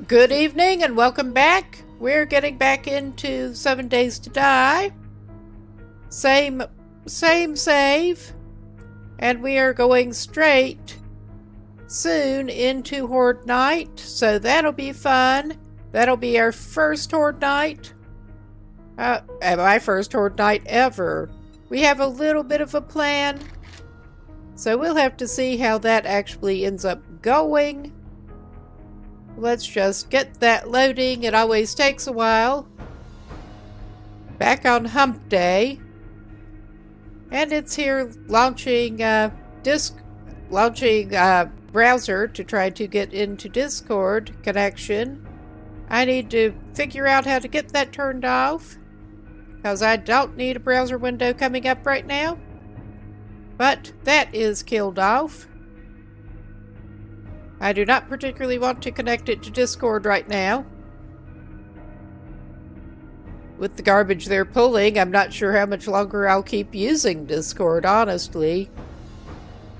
Good evening and welcome back. We're getting back into 7 Days to Die. Same save. And we are going straight soon into Horde Night. So that'll be fun. That'll be our first Horde Night. My first Horde Night ever. We have a little bit of a plan. So we'll have to see how that actually ends up going. Let's just get that loading. It always takes a while. Back on Hump Day. And it's here launching browser to try to get into Discord connection. I need to figure out how to get that turned off, because I don't need a browser window coming up right now. But that is killed off. I do not particularly want to connect it to Discord right now. With the garbage they're pulling, I'm not sure how much longer I'll keep using Discord, honestly.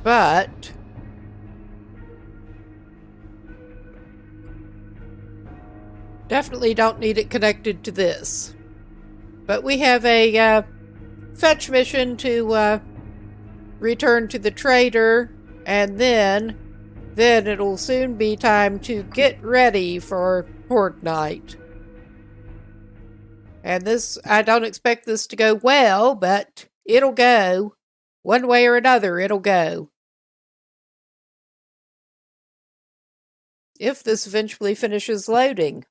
But definitely don't need it connected to this. But we have a fetch mission to return to the trader, and then it'll soon be time to get ready for Horde Night. And this, I don't expect this to go well, but it'll go. One way or another, it'll go. if this eventually finishes loading.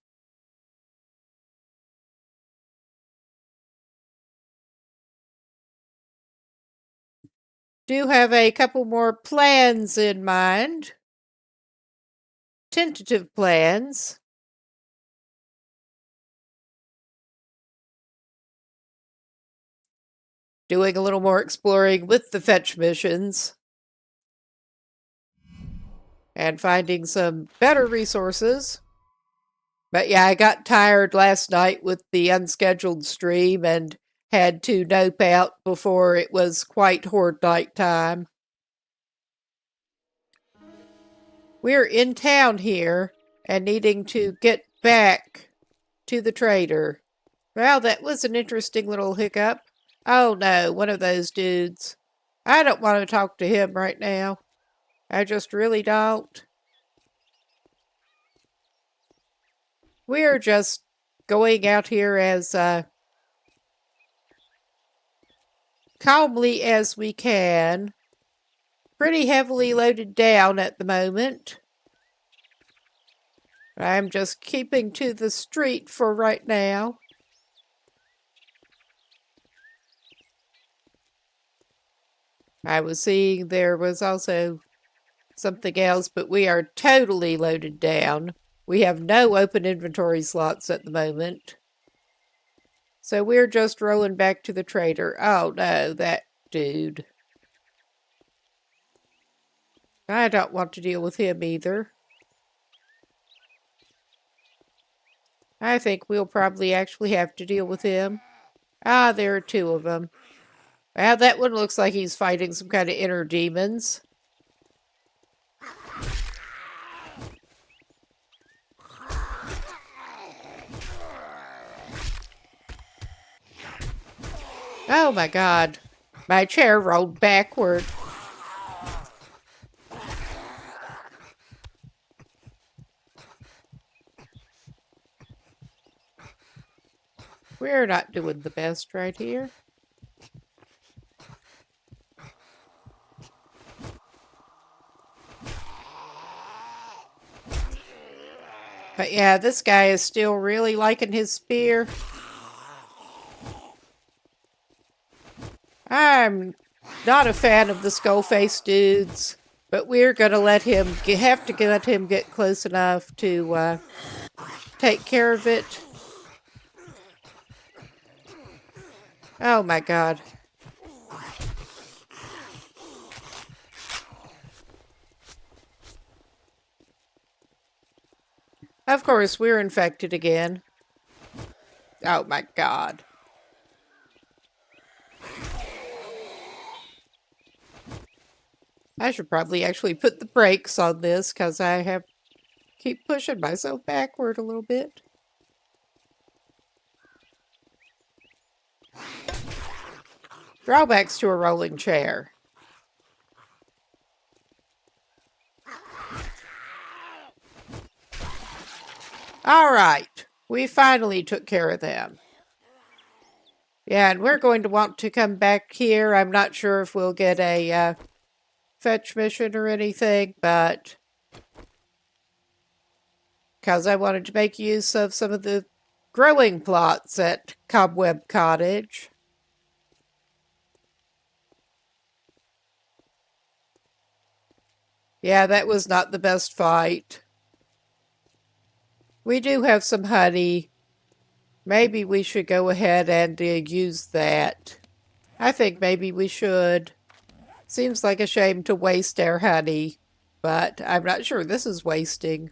Do have a couple more plans in mind. Tentative plans. Doing a little more exploring with the fetch missions. And finding some better resources. But yeah, I got tired last night with the unscheduled stream and had to nope out before it was quite Horde Night time. We're in town here and needing to get back to the trader. Well, that was an interesting little hiccup. Oh no, one of those dudes. I don't want to talk to him right now. I just really don't. We're just going out here as calmly as we can. Pretty heavily loaded down at the moment. I'm just keeping to the street for right now. I was seeing there was also something else, but we are totally loaded down. We have no open inventory slots at the moment. So we're just rolling back to the trader. Oh no, that dude. I don't want to deal with him either. I think we'll probably actually have to deal with him. Ah, there are two of them. Well, that one looks like he's fighting some kind of inner demons. Oh my god. My chair rolled backward. We're not doing the best right here. But yeah, this guy is still really liking his spear. I'm not a fan of the skull-faced dudes, but we're gonna let him have to let him get close enough to take care of it. Oh my god. Of course, we're infected again. Oh my god. I should probably actually put the brakes on this because I keep pushing myself backward a little bit. Drawbacks to a rolling chair. Alright, we finally took care of them. Yeah, and we're going to want to come back here. I'm not sure if we'll get a fetch mission or anything, but because I wanted to make use of some of the growing plots at Cobweb Cottage. Yeah, that was not the best fight. We do have some honey. Maybe we should go ahead and use that. I think maybe we should. Seems like a shame to waste our honey, but I'm not sure this is wasting.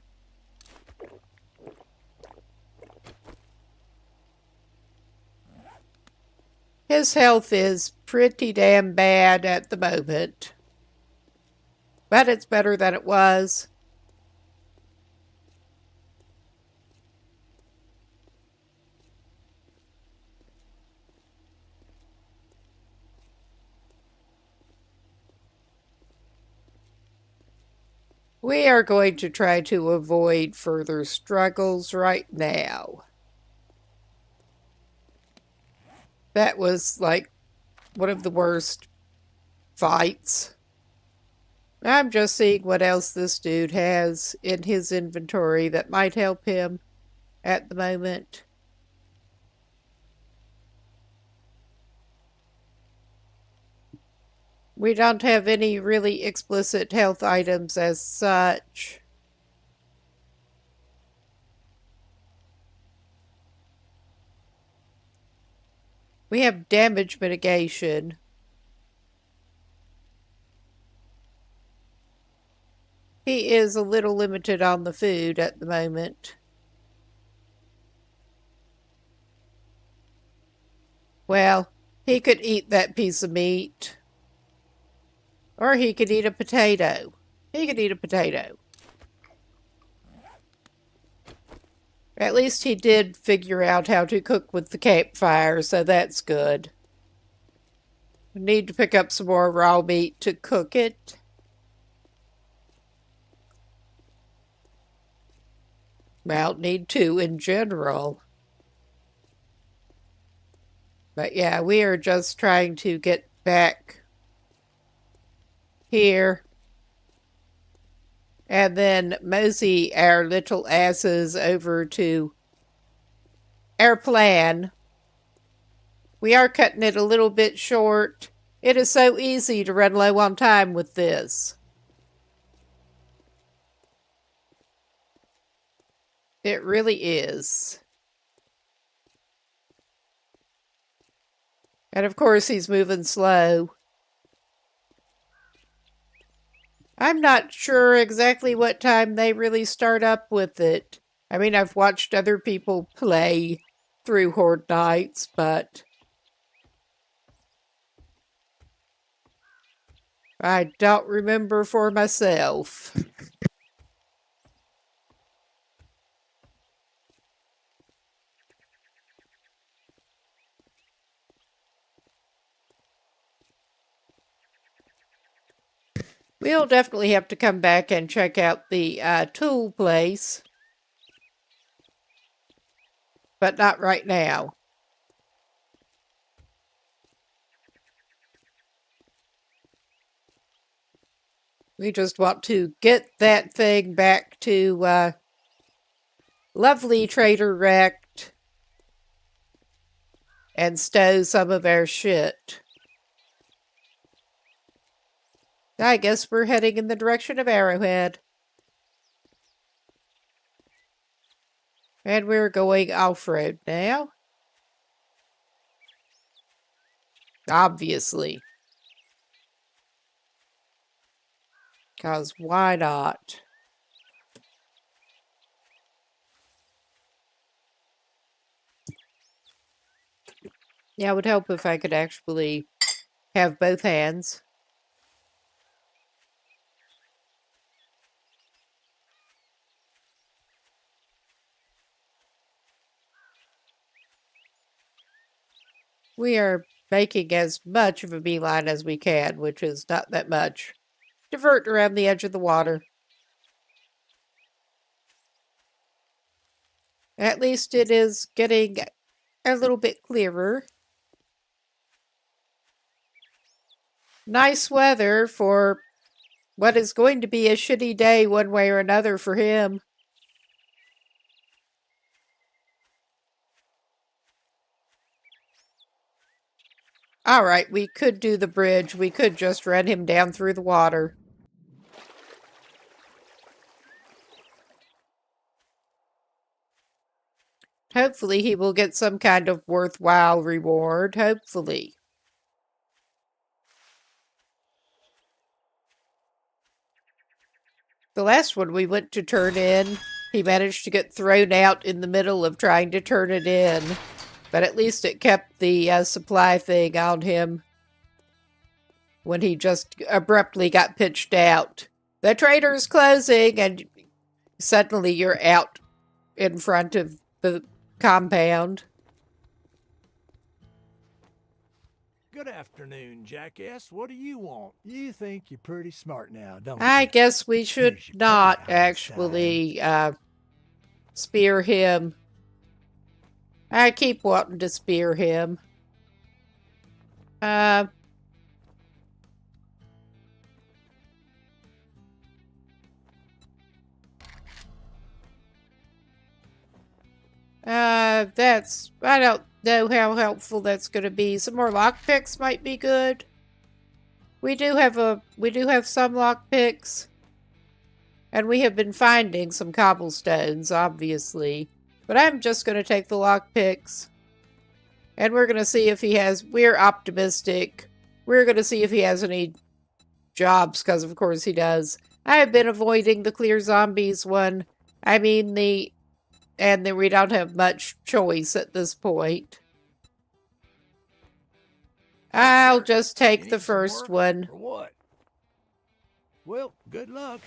His health is pretty damn bad at the moment, but it's better than it was. We are going to try to avoid further struggles right now. That was like one of the worst fights. I'm just seeing what else this dude has in his inventory that might help him at the moment. We don't have any really explicit health items as such. We have damage mitigation. He is a little limited on the food at the moment. Well, he could eat that piece of meat. Or he could eat a potato. He could eat a potato. At least he did figure out how to cook with the campfire, so that's good. We need to pick up some more raw meat to cook it. Well, need to in general. But yeah, we are just trying to get back here. And then mosey our little asses over to our plan. We are cutting it a little bit short. It is so easy to run low on time with this. It really is. And of course he's moving slow. I'm not sure exactly what time they really start up with it. I mean, I've watched other people play through Horde Nights, but I don't remember for myself. We'll definitely have to come back and check out the tool place. But not right now. We just want to get that thing back to lovely Trader Wrecked and stow some of our shit. I guess we're heading in the direction of Arrowhead. And we're going off-road now. Obviously. Because why not? Yeah, it would help if I could actually have both hands. We are making as much of a beeline as we can, which is not that much. Divert around the edge of the water. At least it is getting a little bit clearer. Nice weather for what is going to be a shitty day one way or another for him. Alright, we could do the bridge. We could just run him down through the water. Hopefully he will get some kind of worthwhile reward. Hopefully. The last one we went to turn in, he managed to get thrown out in the middle of trying to turn it in. But at least it kept the supply thing on him when he just abruptly got pitched out. The trader's closing, and suddenly you're out in front of the compound. Good afternoon, jackass. What do you want? You think you're pretty smart now, don't I you? guess we should Here's your not playhouse actually spear him. I keep wanting to spear him. I don't know how helpful that's going to be. Some more lockpicks might be good. We do have some lockpicks. And we have been finding some cobblestones, obviously. But I'm just going to take the lockpicks. And we're going to see if he has... We're optimistic. We're going to see if he has any jobs, because of course he does. I have been avoiding the clear zombies one. I mean, and then we don't have much choice at this point. I'll just take the first one. For what? Well, good luck.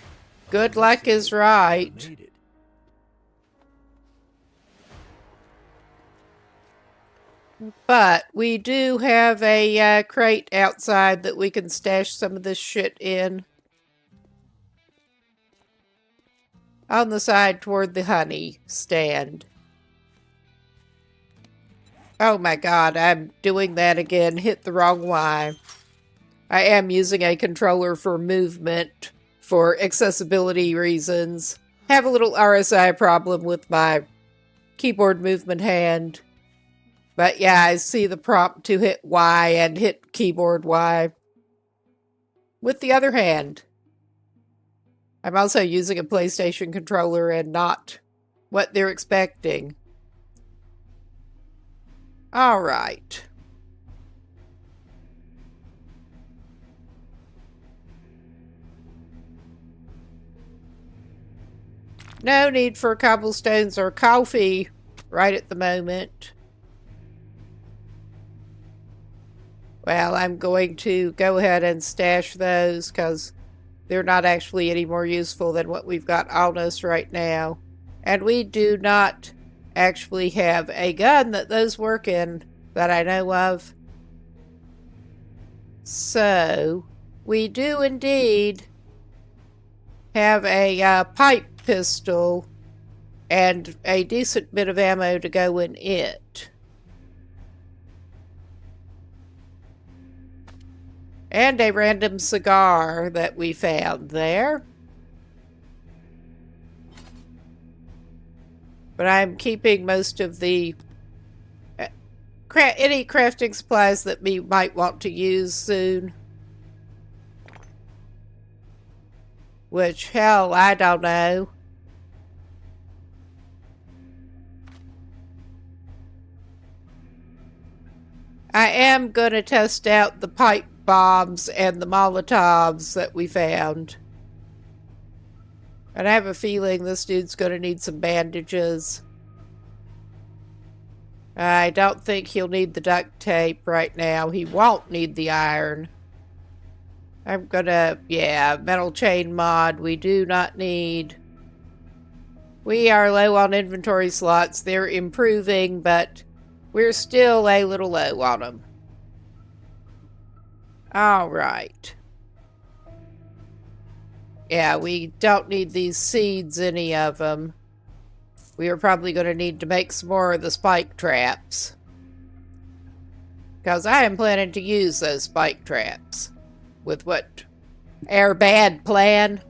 Good luck is right. But we do have a crate outside that we can stash some of this shit in. On the side toward the honey stand. Oh my god, I'm doing that again. Hit the wrong Y. I am using a controller for movement for accessibility reasons. Have a little RSI problem with my keyboard movement hand. But yeah, I see the prompt to hit Y and hit keyboard Y with the other hand. I'm also using a PlayStation controller and not what they're expecting. All right. No need for cobblestones or coffee right at the moment. Well, I'm going to go ahead and stash those because they're not actually any more useful than what we've got on us right now. And we do not actually have a gun that those work in that I know of. So, we do indeed have a pipe pistol and a decent bit of ammo to go in it. And a random cigar that we found there. But I'm keeping most of the any crafting supplies that we might want to use soon. Which, hell, I don't know. I am going to test out the pipe bombs and the Molotovs that we found. And I have a feeling this dude's going to need some bandages. I don't think he'll need the duct tape right now. He won't need the iron. I'm gonna, yeah, metal chain mod. We do not need. We are low on inventory slots. They're improving, but we're still a little low on them. All right. Yeah, we don't need these seeds, any of them. We are probably going to need to make some more of the spike traps. Because I am planning to use those spike traps. With what? Our bad plan.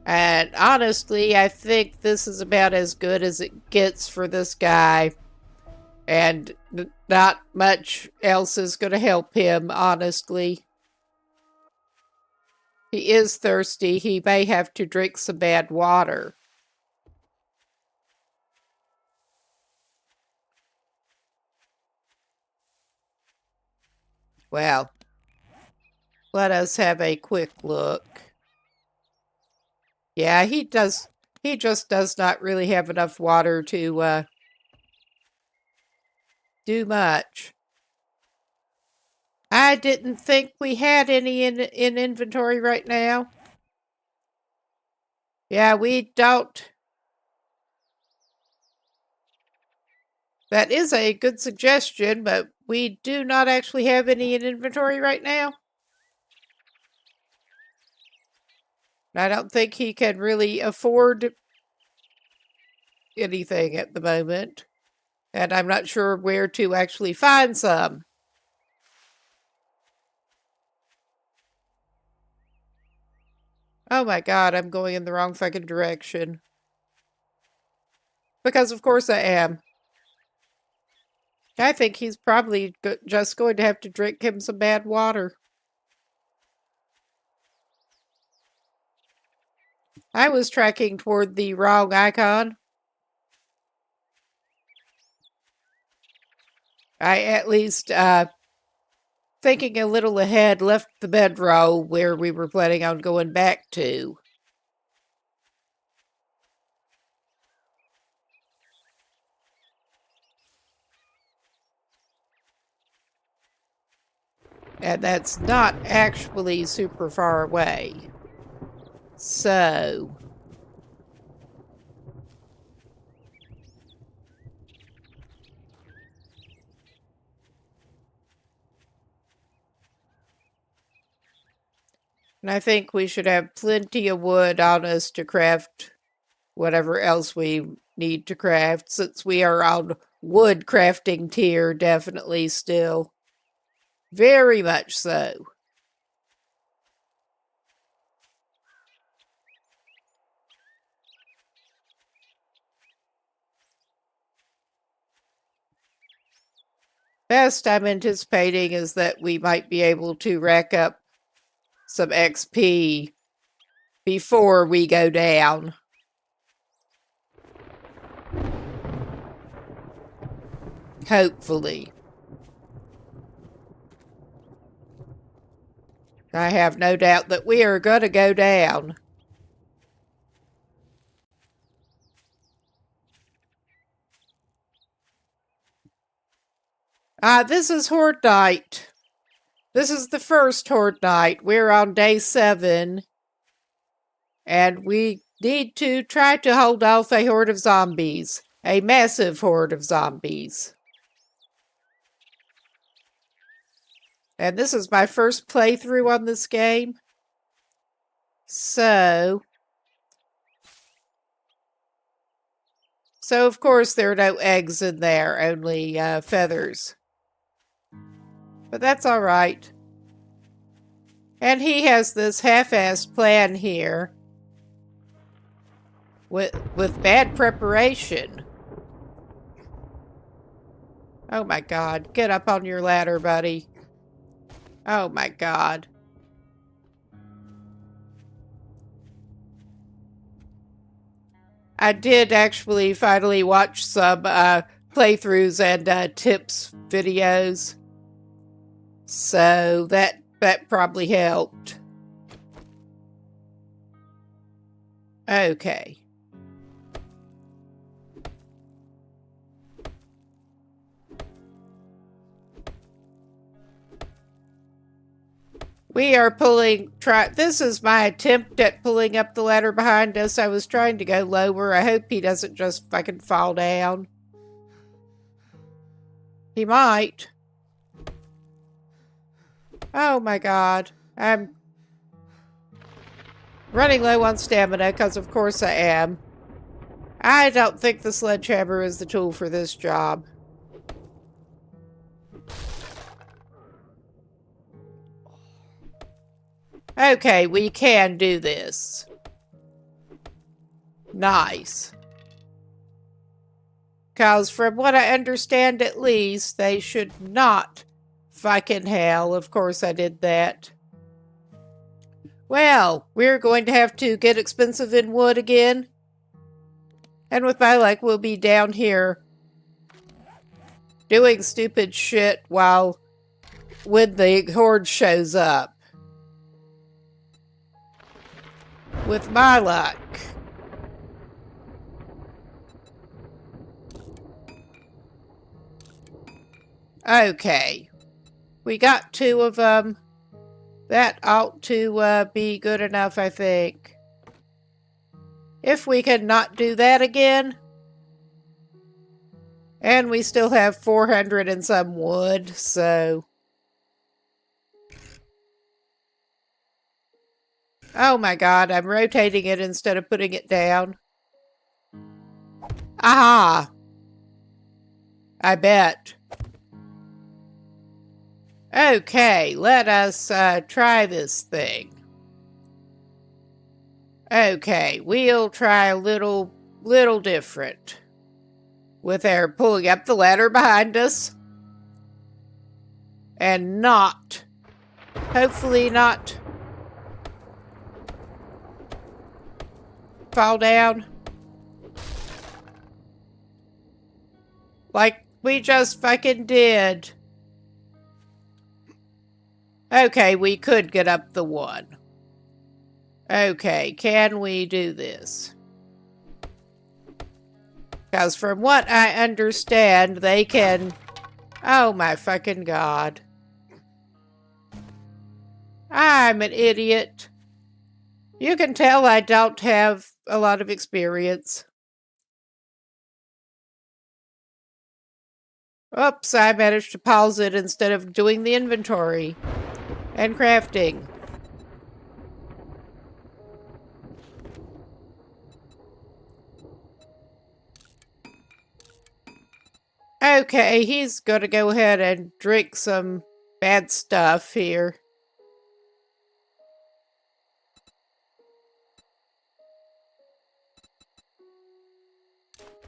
And honestly, I think this is about as good as it gets for this guy. And not much else is going to help him, honestly. He is thirsty. He may have to drink some bad water. Well, let us have a quick look. Yeah, he just does not really have enough water to do much. I didn't think we had any in inventory right now. Yeah, we don't. That is a good suggestion, but we do not actually have any in inventory right now. I don't think he can really afford anything at the moment. And I'm not sure where to actually find some. Oh my god, I'm going in the wrong fucking direction. Because of course I am. I think he's probably just going to have to drink him some bad water. I was tracking toward the wrong icon. I at least, thinking a little ahead, left the bedroll where we were planning on going back to. And that's not actually super far away. So... And I think we should have plenty of wood on us to craft whatever else we need to craft, since we are on wood crafting tier, definitely still. Very much so. Best I'm anticipating is that we might be able to rack up some XP before we go down. Hopefully. I have no doubt that we are going to go down. This is Horde Night. This is the first Horde Night. We're on day 7. And we need to try to hold off a horde of zombies. A massive horde of zombies. And this is my first playthrough on this game. So of course there are no eggs in there, only feathers. But that's alright. And he has this half-assed plan here. With bad preparation. Oh my god. Get up on your ladder, buddy. Oh my god. I did actually finally watch some playthroughs and tips videos. So that probably helped. Okay. We are pulling... This is my attempt at pulling up the ladder behind us. I was trying to go lower. I hope he doesn't just fucking fall down. He might. Oh my god. I'm running low on stamina, because of course I am. I don't think the sledgehammer is the tool for this job. Okay, we can do this. Nice. Because from what I understand at least, they should not fucking hell. Of course I did that. Well, we're going to have to get expensive in wood again. And with my luck, we'll be down here doing stupid shit when the horde shows up. With my luck. Okay. We got 2 of them. That ought to be good enough, I think. If we can not do that again. And we still have 400 and some wood, so... Oh my god, I'm rotating it instead of putting it down. Aha! I bet. Okay, let us try this thing. Okay, we'll try a little different. with our pulling up the ladder behind us. And not, hopefully not, fall down. Like we just fucking did. Okay, we could get up the one. Okay, can we do this? Because from what I understand, they can... Oh my fucking god. I'm an idiot. You can tell I don't have a lot of experience. Oops, I managed to pause it instead of doing the inventory and crafting. Okay, he's gonna go ahead and drink some bad stuff here.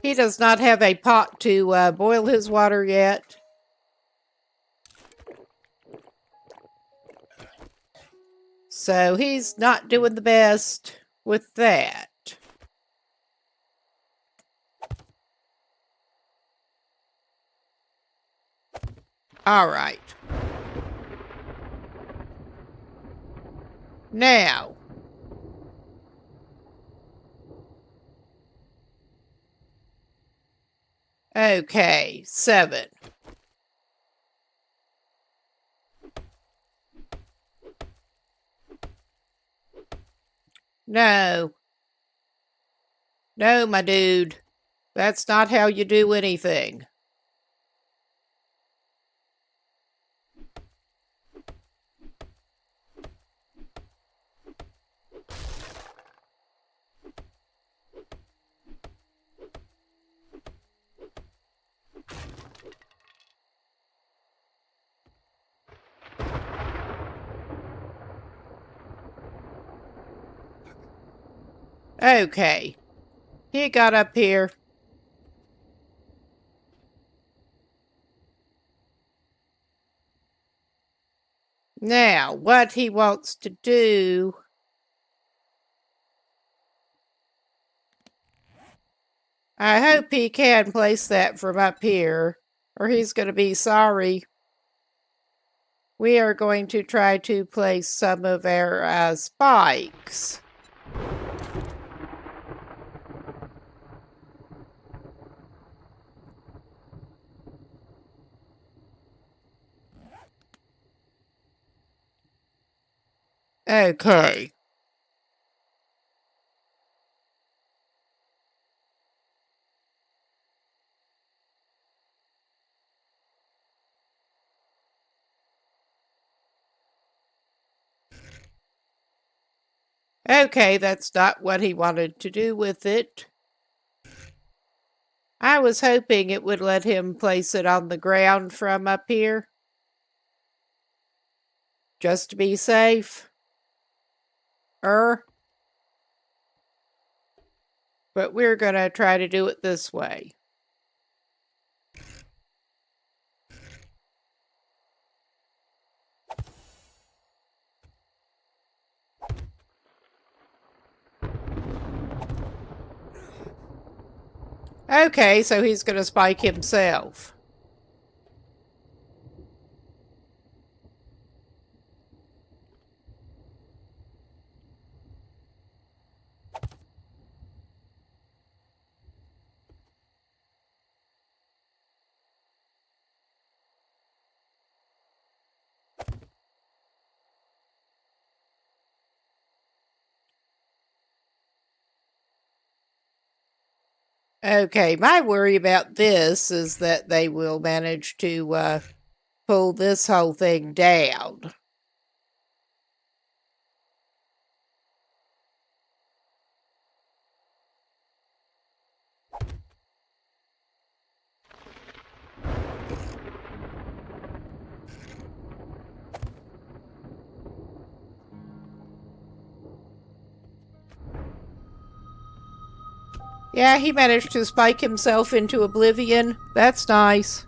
He does not have a pot to boil his water yet. So he's not doing the best with that. All right. Now. Okay, 7. No. No, my dude. That's not how you do anything. Okay. He got up here. Now, what he wants to do... I hope he can place that from up here, or he's going to be sorry. We are going to try to place some of our spikes. Okay. Okay, that's not what he wanted to do with it. I was hoping it would let him place it on the ground from up here. Just to be safe. But we're gonna try to do it this way. Okay, so he's gonna spike himself. Okay, my worry about this is that they will manage to pull this whole thing down. Yeah, he managed to spike himself into oblivion. That's nice.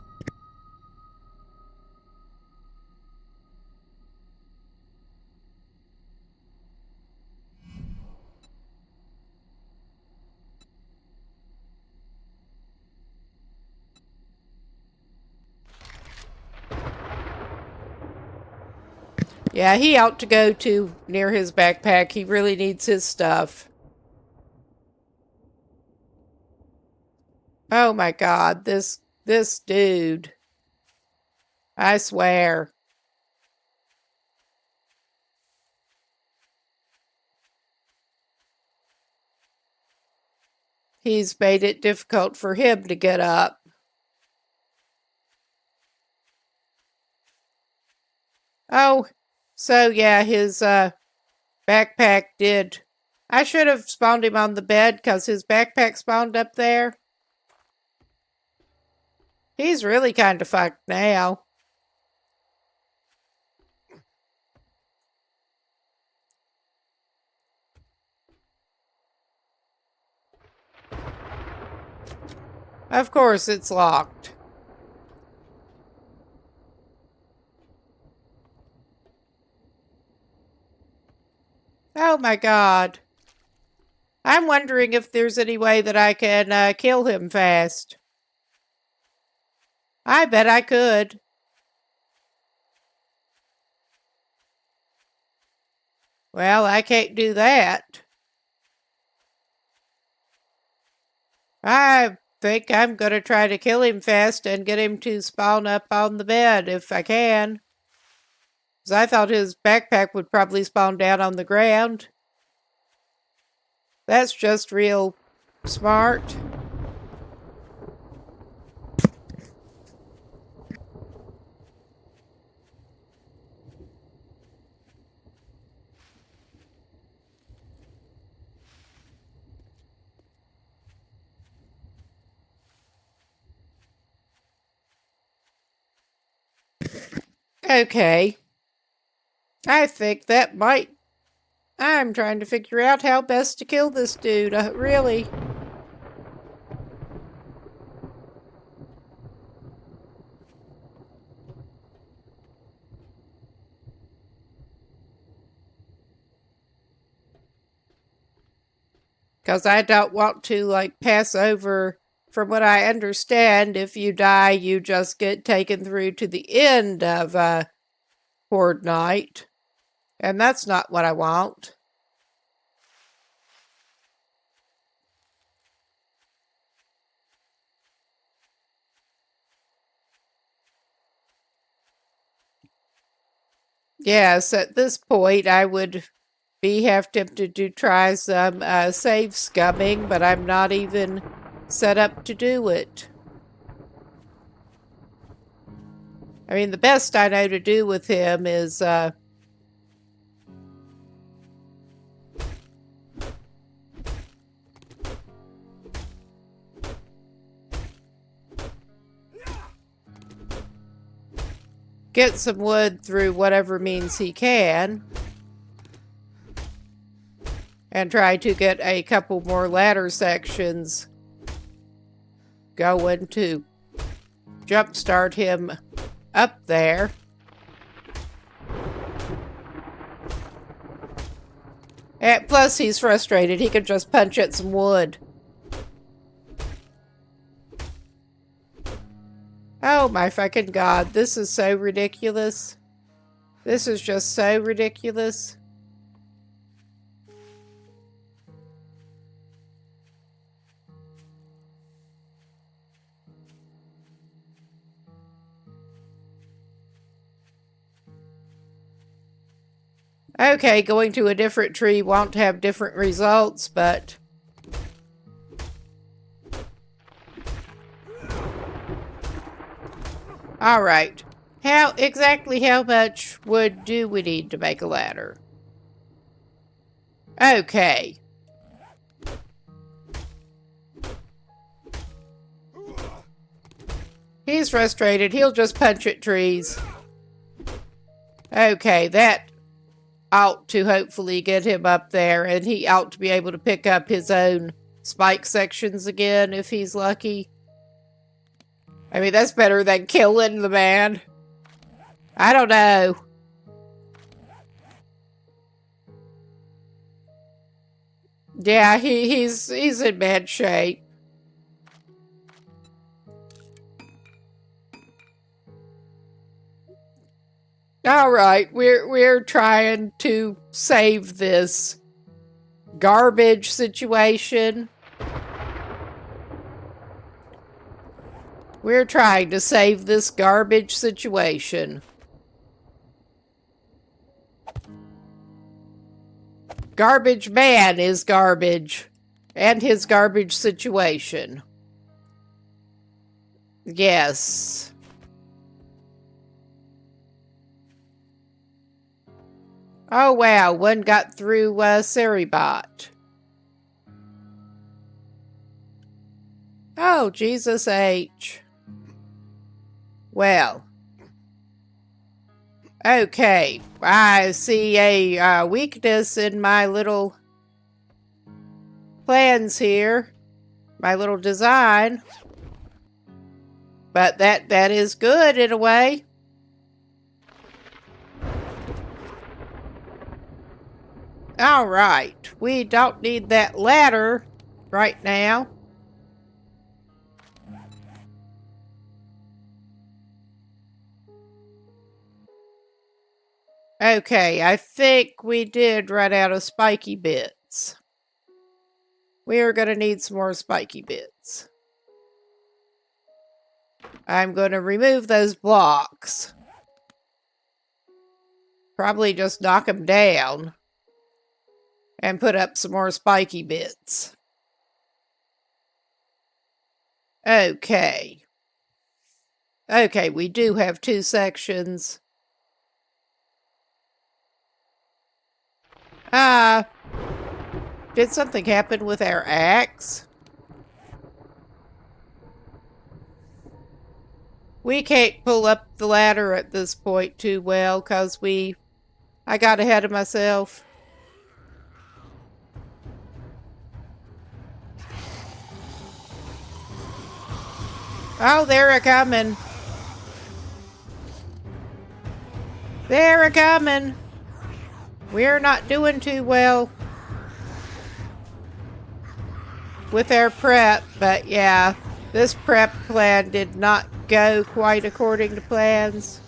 Yeah, he ought to go to near his backpack. He really needs his stuff. Oh my God, this dude. I swear. He's made it difficult for him to get up. Oh, so yeah, his backpack did. I should have spawned him on the bed because his backpack spawned up there. He's really kind of fucked now. Of course, it's locked. Oh my God. I'm wondering if there's any way that I can kill him fast. I bet I could. Well, I can't do that. I think I'm going to try to kill him fast and get him to spawn up on the bed if I can. Because I thought his backpack would probably spawn down on the ground. That's just real smart. Okay. I think that might... I'm trying to figure out how best to kill this dude, really. Because I don't want to, like, pass over... From what I understand, if you die, you just get taken through to the end of Horde Night. And that's not what I want. Yes, at this point, I would be half tempted to try some save scumming, but I'm not even set up to do it. I mean, the best I know to do with him is get some wood through whatever means he can. And try to get a couple more ladder sections going to jumpstart him up there. And plus, he's frustrated. He could just punch at some wood. Oh my fucking God. This is so ridiculous. This is just so ridiculous. Okay, going to a different tree won't have different results, but... Alright. Exactly how much wood do we need to make a ladder? Okay. He's frustrated. He'll just punch at trees. Okay, that ought to hopefully get him up there, and he ought to be able to pick up his own spike sections again if he's lucky. I mean, that's better than killing the man. I don't know. Yeah, he's in bad shape. All right, we're trying to save this garbage situation. We're trying to save this garbage situation. Garbage man is garbage, and his garbage situation. Yes. Oh wow, one got through Seribot. Oh, Jesus H. Well. Okay, I see a weakness in my little plans here. My little design. But that is good in a way. Alright, we don't need that ladder right now. Okay, I think we did run out of spiky bits. We are going to need some more spiky bits. I'm going to remove those blocks. Probably just knock them down. And put up some more spiky bits. Okay. Okay, we do have 2 sections. Did something happen with our axe? We can't pull up the ladder at this point too well because I got ahead of myself. Oh, they're a-coming. They're a-coming. We're not doing too well with our prep, but yeah, this prep plan did not go quite according to plans.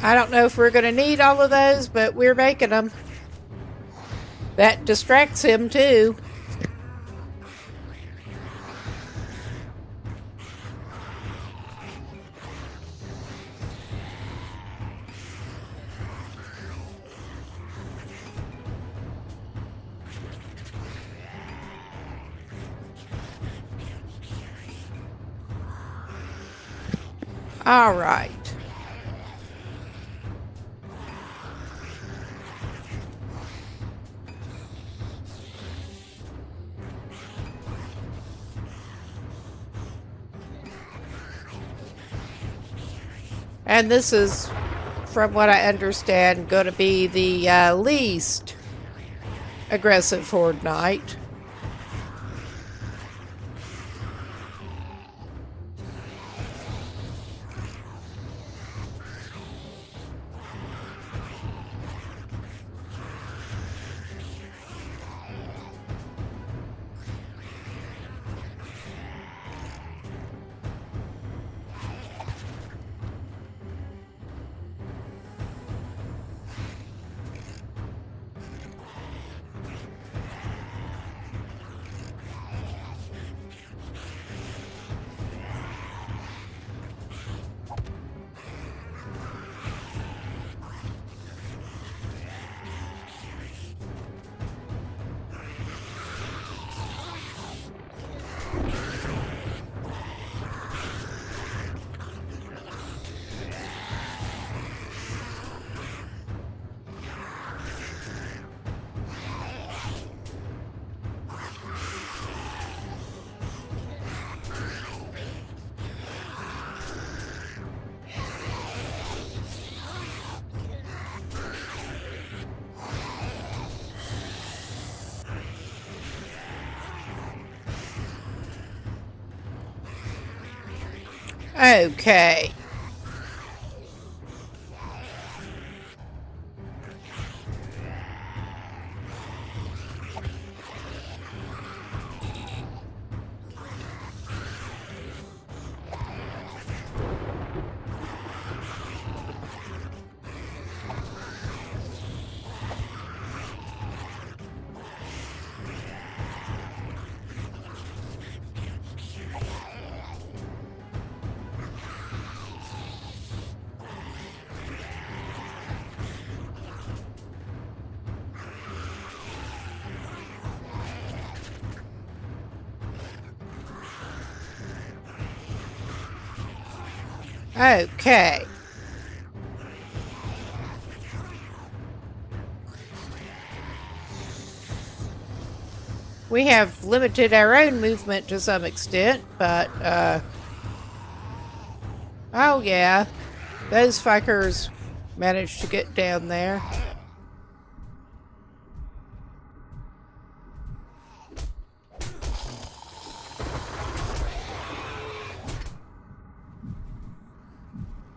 I don't know if we're going to need all of those, but we're making them. That distracts him too. All right. And this is, from what I understand, going to be the least aggressive Horde Night. Okay. Okay. We have limited our own movement to some extent, but, oh yeah. Those fuckers managed to get down there.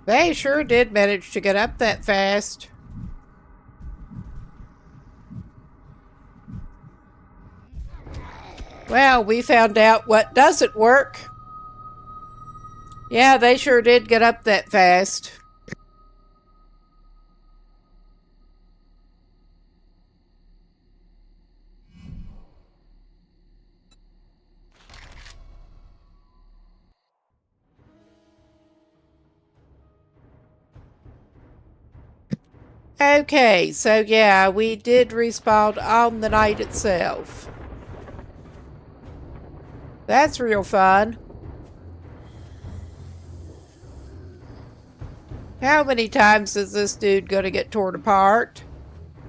They sure did manage to get up that fast. Well, we found out what doesn't work. Yeah, they sure did get up that fast. Okay, so yeah, we did respawn on the night itself. That's real fun. How many times is this dude gonna get torn apart?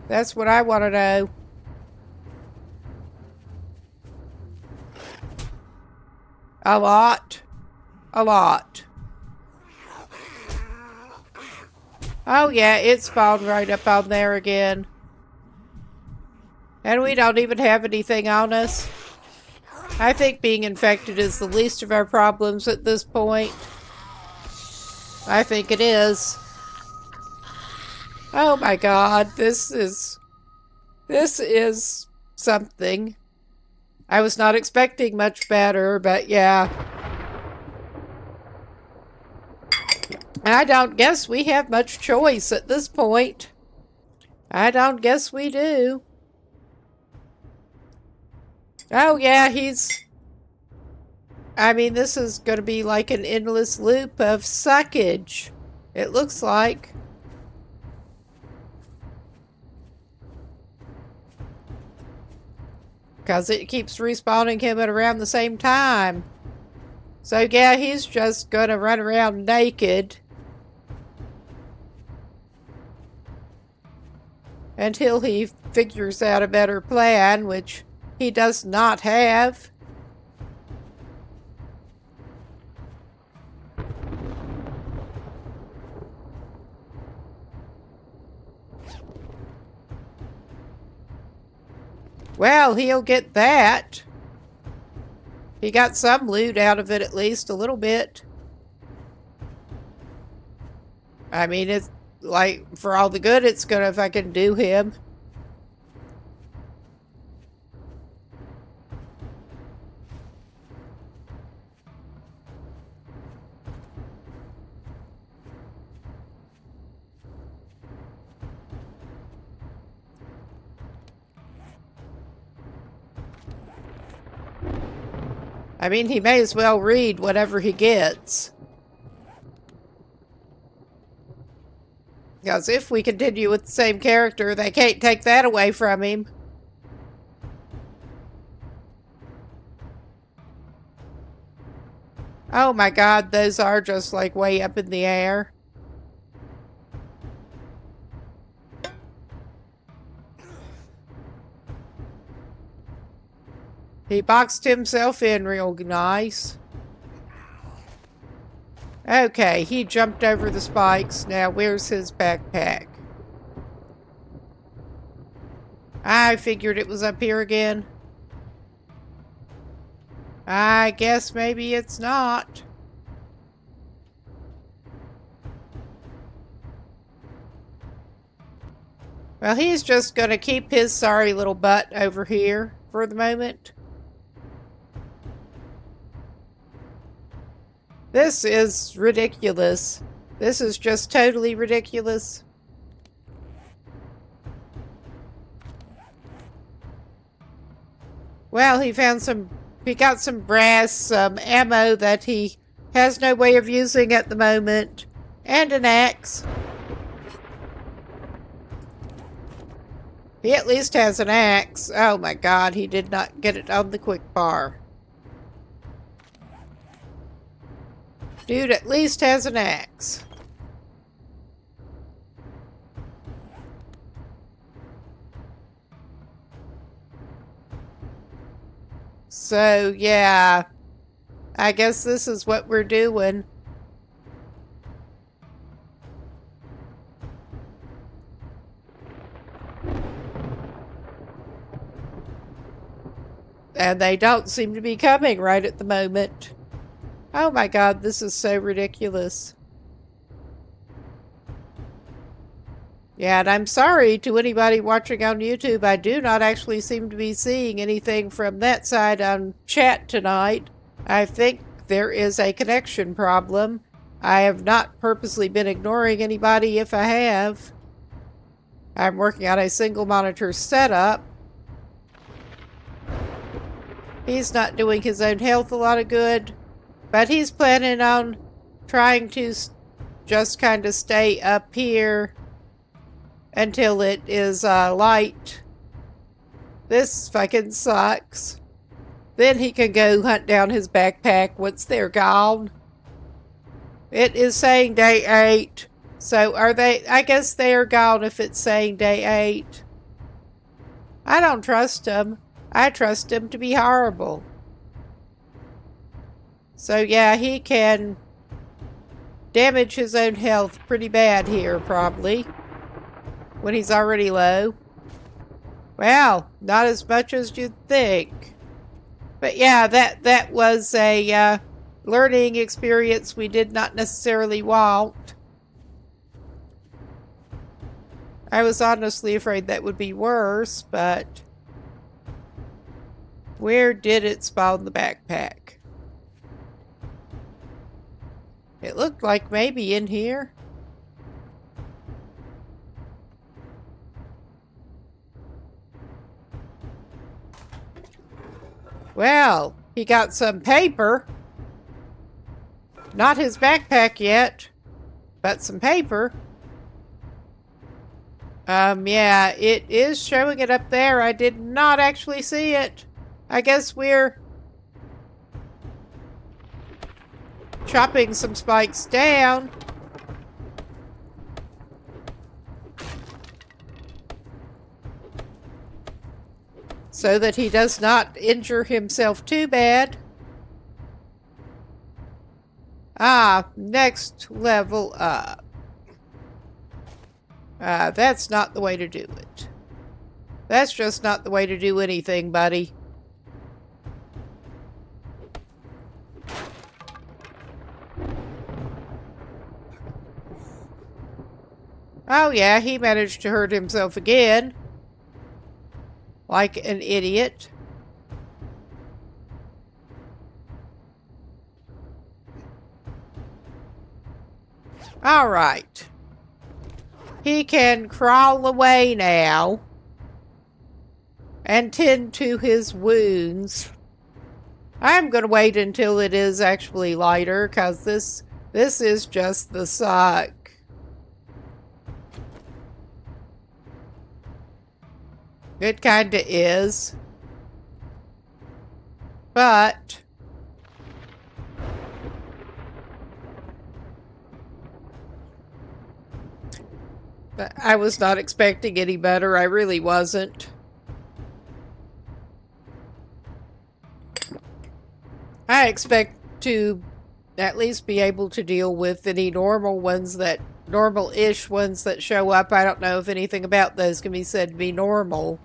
That's what I want to know. A lot. A lot. Oh yeah, it spawned right up on there again. And we don't even have anything on us. I think being infected is the least of our problems at this point. I think it is. Oh my god, this is something. I was not expecting much better, but yeah. I don't guess we have much choice at this point. I don't guess we do. Oh yeah, I mean, this is going to be like an endless loop of suckage. It looks like. Because it keeps respawning him at around the same time. So yeah, he's just going to run around naked. Until he figures out a better plan, which he does not have. Well, he'll get that. He got some loot out of it, at least a little bit. I mean, it's like, for all the good it's gonna fucking do him. I mean, he may as well read whatever he gets. Because if we continue with the same character, they can't take that away from him. Oh my god, those are just like way up in the air. He boxed himself in real nice. Okay, he jumped over the spikes. Now, where's his backpack? I figured it was up here again. I guess maybe it's not. Well, he's just gonna keep his sorry little butt over here for the moment. This is ridiculous. This is just totally ridiculous. Well, he got some brass, some ammo that he has no way of using at the moment, and an axe. He at least has an axe. Oh my god, he did not get it on the quick bar. Dude at least has an axe. So, yeah. I guess this is what we're doing. And they don't seem to be coming right at the moment. Oh my god, this is so ridiculous. Yeah, and I'm sorry to anybody watching on YouTube. I do not actually seem to be seeing anything from that side on chat tonight. I think there is a connection problem. I have not purposely been ignoring anybody if I have. I'm working on a single monitor setup. He's not doing his own health a lot of good, but he's planning on trying to just kind of stay up here until it is light. This fucking sucks. Then he can go hunt down his backpack once they're gone. It is saying day 8. So are they? I guess they are gone if it's saying day 8. I don't trust him. I trust him to be horrible. So yeah, he can damage his own health pretty bad here, probably, when he's already low. Well, not as much as you'd think. But yeah, that was a learning experience we did not necessarily want. I was honestly afraid that would be worse, but where did it spawn the backpack? It looked like maybe in here. Well, he got some paper. Not his backpack yet, but some paper. Yeah, it is showing it up there. I did not actually see it. I guess we're chopping some spikes down. So that he does not injure himself too bad. Ah, next level up. That's not the way to do it. That's just not the way to do anything, buddy. Oh yeah, he managed to hurt himself again. Like an idiot. Alright. He can crawl away now and tend to his wounds. I'm going to wait until it is actually lighter, because this is just the suck. It kinda is. But I was not expecting any better. I really wasn't. I expect to at least be able to deal with any normal-ish ones that show up. I don't know if anything about those can be said to be normal.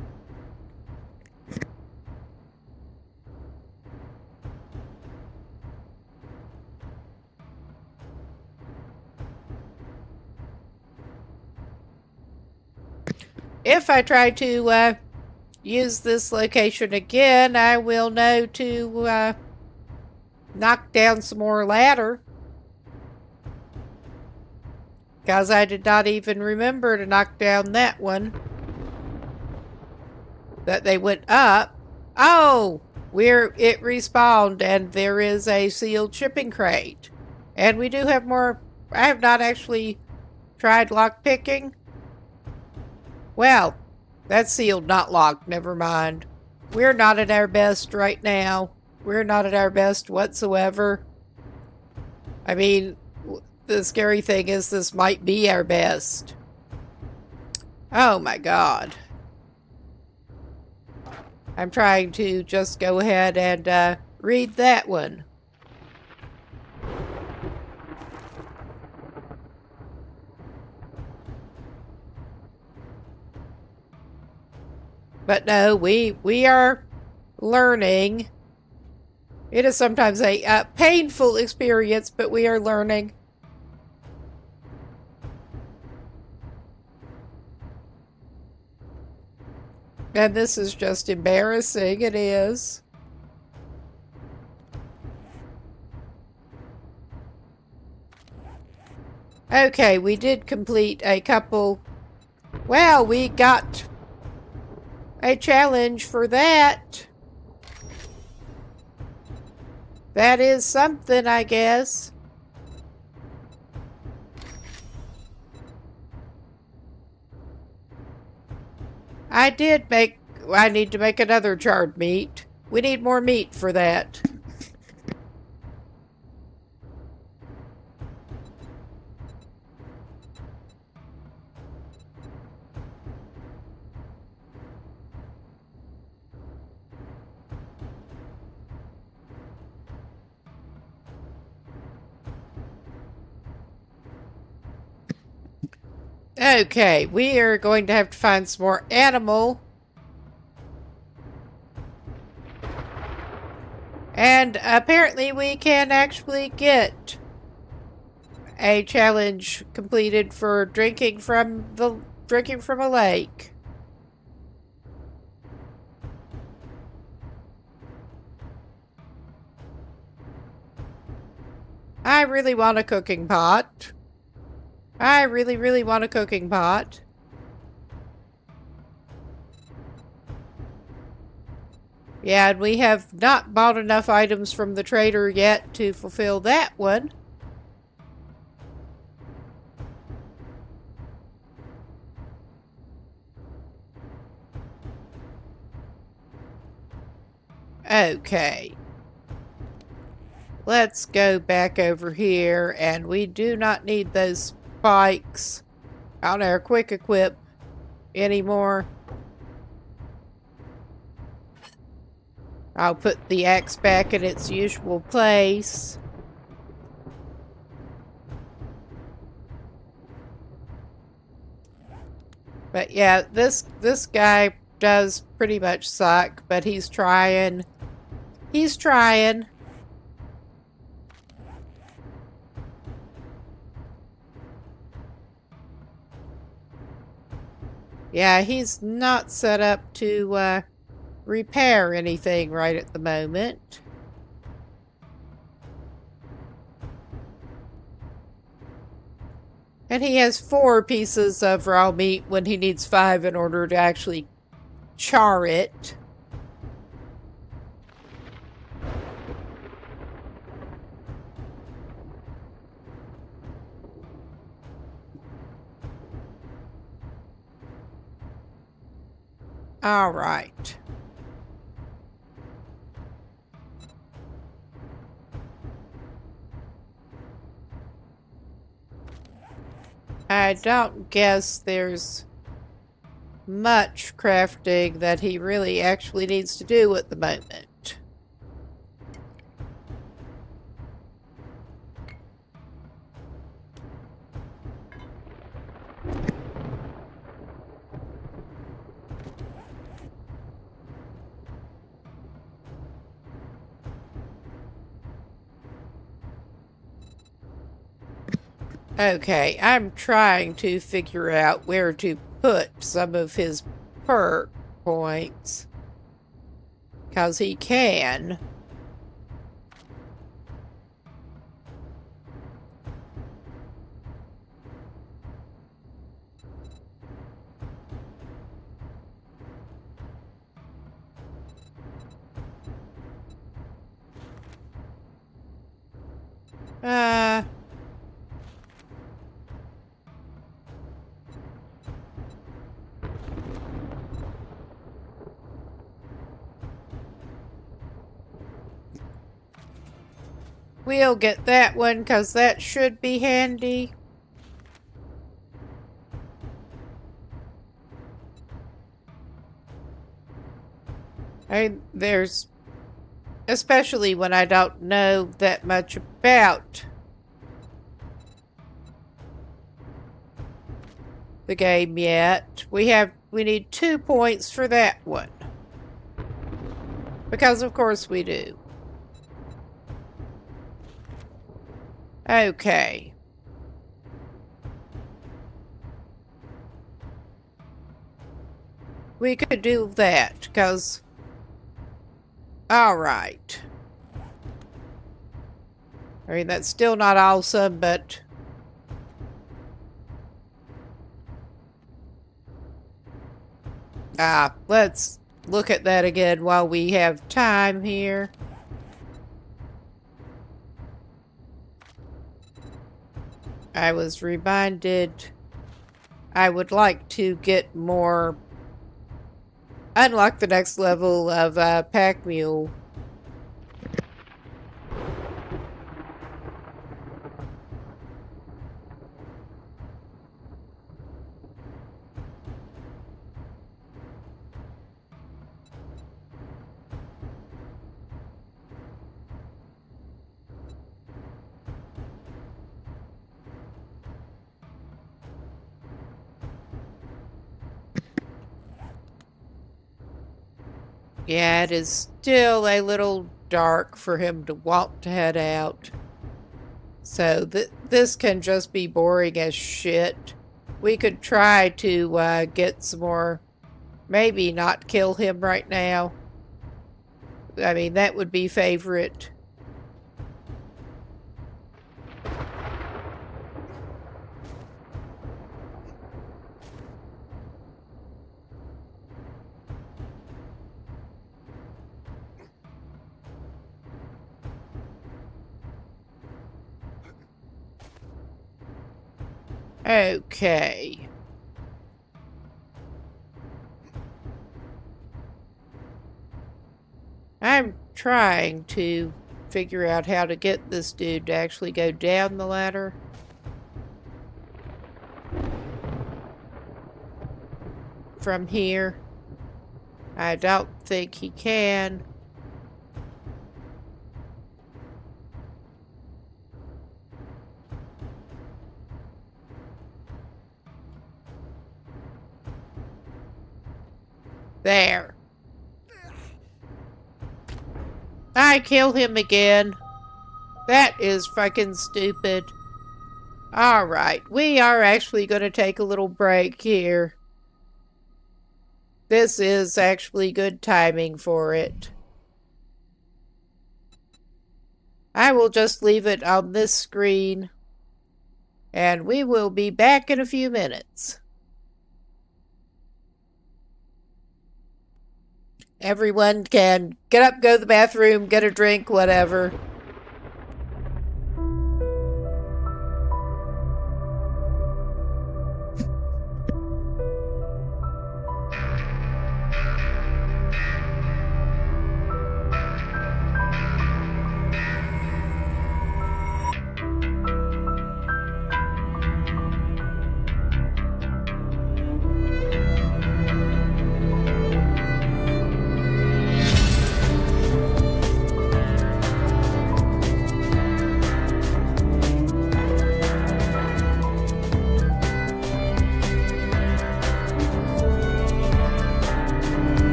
if I try to use this location again, I will know to knock down some more ladder. Because I did not even remember to knock down that one. That they went up. Oh! It respawned and there is a sealed shipping crate. And we do have more. I have not actually tried lockpicking. Well, that's sealed, not locked. Never mind. We're not at our best right now. We're not at our best whatsoever. I mean, the scary thing is this might be our best. Oh my god. I'm trying to just go ahead and read that one. But no, we are learning. It is sometimes a painful experience, but we are learning. And this is just embarrassing. It is. Okay, we did complete a couple. Well, we got a challenge for that. That is something, I guess. I need to make another charred meat. We need more meat for that. Okay, we are going to have to find some more animal. And apparently we can actually get a challenge completed for drinking from a lake. I really want a cooking pot. I really, really want a cooking pot. Yeah, and we have not bought enough items from the trader yet to fulfill that one. Okay. Let's go back over here, and we do not need those spikes on our quick equip anymore. I'll put the axe back in its usual place. But yeah, this guy does pretty much suck, but he's trying. He's trying. Yeah, he's not set up to repair anything right at the moment. And he has 4 pieces of raw meat when he needs 5 in order to actually char it. All right. I don't guess there's much crafting that he really actually needs to do at the moment. Okay, I'm trying to figure out where to put some of his perk points. Because he can. We'll get that one because that should be handy. There's, especially when I don't know that much about the game yet. We need 2 points for that one. Because of course we do. Okay. We could do that, because... Alright. I mean, that's still not awesome, but... let's look at that again while we have time here. I was reminded I would like to get more, unlock the next level of Pack Mule. Yeah, it is still a little dark for him to want to head out. So this can just be boring as shit. We could try to get some more... Maybe not kill him right now. I mean, that would be favorite. Okay. I'm trying to figure out how to get this dude to actually go down the ladder. From here. I don't think he can. There. I kill him again. That is fucking stupid. Alright, we are actually going to take a little break here. This is actually good timing for it. I will just leave it on this screen. And we will be back in a few minutes. Everyone can get up, go to the bathroom, get a drink, whatever.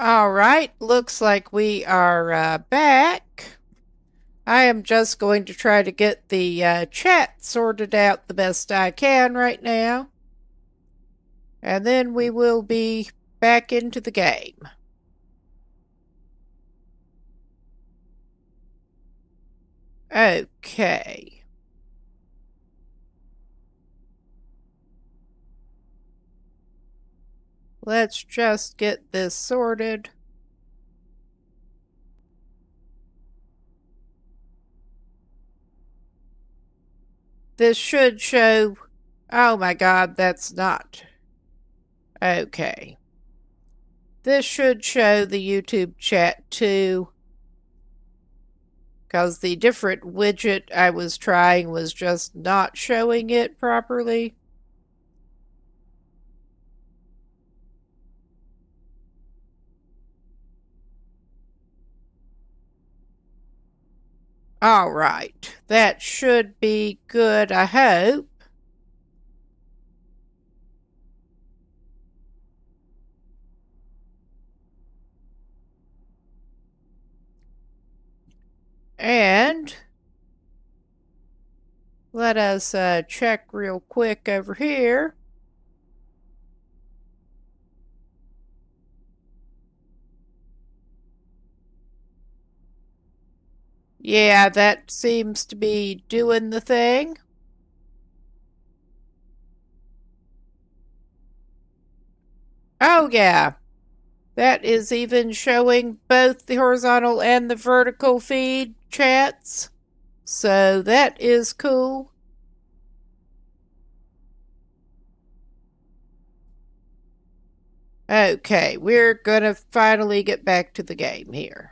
All right, looks like we are back. I am just going to try to get the chat sorted out the best I can right now. And then we will be back into the game. Okay. Let's just get this sorted. This should show... Oh my god, that's not... Okay. This should show the YouTube chat too. Because the different widget I was trying was just not showing it properly. All right, that should be good, I hope. And let us check real quick over here. Yeah, that seems to be doing the thing. Oh, yeah. That is even showing both the horizontal and the vertical feed chats. So that is cool. Okay, we're gonna finally get back to the game here.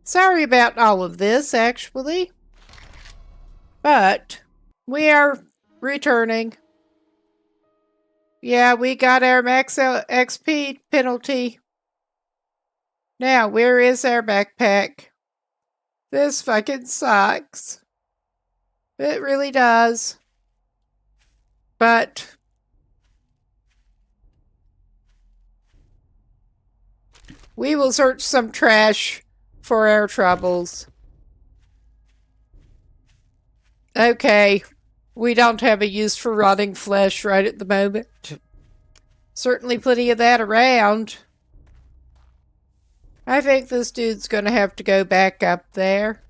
Sorry about all of this, actually. But we are returning. Yeah, we got our max XP penalty. Now, where is our backpack? This fucking sucks. It really does. But we will search some trash for our troubles. Okay, we don't have a use for rotting flesh right at the moment. Certainly plenty of that around. I think this dude's gonna have to go back up there.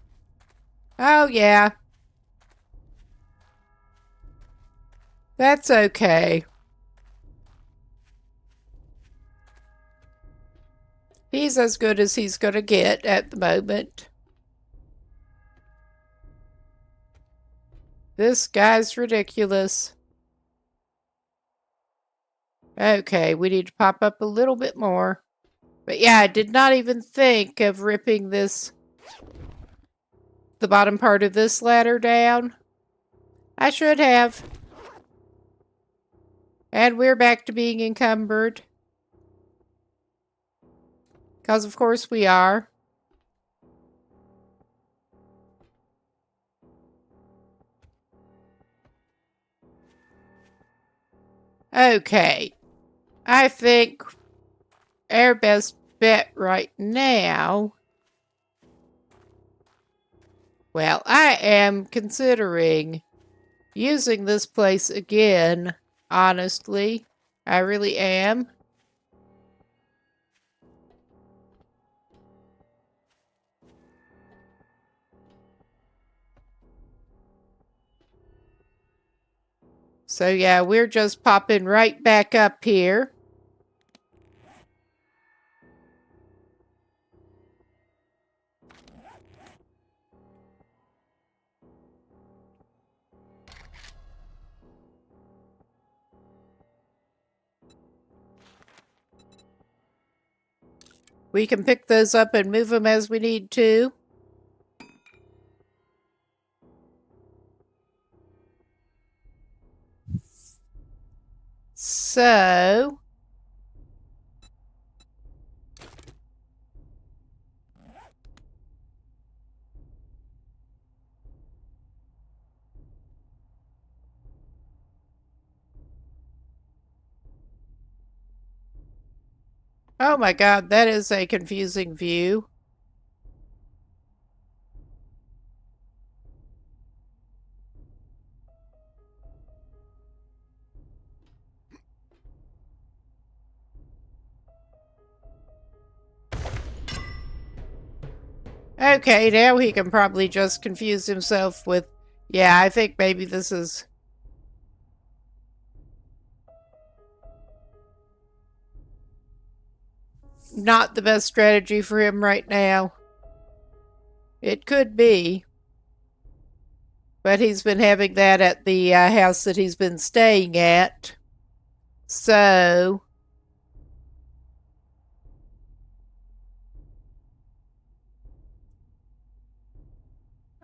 Oh, yeah. That's okay. He's as good as he's gonna get at the moment. This guy's ridiculous. Okay, we need to pop up a little bit more. But yeah, I did not even think of ripping the bottom part of this ladder down. I should have. And we're back to being encumbered. Because of course we are. Okay. I think our best bet right now Well, I am considering using this place again, honestly. I really am. So yeah, we're just popping right back up here. We can pick those up and move them as we need to. So... Oh my god, that is a confusing view. Okay, now he can probably just confuse himself with... Yeah, I think maybe this is... not the best strategy for him right now. It could be. But he's been having that at the house that he's been staying at. So...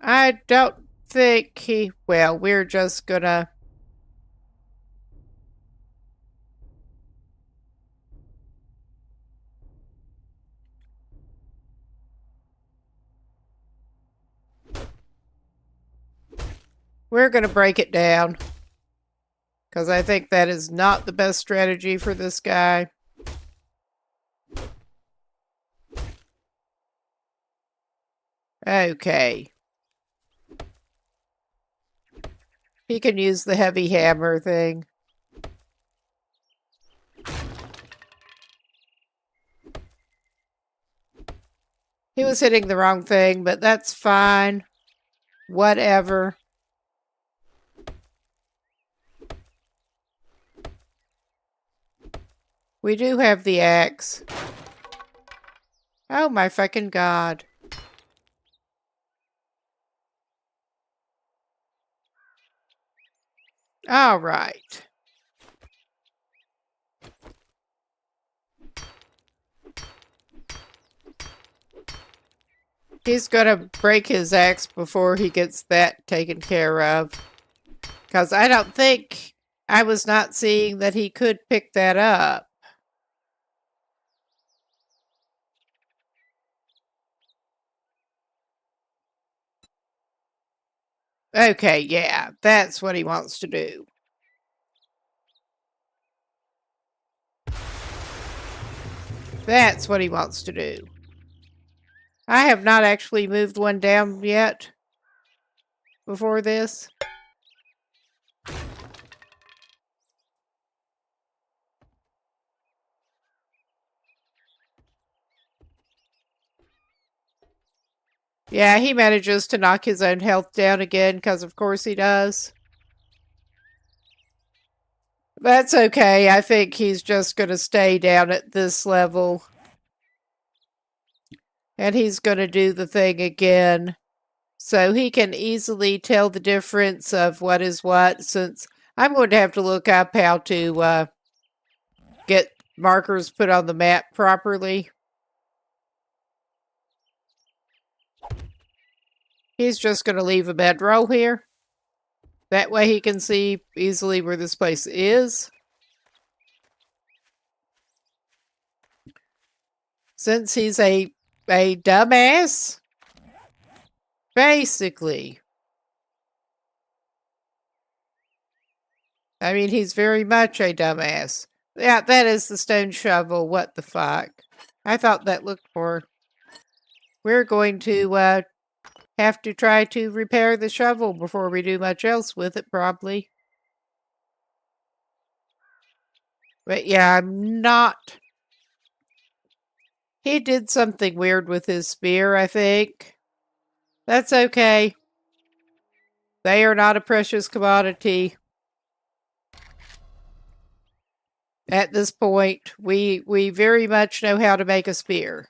I don't think he... Well, we're just gonna... We're gonna break it down. Because I think that is not the best strategy for this guy. Okay. He can use the heavy hammer thing. He was hitting the wrong thing, but that's fine. Whatever. We do have the axe. Oh my fucking god. All right. He's gonna break his axe before he gets that taken care of. Because I don't think... I was not seeing that he could pick that up. Okay, yeah, that's what he wants to do. That's what he wants to do. I have not actually moved one down yet before this. Yeah, he manages to knock his own health down again, because of course he does. That's okay. I think he's just going to stay down at this level. And he's going to do the thing again. So he can easily tell the difference of what is what, since I'm going to have to look up how to get markers put on the map properly. He's just going to leave a bedroll here. That way he can see easily where this place is. Since he's a dumbass, basically. I mean, he's very much a dumbass. Yeah, that is the stone shovel. What the fuck? I thought that looked more... We're going to have to try to repair the shovel before we do much else with it, probably. But yeah, I'm not... He did something weird with his spear, I think. That's okay. They are not a precious commodity. At this point, we very much know how to make a spear.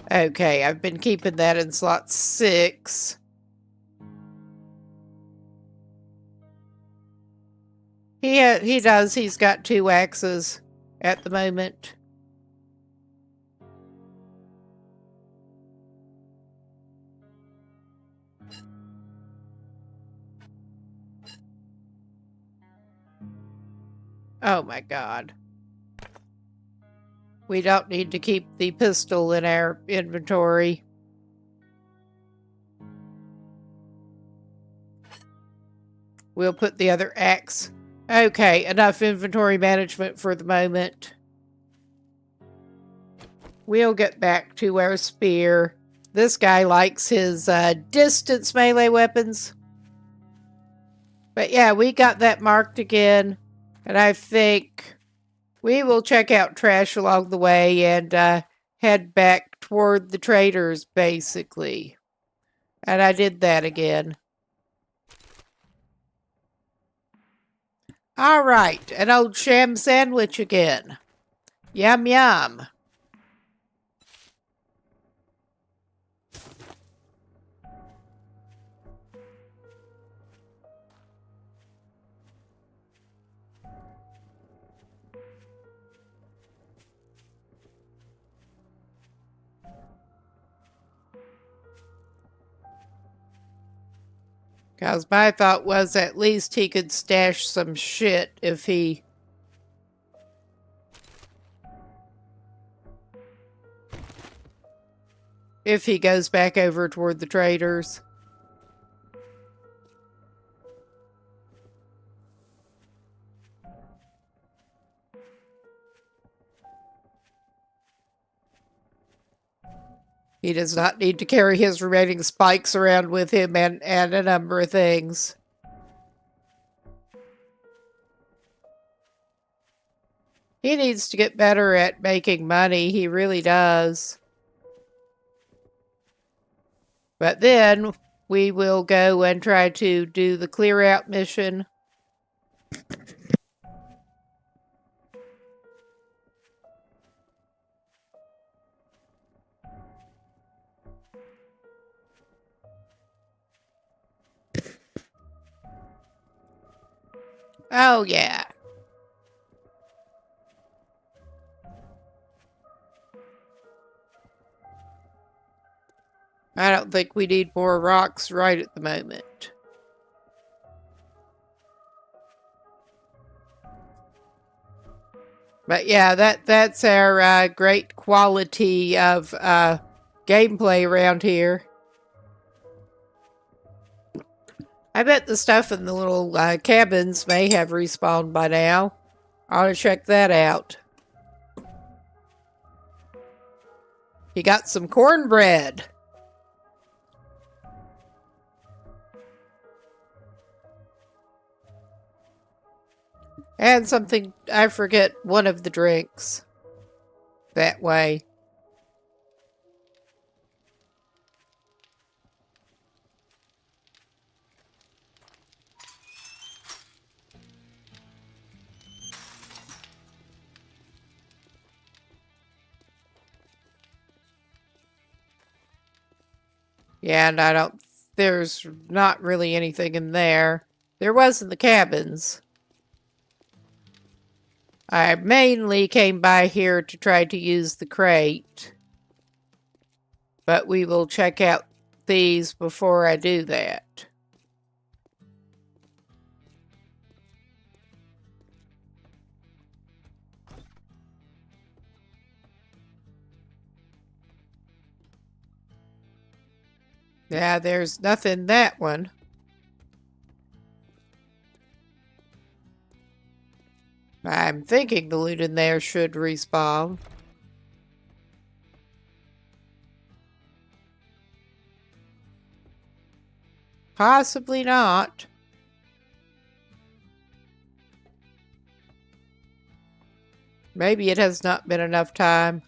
Okay, I've been keeping that in slot 6. He does. He's got 2 axes at the moment. Oh my god. We don't need to keep the pistol in our inventory. We'll put the other axe. Okay, enough inventory management for the moment. We'll get back to our spear. This guy likes his distance melee weapons. But yeah, we got that marked again. And I think we will check out trash along the way and head back toward the traders, basically. And I did that again. All right, an old sham sandwich again. Yum, yum. Because my thought was at least he could stash some shit if he... if he goes back over toward the traders. He does not need to carry his remaining spikes around with him and a number of things. He needs to get better at making money. He really does. But then we will go and try to do the clear out mission. Oh, yeah. I don't think we need more rocks right at the moment. But yeah, that's our great quality of gameplay around here. I bet the stuff in the little cabins may have respawned by now. I ought to check that out. He got some cornbread. And something, I forget, one of the drinks. That way. Yeah, and I don't, there's not really anything in there. There was in the cabins. I mainly came by here to try to use the crate. But we will check out these before I do that. Yeah, there's nothing that one. I'm thinking the loot in there should respawn. Possibly not. Maybe it has not been enough time.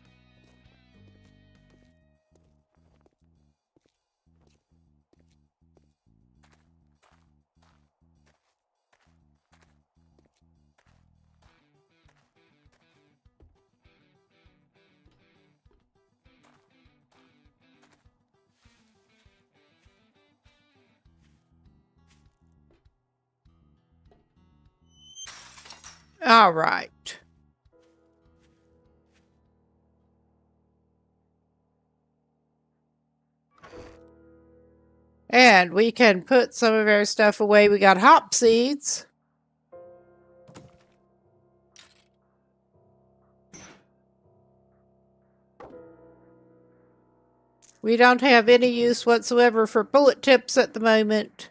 All right. And we can put some of our stuff away. We got hop seeds. We don't have any use whatsoever for bullet tips at the moment.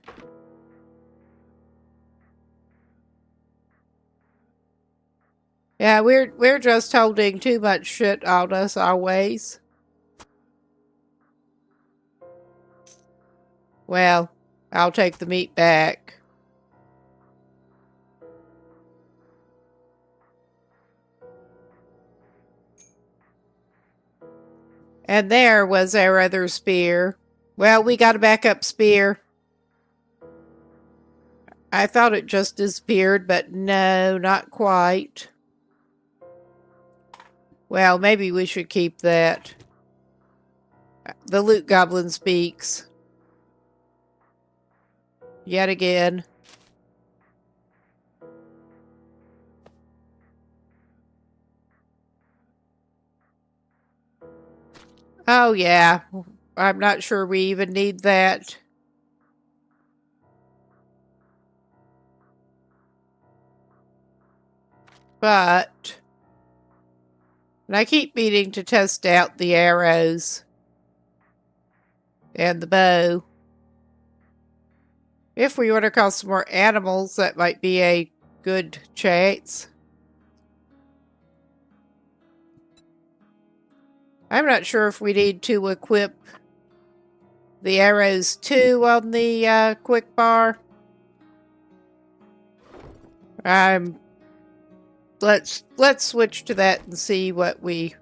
Yeah, we're just holding too much shit on us always. Well, I'll take the meat back. And there was our other spear. Well, we got a backup spear. I thought it just disappeared, but no, not quite. Well, maybe we should keep that. The loot goblin speaks. Yet again. Oh, yeah. I'm not sure we even need that. But... and I keep meaning to test out the arrows. And the bow. If we want to call some more animals, that might be a good chance. I'm not sure if we need to equip the arrows too on the quick bar. Let's switch to that and see what we...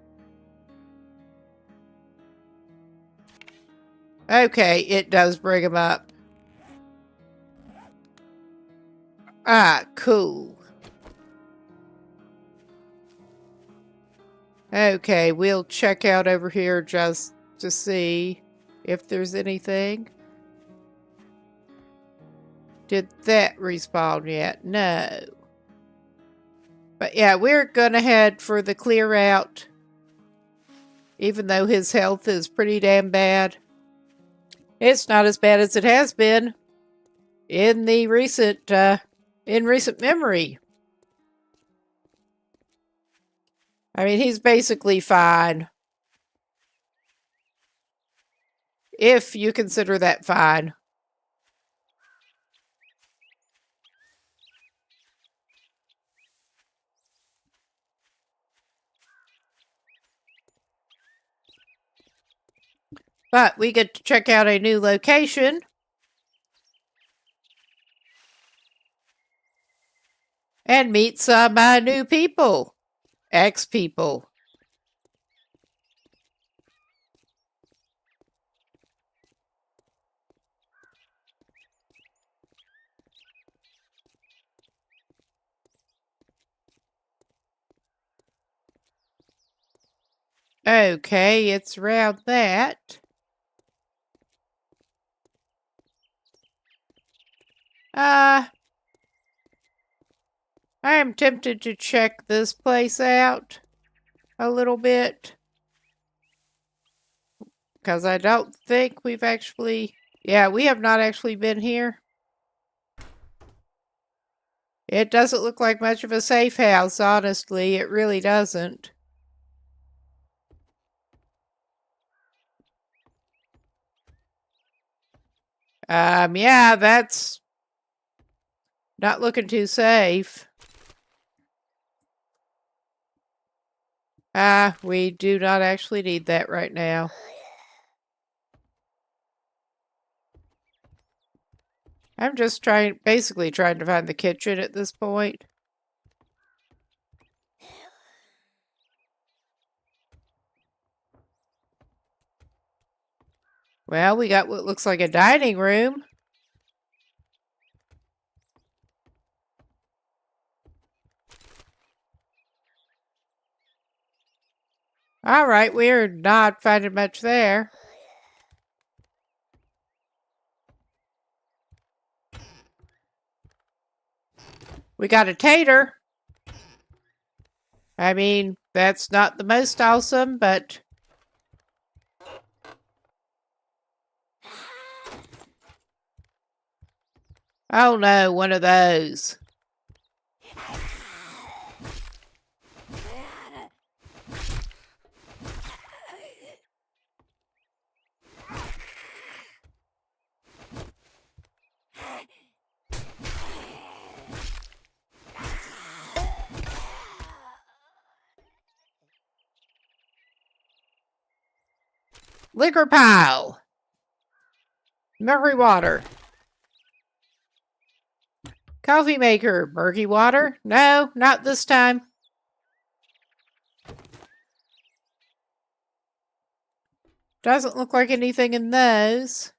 Okay, it does bring them up. Ah, cool. Okay, we'll check out over here just to see if there's anything. Did that respawn yet? No. But yeah, we're gonna head for the clear out. Even though his health is pretty damn bad. It's not as bad as it has been in the recent memory. I mean, he's basically fine. If you consider that fine. But we get to check out a new location. And meet some new people. Ex-people. Okay, it's around that. I am tempted to check this place out a little bit. Because I don't think we've actually... yeah, we have not actually been here. It doesn't look like much of a safe house, honestly. It really doesn't. Yeah, that's not looking too safe. We do not actually need that right now. I'm just basically trying to find the kitchen at this point. Well, we got what looks like a dining room. All right, we're not finding much there. We got a tater. I mean, that's not the most awesome, but... Oh no, one of those. Liquor pile. Murky water. Coffee maker. Murky water? No, not this time. Doesn't look like anything in those.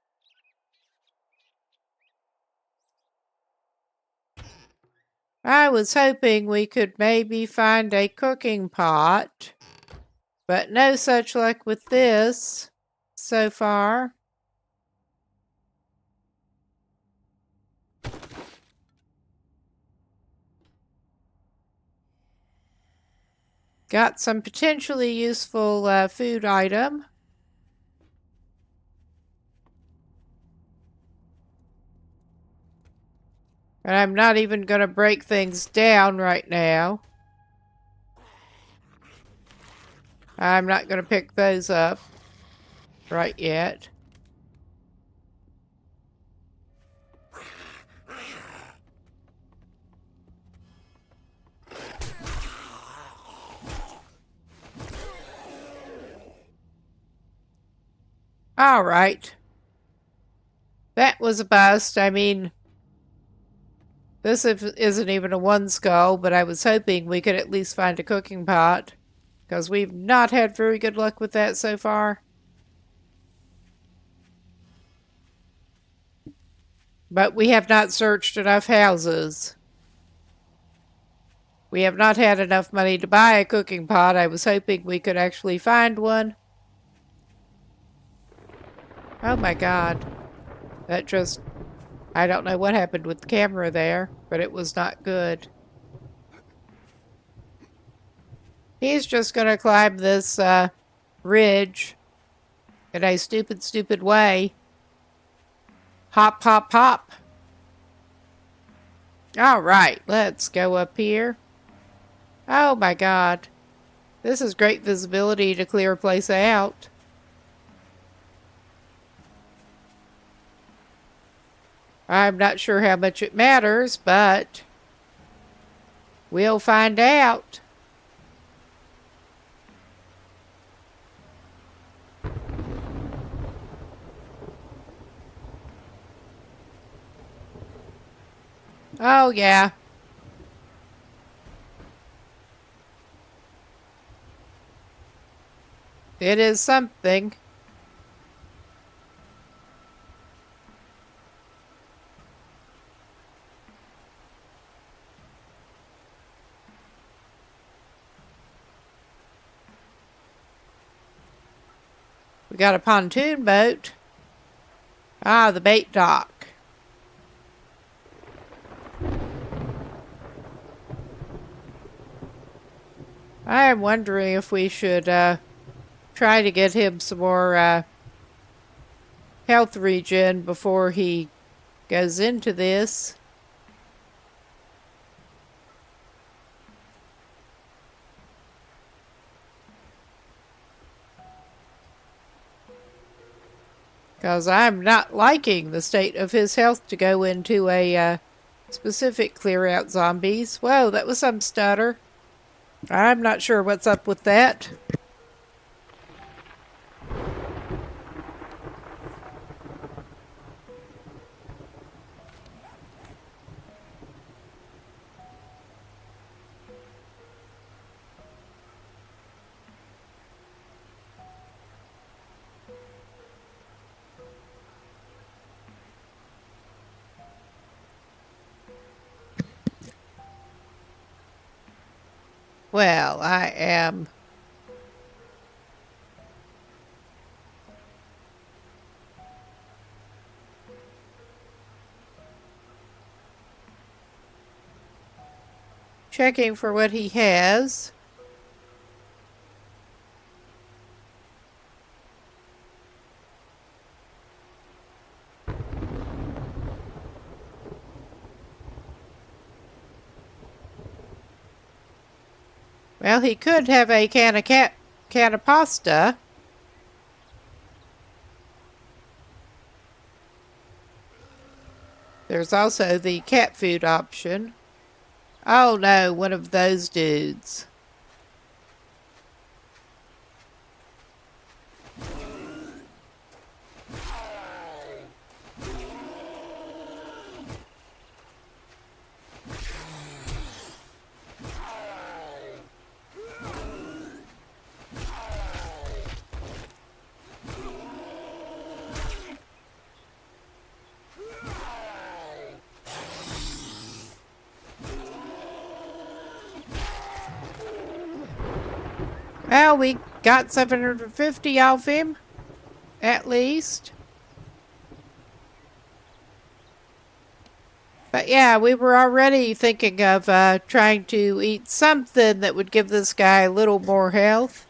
I was hoping we could maybe find a cooking pot, but no such luck with this so far. Got some potentially useful food item. And I'm not even going to break things down right now. I'm not going to pick those up right yet. All right. That was a bust. I mean, this isn't even a one skull, but I was hoping we could at least find a cooking pot, because we've not had very good luck with that so far. But we have not searched enough houses. We have not had enough money to buy a cooking pot. I was hoping we could actually find one. Oh my god. That just... I don't know what happened with the camera there, but it was not good. He's just gonna climb this ridge in a stupid, stupid way. Hop, hop, hop. Alright, let's go up here. Oh my god. This is great visibility to clear a place out. I'm not sure how much it matters, but we'll find out. Oh, yeah. It is something. We got a pontoon boat. Ah, the bait dock. I am wondering if we should try to get him some more health regen before he goes into this. Because I'm not liking the state of his health to go into a specific clear out zombies. Whoa, that was some stutter. I'm not sure what's up with that. Well, I am checking for what he has. Well, he could have a can of pasta. There's also the cat food option. Oh no, one of those dudes. Well, we got 750 off him, at least. But yeah, we were already thinking of trying to eat something that would give this guy a little more health.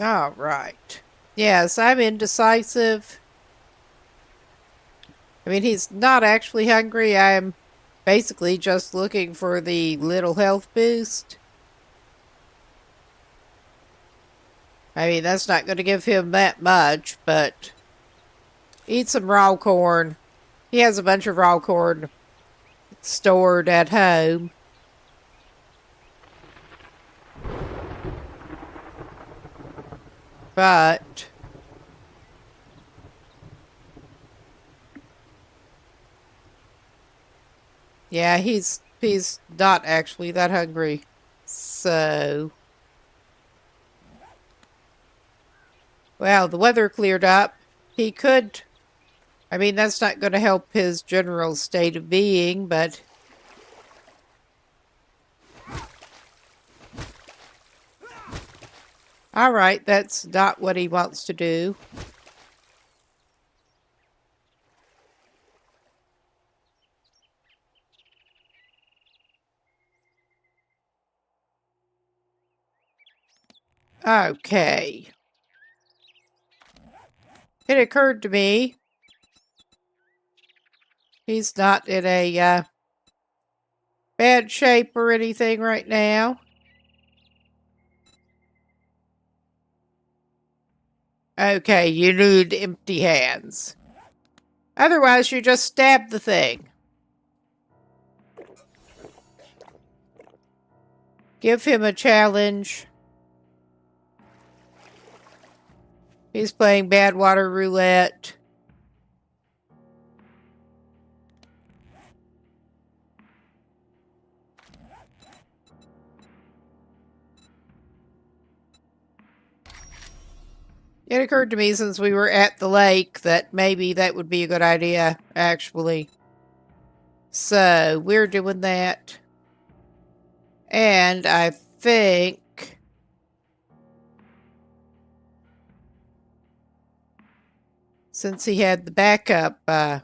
All right. Yes, I'm indecisive. I mean, he's not actually hungry. I'm basically just looking for the little health boost. I mean, that's not going to give him that much, but eat some raw corn. He has a bunch of raw corn stored at home. But yeah, he's not actually that hungry. So, well, the weather cleared up. He could, I mean, that's not going to help his general state of being, but all right, that's not what he wants to do. Okay. It occurred to me he's not in a bad shape or anything right now. Okay, you need empty hands. Otherwise, you just stab the thing. Give him a challenge. He's playing bad water roulette. It occurred to me since we were at the lake that maybe that would be a good idea, actually. So, we're doing that. And I think... since he had the backup, come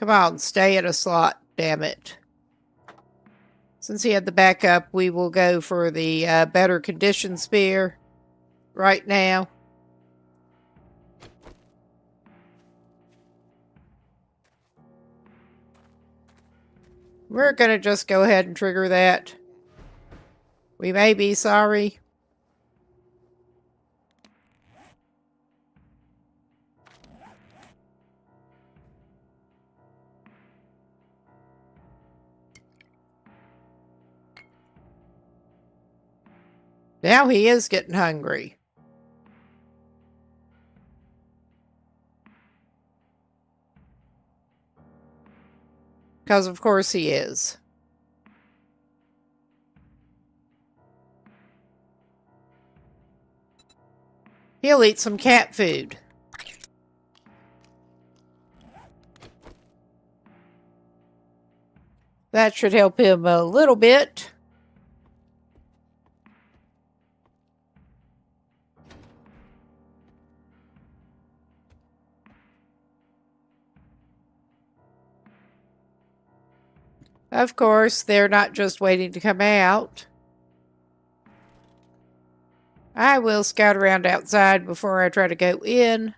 on, stay at a slot, damn it. Since he had the backup, we will go for the better condition spear right now. We're going to just go ahead and trigger that. We may be sorry. Now he is getting hungry. Because of course he is. He'll eat some cat food. That should help him a little bit. Of course, they're not just waiting to come out. I will scout around outside before I try to go in.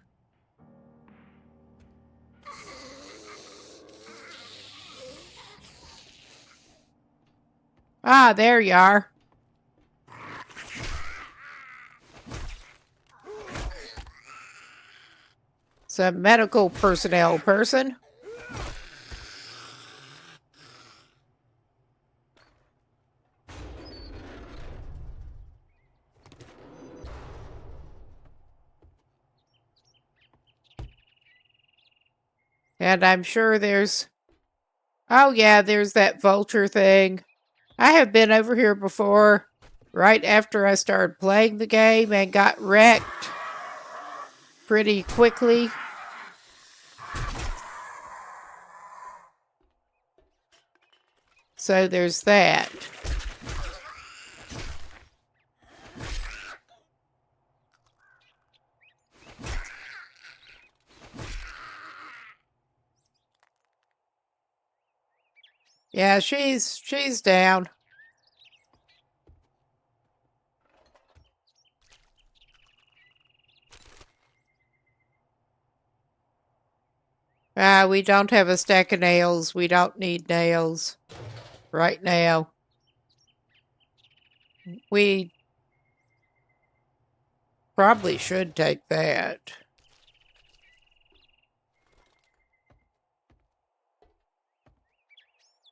Ah, there you are. Some medical personnel person. And I'm sure there's... oh yeah, there's that vulture thing. I have been over here before, right after I started playing the game, and got wrecked pretty quickly. So there's that. Yeah, she's down. We don't have a stack of nails. We don't need nails right now. We probably should take that.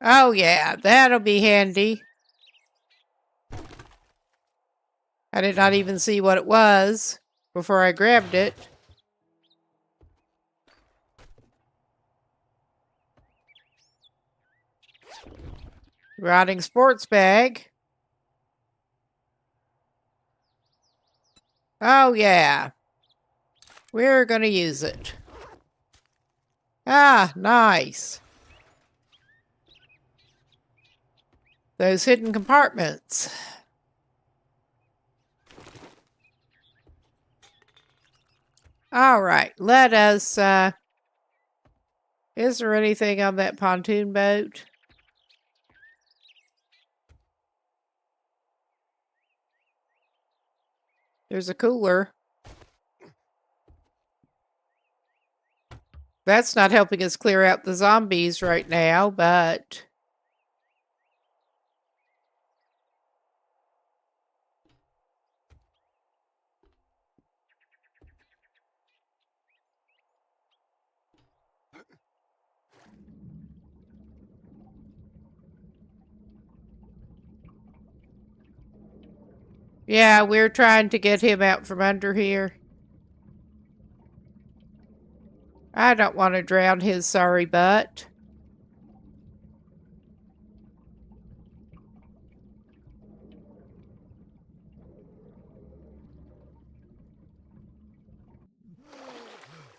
Oh yeah, that'll be handy. I did not even see what it was before I grabbed it. Rotting sports bag. Oh yeah. We're gonna use it. Ah, nice. Those hidden compartments. All right, let us, is there anything on that pontoon boat? There's a cooler. That's not helping us clear out the zombies right now, but... yeah, we're trying to get him out from under here. I don't want to drown his sorry butt.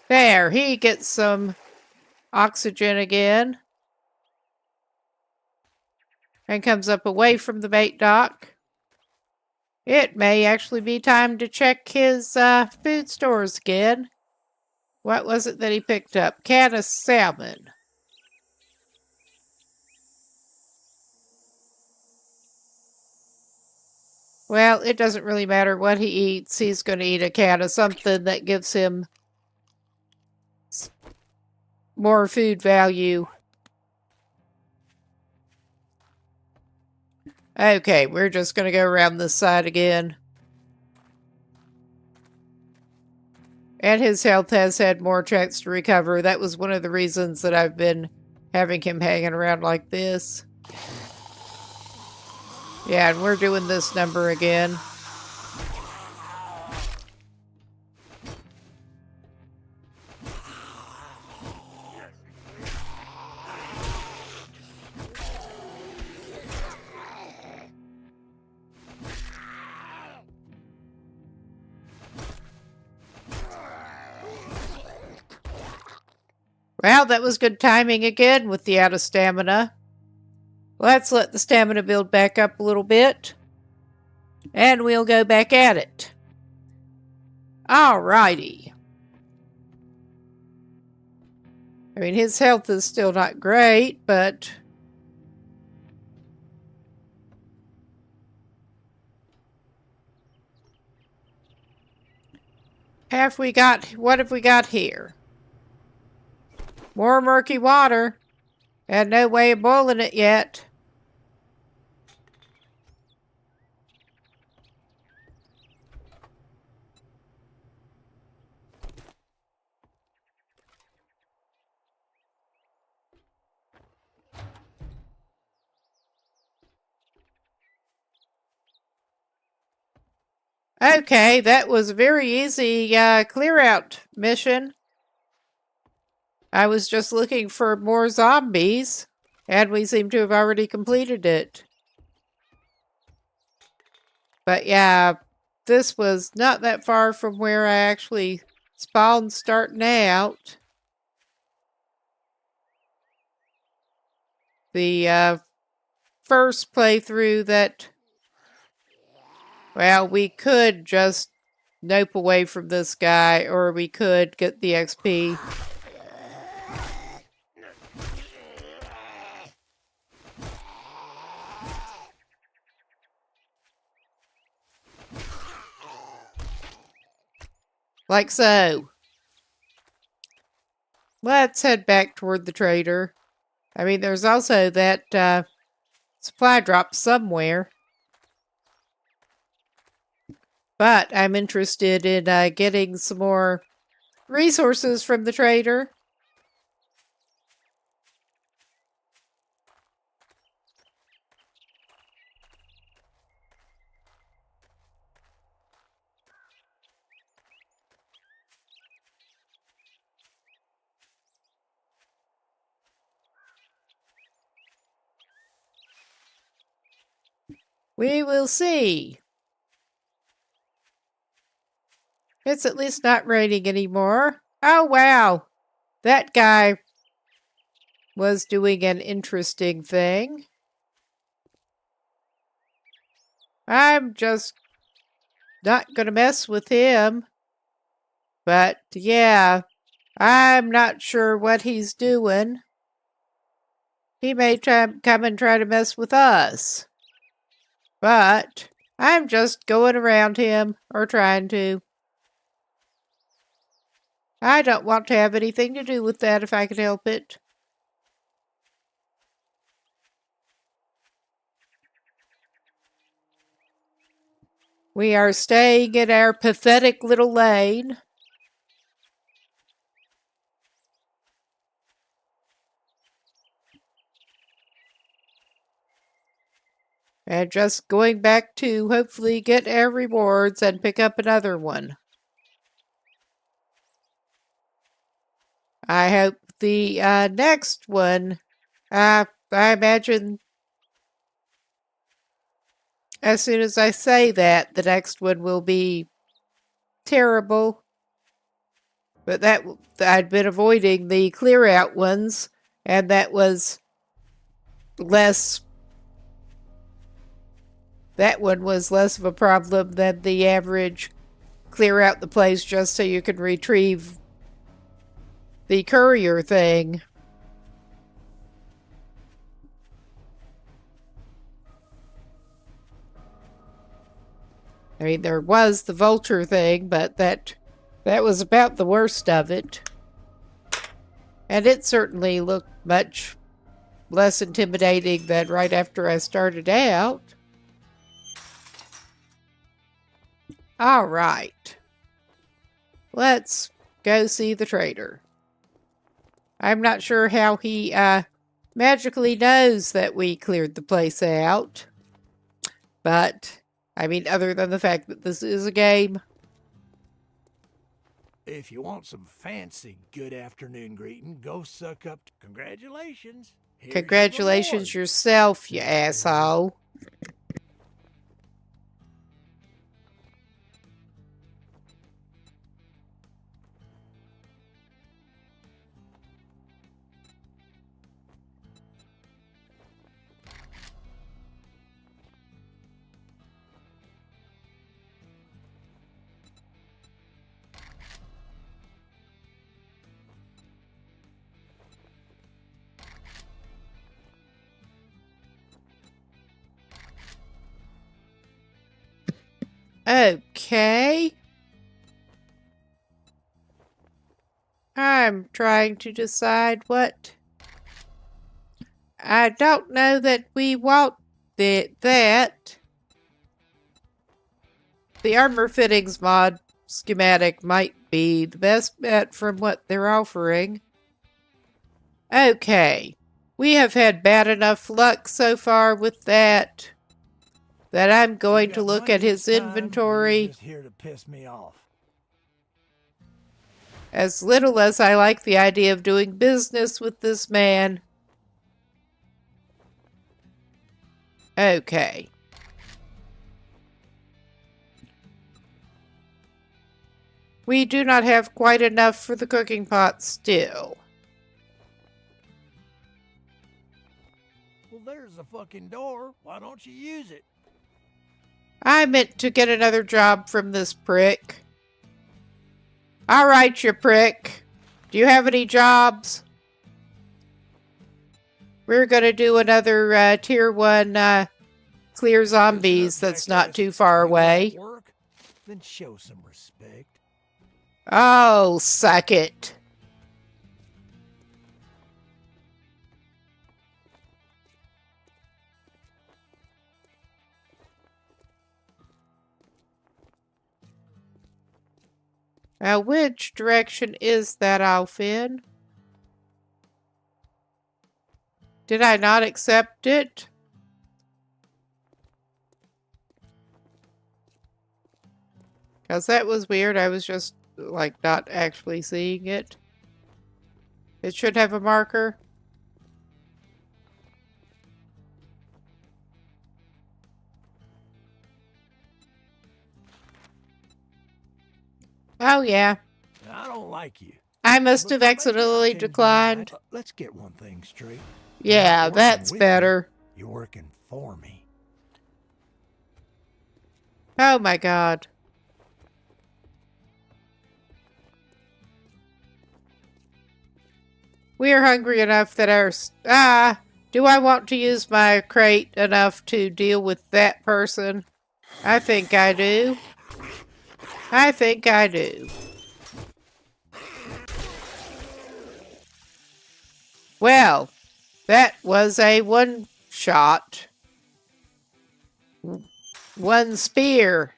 There, he gets some oxygen again. And comes up away from the bait dock. It may actually be time to check his food stores again. What was it that he picked up? Can of salmon. Well, it doesn't really matter what he eats. He's going to eat a can of something that gives him more food value. Okay, we're just going to go around this side again. And his health has had more chance to recover. That was one of the reasons that I've been having him hanging around like this. Yeah, and we're doing this number again. Well, that was good timing again with the out of stamina. Let's let the stamina build back up a little bit. And we'll go back at it. Alrighty. I mean, his health is still not great, but... what have we got here? More murky water. And no way of boiling it yet. Okay, that was a very easy clear out mission. I was just looking for more zombies, and we seem to have already completed it. But yeah, this was not that far from where I actually spawned starting out. The first playthrough that... Well, we could just nope away from this guy, or we could get the XP. Like so. Let's head back toward the trader. I mean, there's also that supply drop somewhere. But I'm interested in getting some more resources from the trader. We will see. It's at least not raining anymore. Oh, wow. That guy was doing an interesting thing. I'm just not going to mess with him. But, yeah, I'm not sure what he's doing. He may come and try to mess with us. But I'm just going around him, or trying to. I don't want to have anything to do with that if I could help it. We are staying in our pathetic little lane. And just going back to hopefully get our rewards and pick up another one. I hope the next one, I imagine as soon as I say that, the next one will be terrible. But I'd been avoiding the clear out ones, and that was less. That one was less of a problem than the average clear out the place just so you can retrieve the courier thing. I mean, there was the vulture thing, but that was about the worst of it. And it certainly looked much less intimidating than right after I started out. All right. Let's go see the trader. I'm not sure how he magically knows that we cleared the place out. But, I mean, other than the fact that this is a game. If you want some fancy good afternoon greeting, go suck up to congratulations. Here's Congratulations your yourself, you asshole. Okay. I'm trying to decide what. I don't know that we want that. The armor fittings mod schematic might be the best bet from what they're offering. Okay. We have had bad enough luck so far with that I'm going to look at his inventory. Just here to piss me off. As little as I like the idea of doing business with this man. Okay. We do not have quite enough for the cooking pot still. Well, there's the fucking door. Why don't you use it? I meant to get another job from this prick. All right, you prick. Do you have any jobs? We're going to do another tier 1 clear zombies that's not too far away. Work? Then show some respect. Oh, suck it. Now, which direction is that off in? Did I not accept it? Because that was weird. I was just, like, not actually seeing it. It should have a marker. Oh, yeah. I don't like you. I must have accidentally declined. Let's get one thing straight. Yeah, that's better. You're working for me. Oh, my God. We are hungry enough that our... do I want to use my crate enough to deal with that person? I think I do. I think I do. Well, that was a one shot. One spear.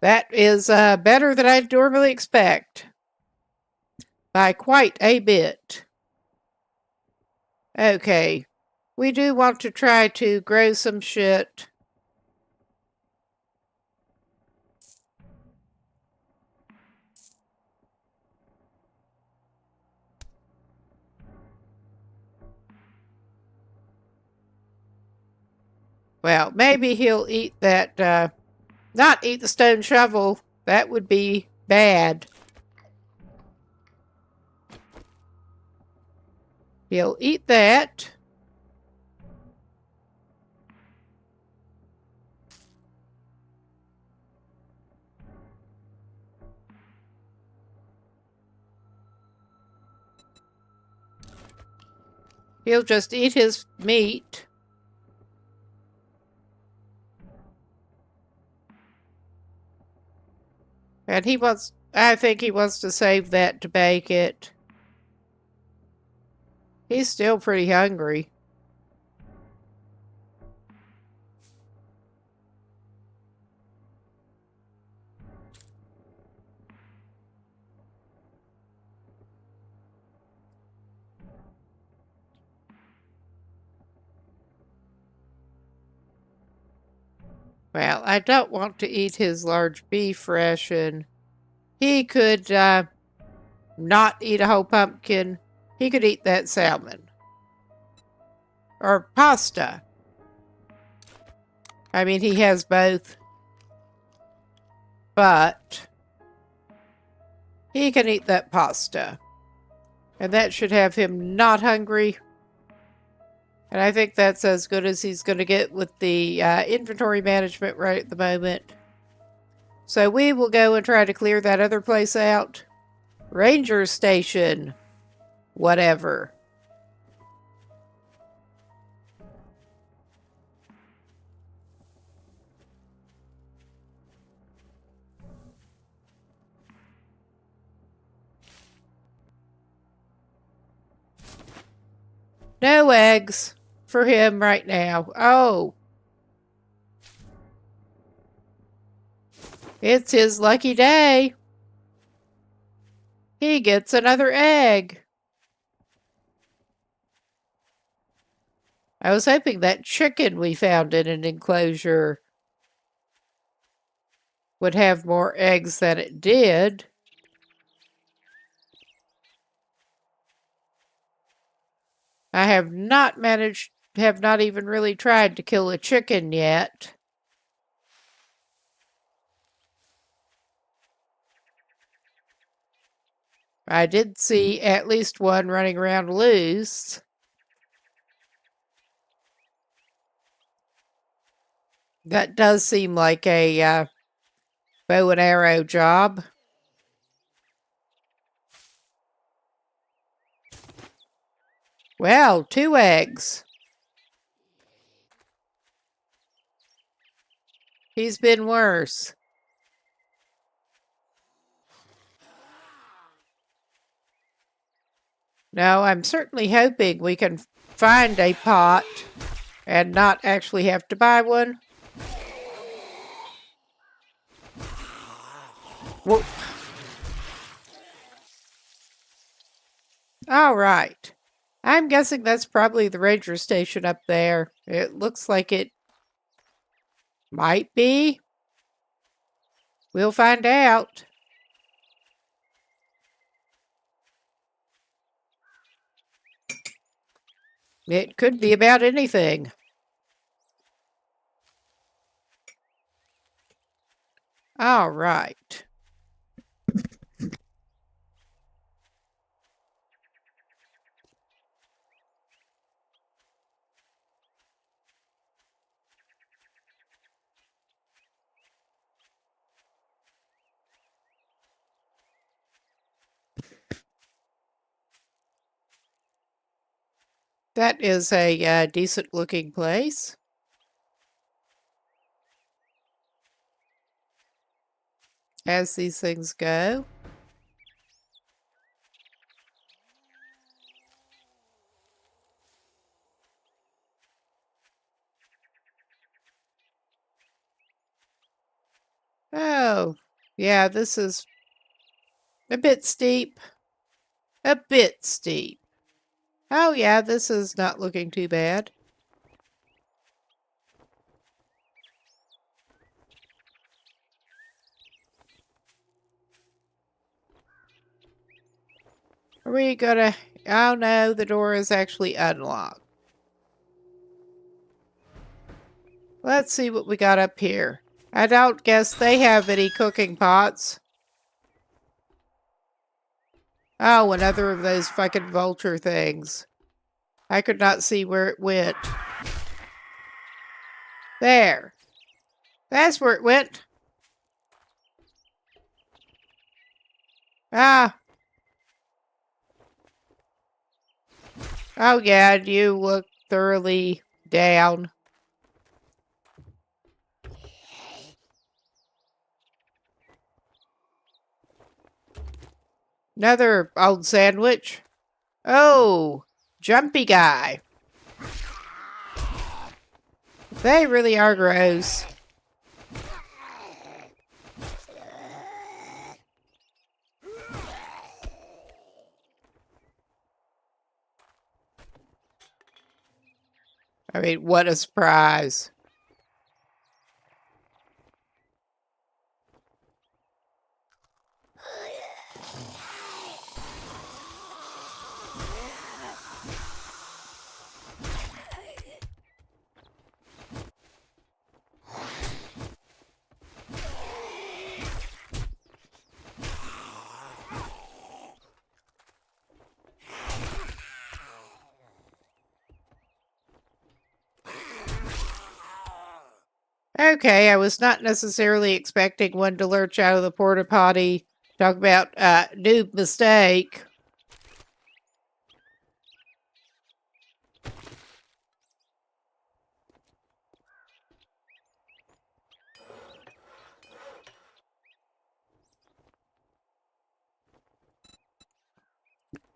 That is better than I'd normally expect. By quite a bit. Okay. We do want to try to grow some shit. Well, maybe he'll eat that, not eat the stone shovel That would be bad. He'll eat that. He'll just eat his meat. And I think he wants to save that to bake it. He's still pretty hungry. Well, I don't want to eat his large beef ration. He could not eat a whole pumpkin. He could eat that salmon. Or pasta. I mean, he has both. But he can eat that pasta. And that should have him not hungry. And I think that's as good as he's going to get with the inventory management right at the moment. So we will go and try to clear that other place out. Ranger station. Whatever. No eggs for him right now. Oh. It's his lucky day. He gets another egg. I was hoping that chicken we found in an enclosure would have more eggs than it did. I have not even really tried to kill a chicken yet. I did see at least one running around loose. That does seem like a bow and arrow job. Well, 2 eggs. He's been worse. No, I'm certainly hoping we can find a pot and not actually have to buy one. Whoa. All right. I'm guessing that's probably the ranger station up there. It looks like it might be. We'll find out. It could be about anything. All right. That is a decent looking place. As these things go. Oh, yeah, this is a bit steep. A bit steep. Oh, yeah, this is not looking too bad. Are we gonna... Oh, no, the door is actually unlocked. Let's see what we got up here. I don't guess they have any cooking pots. Oh, another of those fucking vulture things. I could not see where it went. There. That's where it went. Ah. Oh yeah, you look thoroughly down. Another old sandwich. Oh, jumpy guy. They really are gross. I mean, what a surprise. Okay, I was not necessarily expecting one to lurch out of the porta potty. Talk about noob mistake.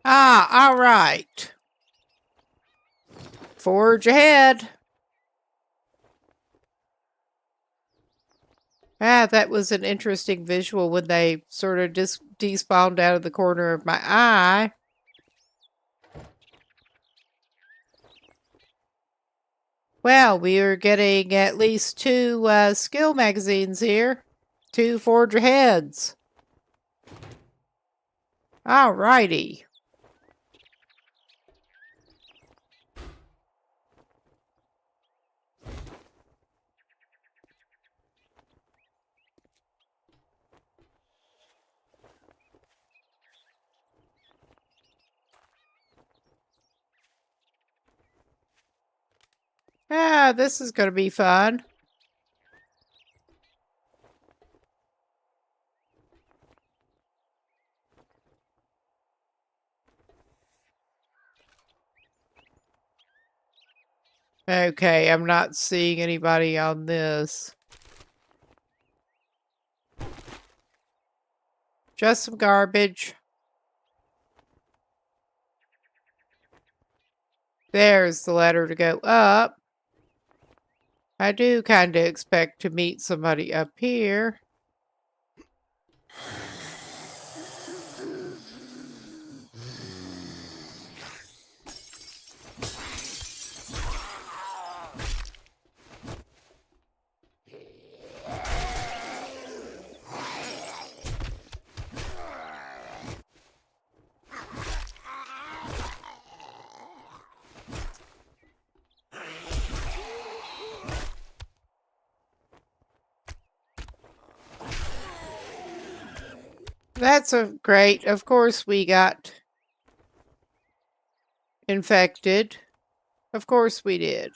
Ah, all right. Forge ahead. Ah, that was an interesting visual when they sort of despawned out of the corner of my eye. Well, we are getting at least 2 skill magazines here. 2 Forge aheads. Alrighty. Ah, this is going to be fun. Okay, I'm not seeing anybody on this. Just some garbage. There's the ladder to go up. I do kind of expect to meet somebody up here. That's great. Of course we got infected. Of course we did.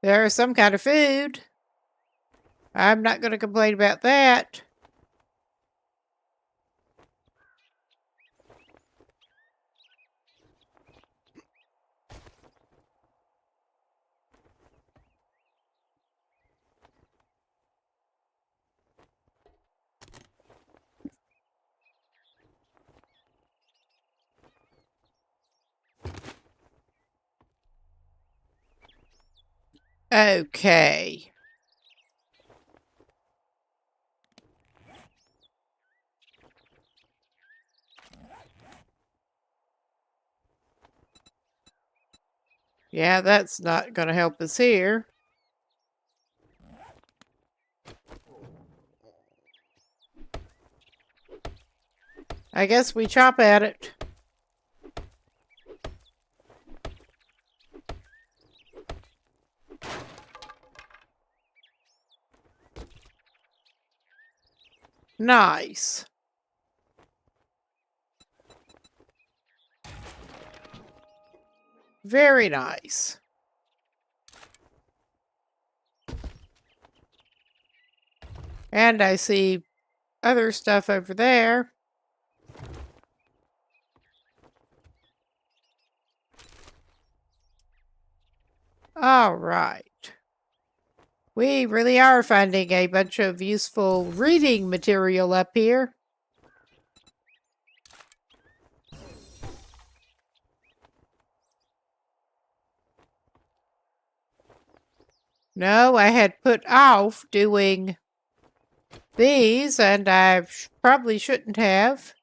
There's some kind of food. I'm not going to complain about that. Okay. Yeah, that's not going to help us here. I guess we chop at it. Nice. Very nice. And I see other stuff over there. All right. We really are finding a bunch of useful reading material up here. No, I had put off doing these, and I probably shouldn't have.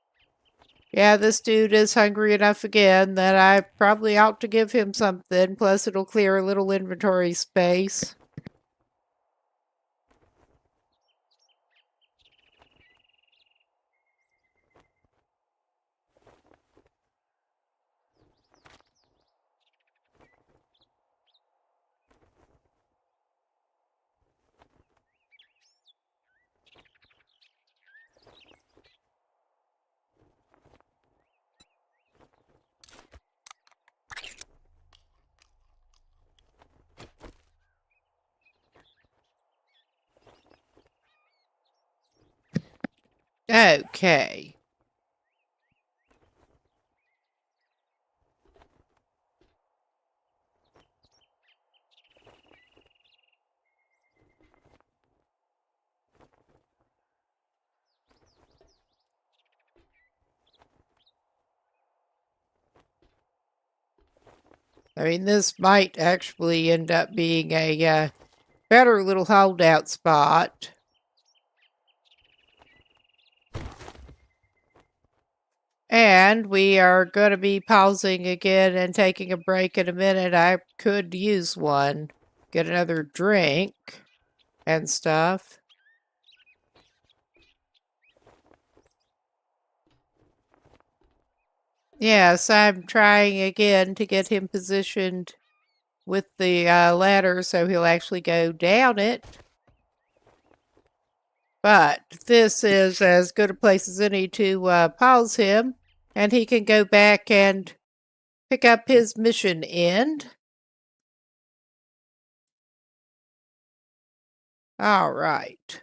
Yeah, this dude is hungry enough again that I probably ought to give him something, plus it'll clear a little inventory space. Okay. I mean, this might actually end up being a better little holdout spot. And we are going to be pausing again and taking a break in a minute. I could use one. Get another drink and stuff. Yes, I'm trying again to get him positioned with the ladder so he'll actually go down it. But this is as good a place as any to pause him, and he can go back and pick up his mission end. All right.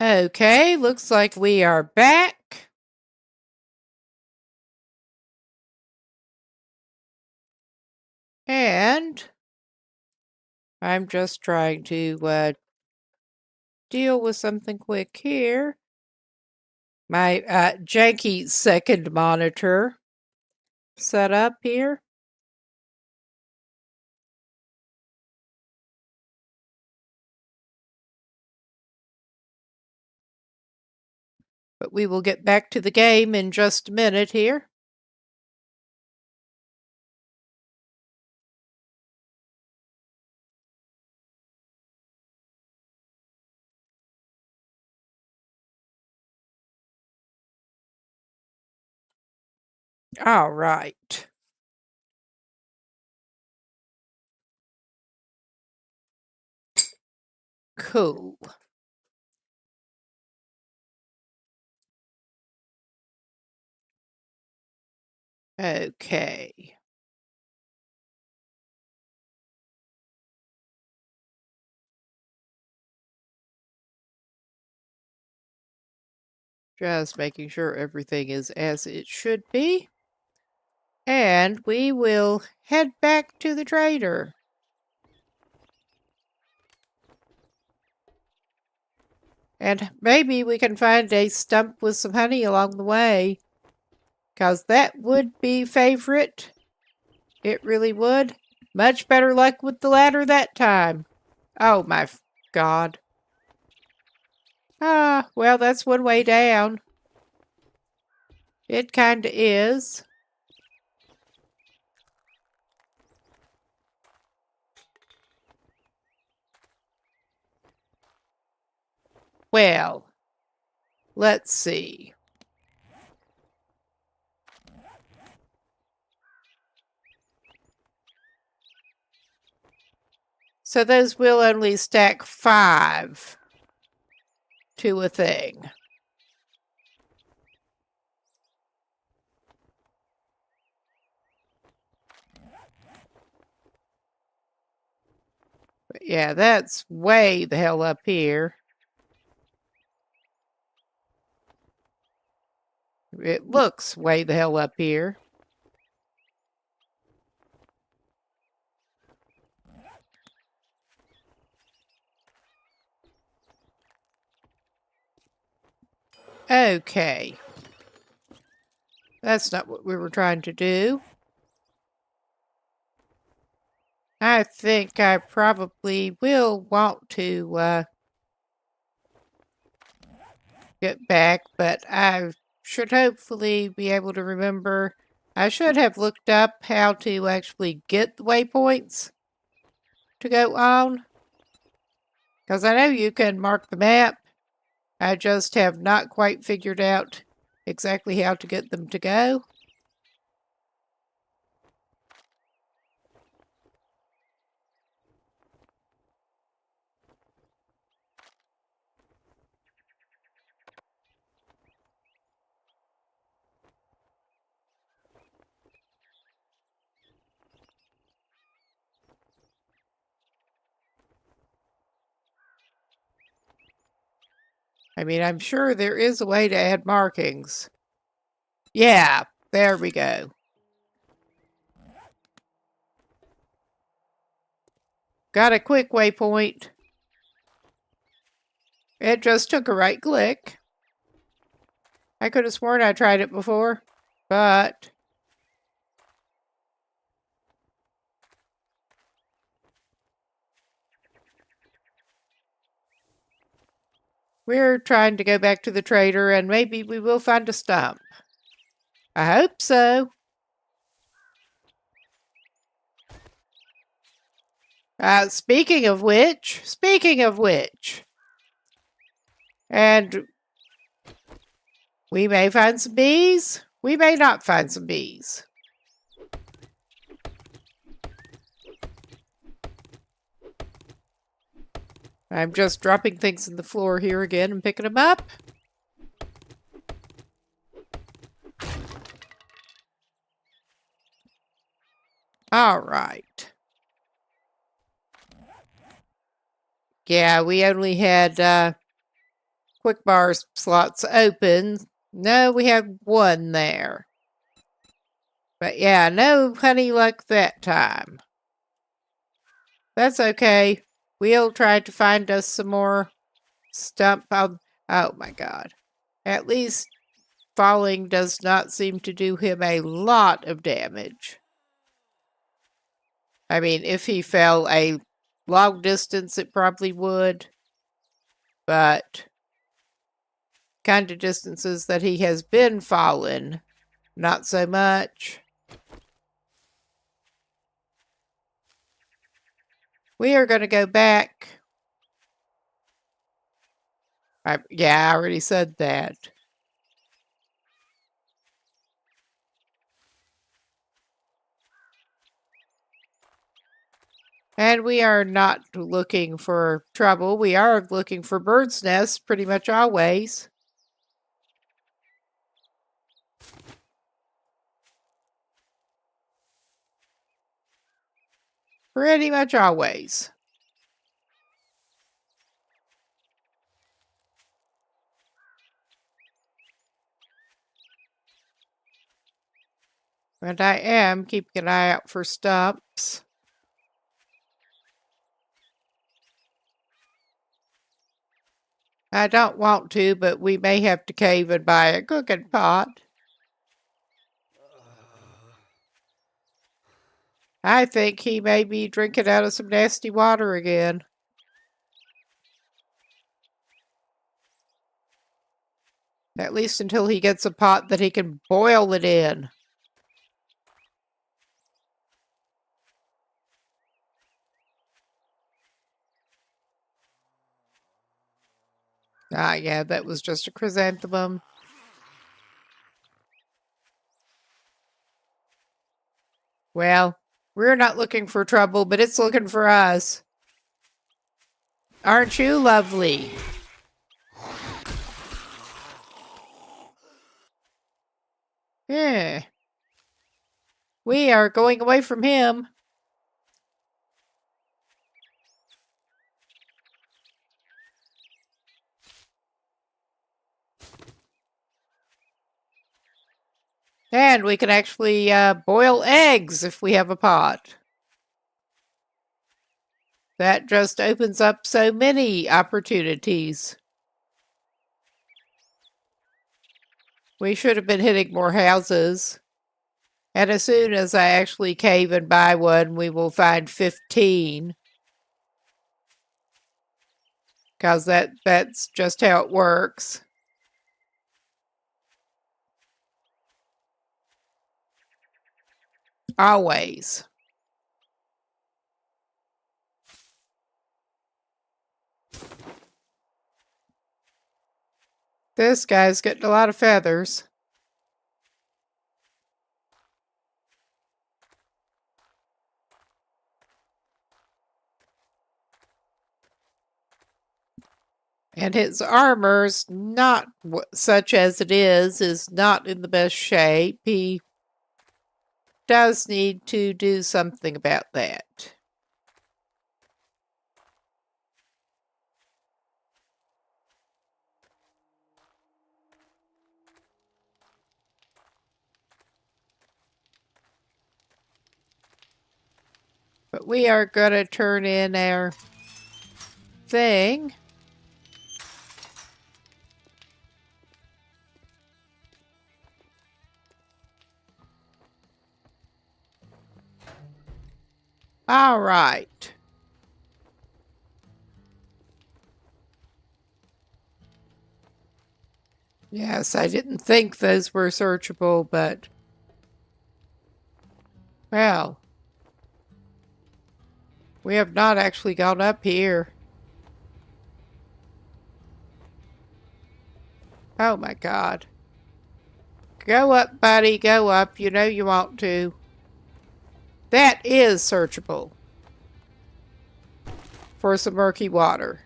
Okay, looks like we are back. And I'm just trying to deal with something quick here. My janky second monitor set up here. But we will get back to the game in just a minute here. All right. Cool. Okay. Just making sure everything is as it should be. And we will head back to the trader. And maybe we can find a stump with some honey along the way. Because that would be favorite. It really would. Much better luck with the ladder that time. Oh my God. Ah, well, that's one way down. It kinda is. Well, let's see. So those will only stack 5 to a thing. But yeah, that's way the hell up here. It looks way the hell up here. Okay. That's not what we were trying to do. I think I probably will want to get back, but I should hopefully be able to remember. I should have looked up how to actually get the waypoints to go on. Because I know you can mark the map. I just have not quite figured out exactly how to get them to go. I mean, I'm sure there is a way to add markings. Yeah, there we go. Got a quick waypoint. It just took a right click. I could have sworn I tried it before, but we're trying to go back to the trader and maybe we will find a stump. I hope so. Speaking of which, and we may find some bees, we may not find some bees. I'm just dropping things in the floor here again and picking them up. All right. Yeah, we only had quick bar slots open. No, we have one there. But yeah, no honey luck that time. That's okay. We'll try to find us some more stump. Oh my god. At least falling does not seem to do him a lot of damage. I mean, if he fell a long distance, it probably would. But kind of distances that he has been fallen, not so much. We are going to go back. Yeah, I already said that. And we are not looking for trouble. We are looking for birds' nests pretty much always. Pretty much always. And I am keeping an eye out for stumps. I don't want to, but we may have to cave and buy a cooking pot. I think he may be drinking out of some nasty water again. At least until he gets a pot that he can boil it in. Ah, yeah, that was just a chrysanthemum. Well, we're not looking for trouble, but it's looking for us. Aren't you lovely? Yeah. We are going away from him. And we can actually boil eggs if we have a pot. That just opens up so many opportunities. We should have been hitting more houses. And as soon as I actually cave and buy one, we will find 15. Because that's just how it works. Always. This guy's getting a lot of feathers. And his armor's not such as it is not in the best shape. He does need to do something about that. But we are going to turn in our thing. All right. Yes, I didn't think those were searchable, but... well... we have not actually gone up here. Oh my god. Go up, buddy, go up. You know you want to. That is searchable. For some murky water.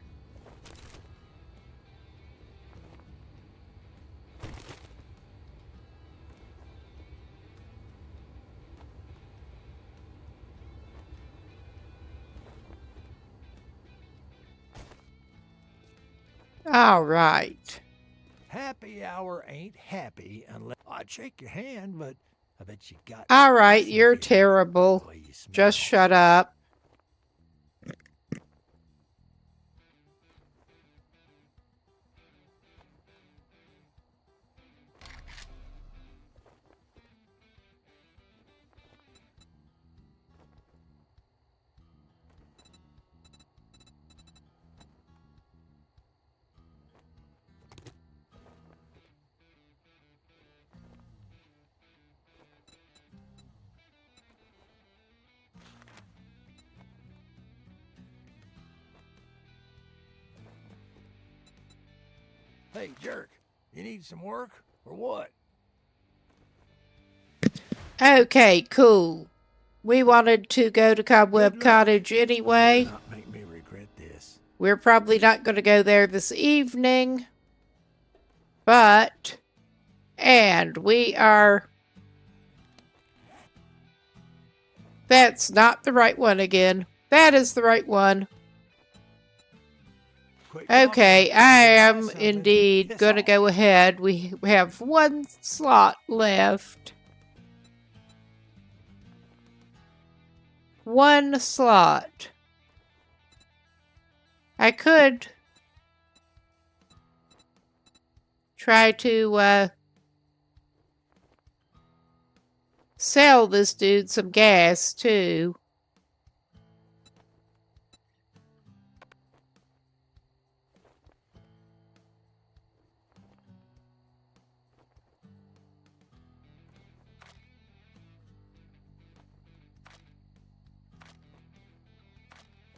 All right. Happy hour ain't happy unless I'd shake your hand, but I bet you got. All right, some you're fear terrible. the way you smell. Just shut up. Hey, jerk, you need some work or what? Okay, cool. We wanted to go to Cobweb Good luck. Cottage anyway. Do not make me regret this. We're probably not going to go there this evening. But, and we are... That's not the right one again. That is the right one. Quit Okay, talking. I Try am something. indeed Piss going to off. go ahead. We have one slot left. One slot. I could try to sell this dude some gas too.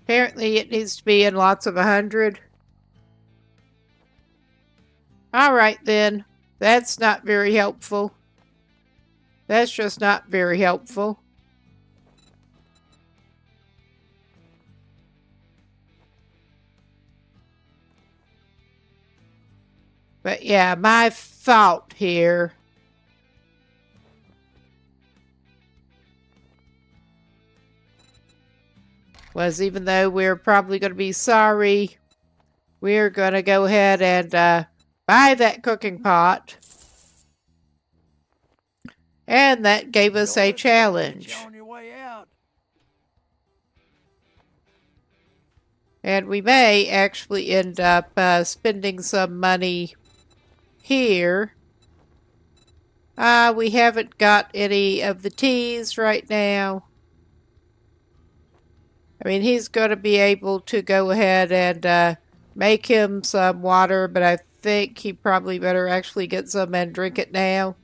Apparently it needs to be in lots of 100. Alright then. That's not very helpful. That's just not very helpful. But yeah, my fault here. Was even though we're probably going to be sorry, we're going to go ahead and buy that cooking pot. And that gave us a Notice challenge. that you're on your way out. And we may actually end up spending some money here. We haven't got any of the teas right now. I mean, he's going to be able to go ahead and make him some water, but I think he probably better actually get some and drink it now.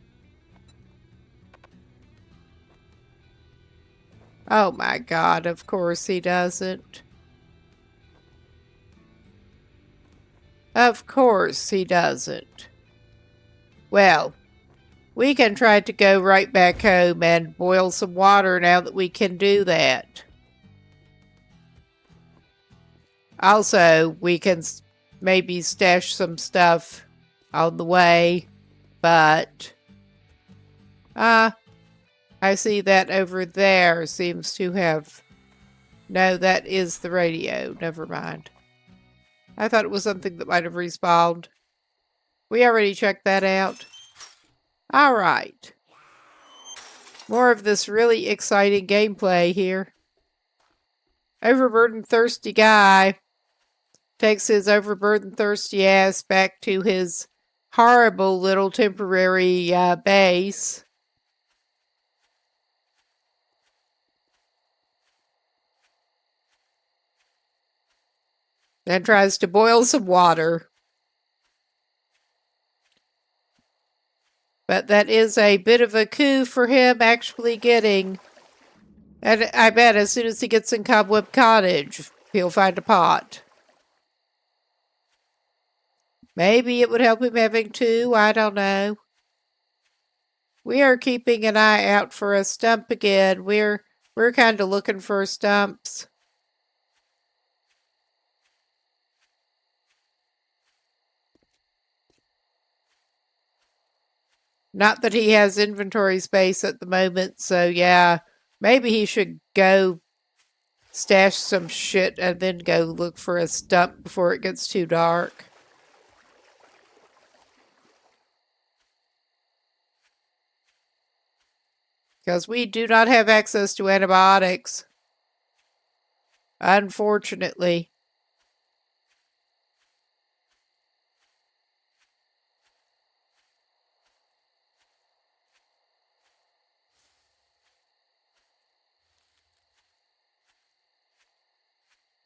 Oh my God, of course he doesn't. Of course he doesn't. Well, we can try to go right back home and boil some water now that we can do that. Also, we can maybe stash some stuff on the way, but I see that over there seems to have... No, that is the radio. Never mind. I thought it was something that might have respawned. We already checked that out. Alright. More of this really exciting gameplay here. Overburdened thirsty guy takes his overburdened thirsty ass back to his horrible little temporary base. And tries to boil some water. But that is a bit of a coup for him actually getting... And I bet as soon as he gets in Cobweb Cottage, he'll find a pot. Maybe it would help him having two, I don't know. We are keeping an eye out for a stump again. We're kind of looking for stumps. Not that he has inventory space at the moment, so yeah. Maybe he should go stash some shit and then go look for a stump before it gets too dark. Because we do not have access to antibiotics. Unfortunately.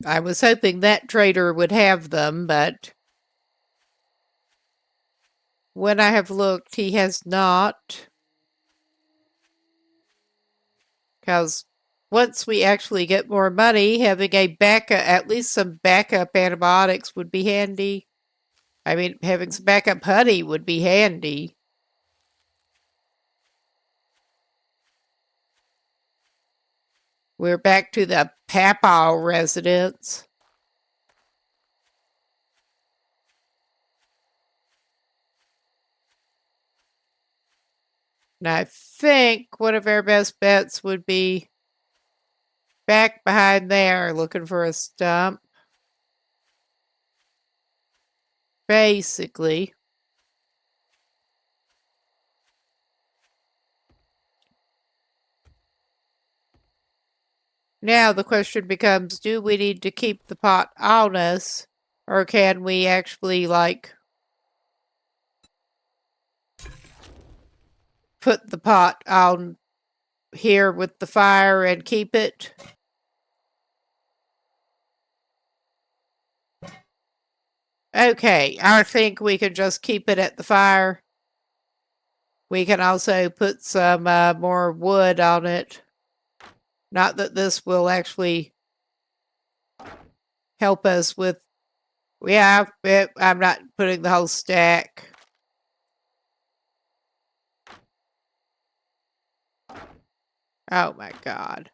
I was hoping that trader would have them, but when I have looked, he has not. Because once we actually get more money, having a backup, at least some backup antibiotics would be handy. I mean, having some backup honey would be handy. We're back to the Papal residence. And I think one of our best bets would be back behind there looking for a stump. Basically. Now the question becomes, do we need to keep the pot on us? Or can we actually, like, put the pot on here with the fire and keep it? Okay, I think we can just keep it at the fire. We can also put some more wood on it. Not that this will actually help us with... Yeah, I'm not putting the whole stack. Oh my god.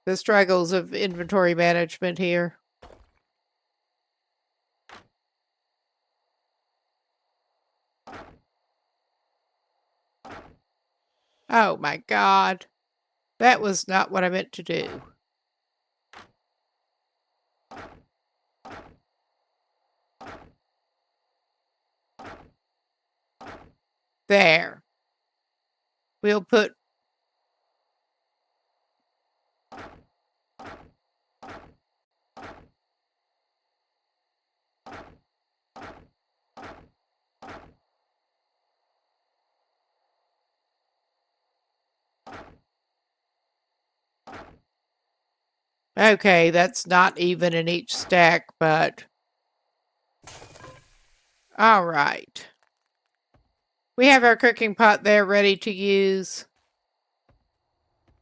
The struggles of inventory management here. Oh my god. That was not what I meant to do. There. We'll put... Okay, that's not even in each stack, but... Alright. We have our cooking pot there ready to use.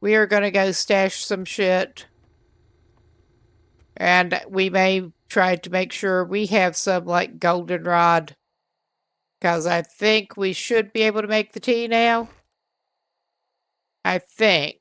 We are going to go stash some shit. And we may try to make sure we have some, like, goldenrod. Because I think we should be able to make the tea now. I think.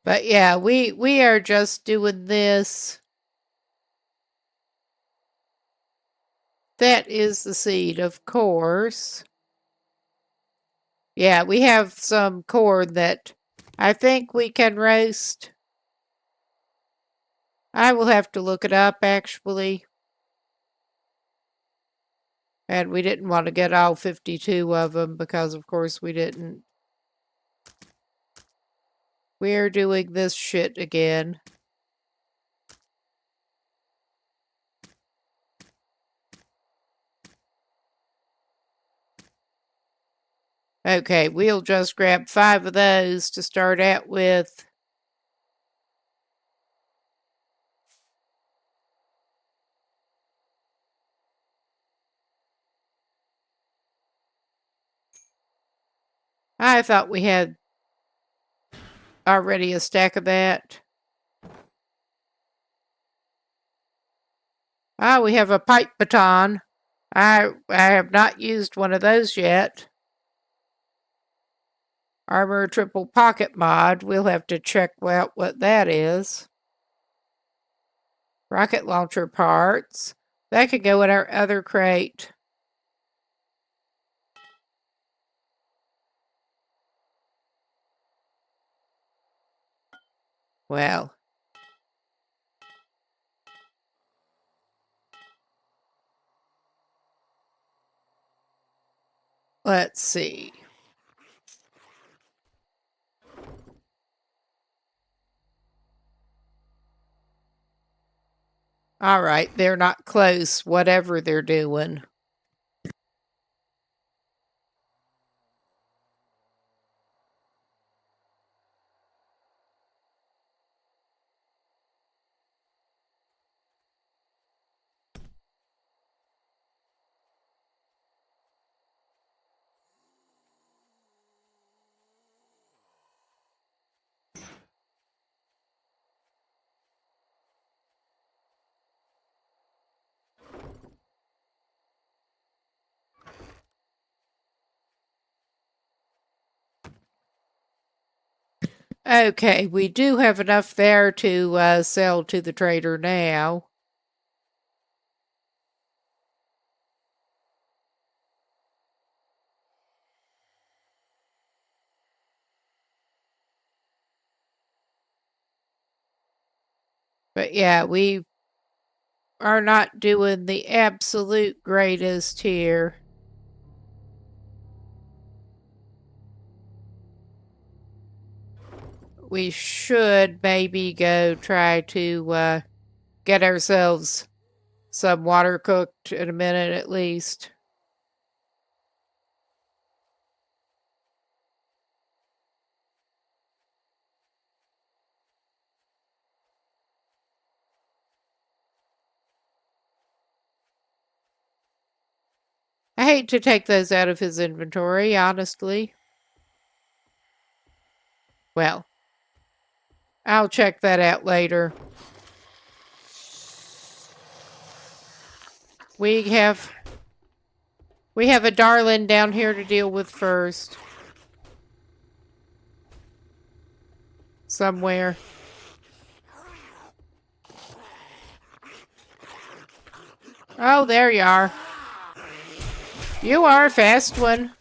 But yeah, we are just doing this. That is the seed, of course. Yeah, we have some corn that I think we can roast. I will have to look it up, actually. And we didn't want to get all 52 of them because, of course, we didn't. We're doing this shit again. Okay, we'll just grab 5 of those to start out with. I thought we had already a stack of that. Ah, we have a pipe baton. I have not used one of those yet. Armor triple pocket mod. We'll have to check out what that is. Rocket launcher parts. That could go in our other crate. Well. Let's see. All right, they're not close, whatever they're doing. Okay, we do have enough there to sell to the trader now. But yeah, we are not doing the absolute greatest here. We should maybe go try to get ourselves some water cooked in a minute at least. I hate to take those out of his inventory, honestly. Well, I'll check that out later. We have a darling down here to deal with first. Somewhere. Oh, there you are. You are a fast one.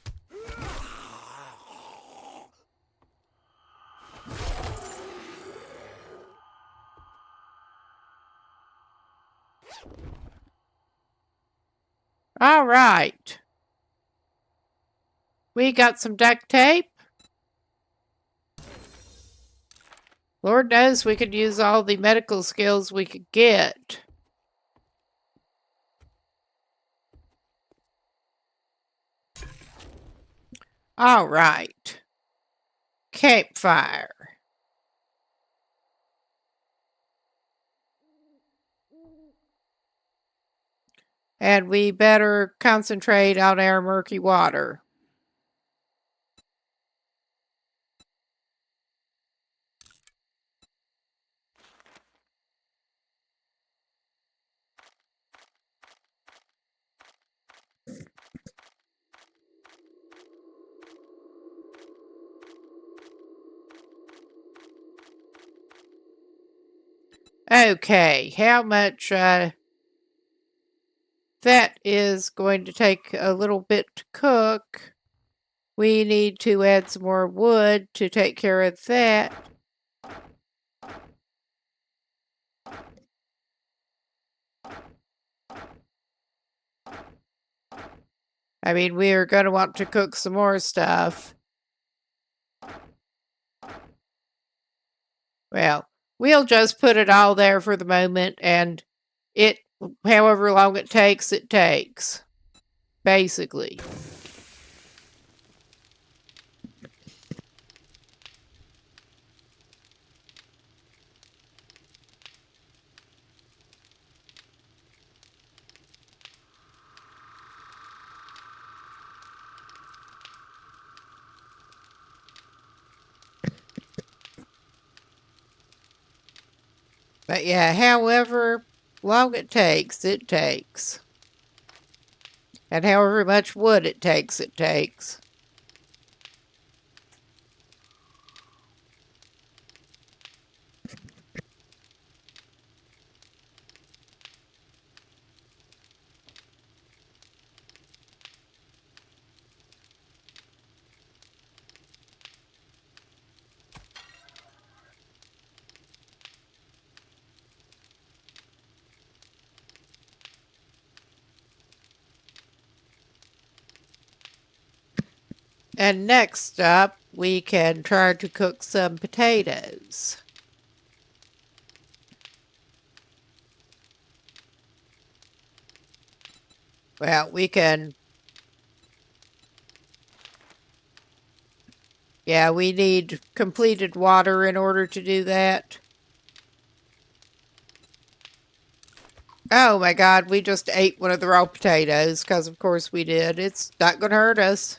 All right. We got some duct tape. Lord knows we could use all the medical skills we could get. All right. Campfire. And we better concentrate on our murky water. Okay, how much that is going to take a little bit to cook. We need to add some more wood to take care of that. I mean, we are going to want to cook some more stuff. Well, we'll just put it all there for the moment, and however long it takes, basically. But yeah, however long it takes, it takes. And however much wood it takes, it takes. And next up, we can try to cook some potatoes. Well, we can... Yeah, we need completed water in order to do that. Oh my god, we just ate one of the raw potatoes, because of course we did. It's not going to hurt us.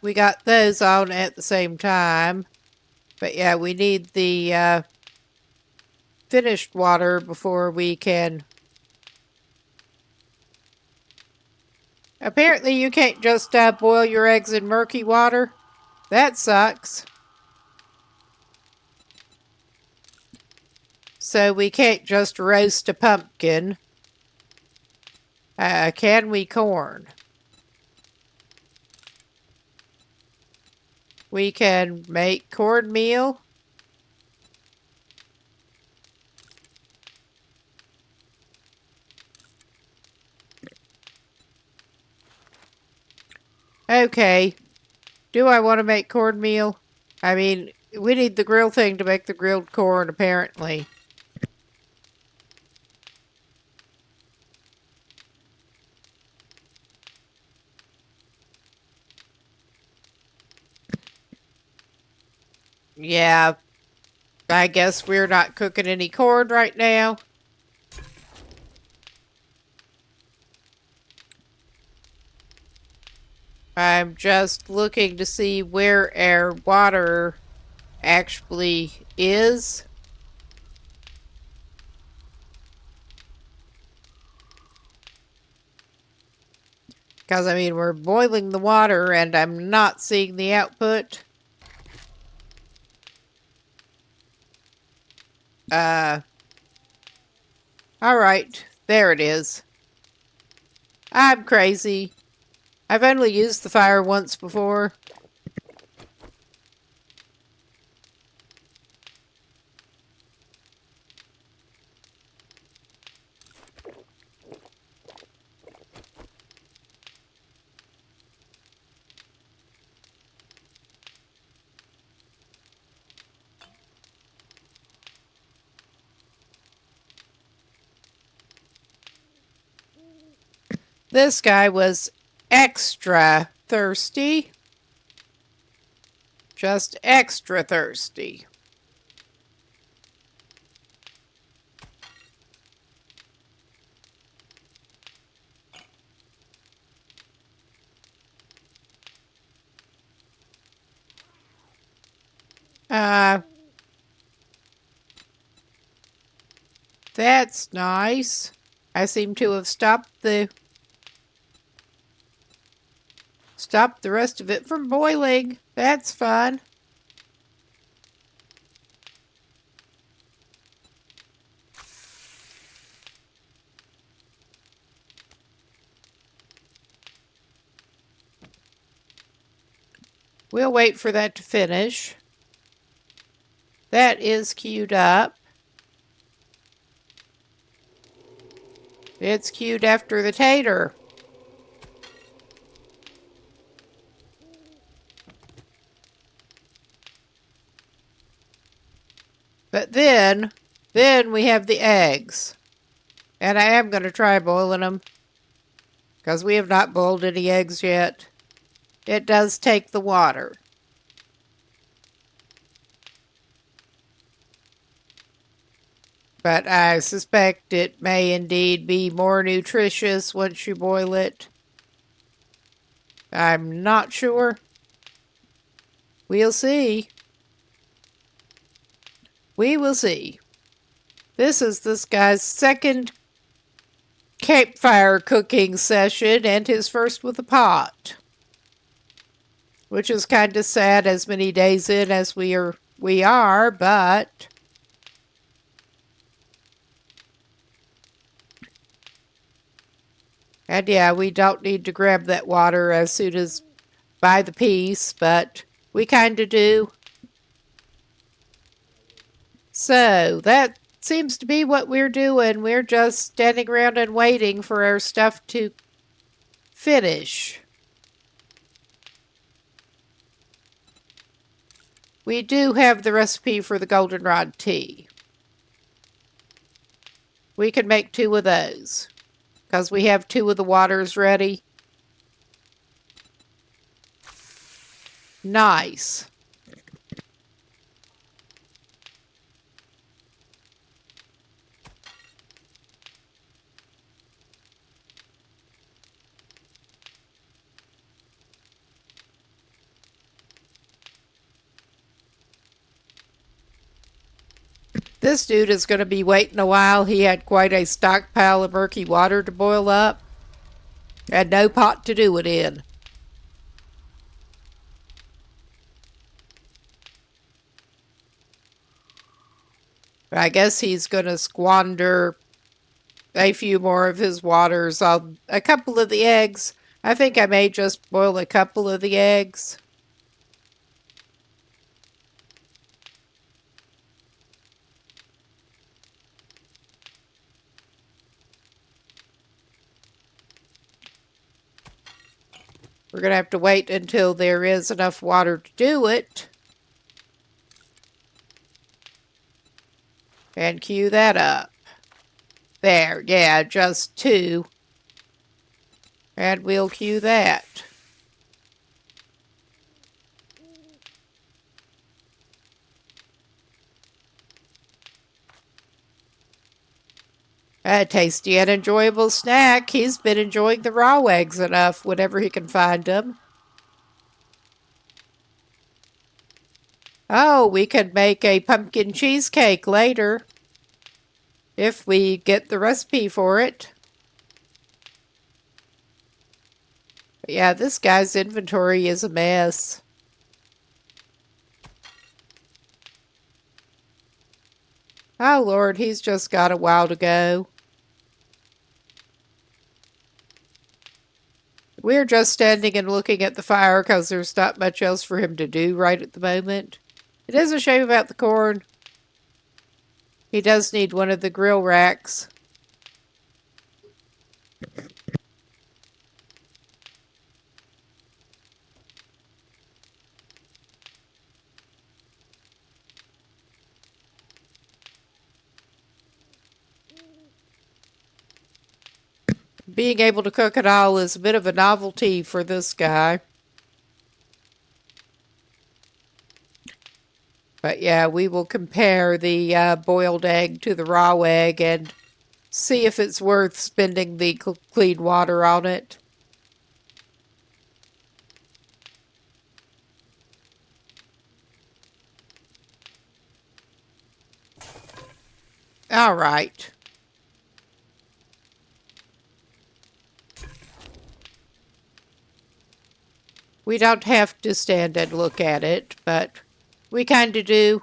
We got those on at the same time. But yeah, we need the finished water before we can... Apparently you can't just boil your eggs in murky water. That sucks. So we can't just roast a pumpkin. Can we corn? We can make cornmeal. Okay. Do I want to make cornmeal? I mean, we need the grill thing to make the grilled corn, apparently. Yeah, I guess we're not cooking any corn right now. I'm just looking to see where our water actually is. Because, I mean, we're boiling the water and I'm not seeing the output. Alright, there it is. I'm crazy. I've only used the fire once before. This guy was extra thirsty. Just extra thirsty. That's nice. I seem to have stopped the rest of it from boiling. That's fun. We'll wait for that to finish. That is queued up. It's queued after the tater. But then we have the eggs. And I am going to try boiling them. Because we have not boiled any eggs yet. It does take the water. But I suspect it may indeed be more nutritious once you boil it. I'm not sure. We'll see. We will see. This is this guy's second campfire cooking session and his first with a pot. Which is kind of sad as many days in as we are, but and yeah, we don't need to grab that water as soon as by the piece, but we kind of do. So that seems to be what we're doing. We're just standing around and waiting for our stuff to finish. We do have the recipe for the goldenrod tea. We can make 2 of those because we have 2 of the waters ready. Nice. This dude is going to be waiting a while. He had quite a stockpile of murky water to boil up. And no pot to do it in. I guess he's going to squander a few more of his waters on a couple of the eggs. I think I may just boil a couple of the eggs. We're going to have to wait until there is enough water to do it. And cue that up. There, yeah, just 2. And we'll cue that. A tasty and enjoyable snack. He's been enjoying the raw eggs enough whenever he can find them. Oh, we could make a pumpkin cheesecake later. If we get the recipe for it. But yeah, this guy's inventory is a mess. Oh, Lord, he's just got a while to go. We're just standing and looking at the fire because there's not much else for him to do right at the moment. It is a shame about the corn. He does need one of the grill racks. Being able to cook it all is a bit of a novelty for this guy. But yeah, we will compare the boiled egg to the raw egg and see if it's worth spending the clean water on it. All right. We don't have to stand and look at it, but we kind of do.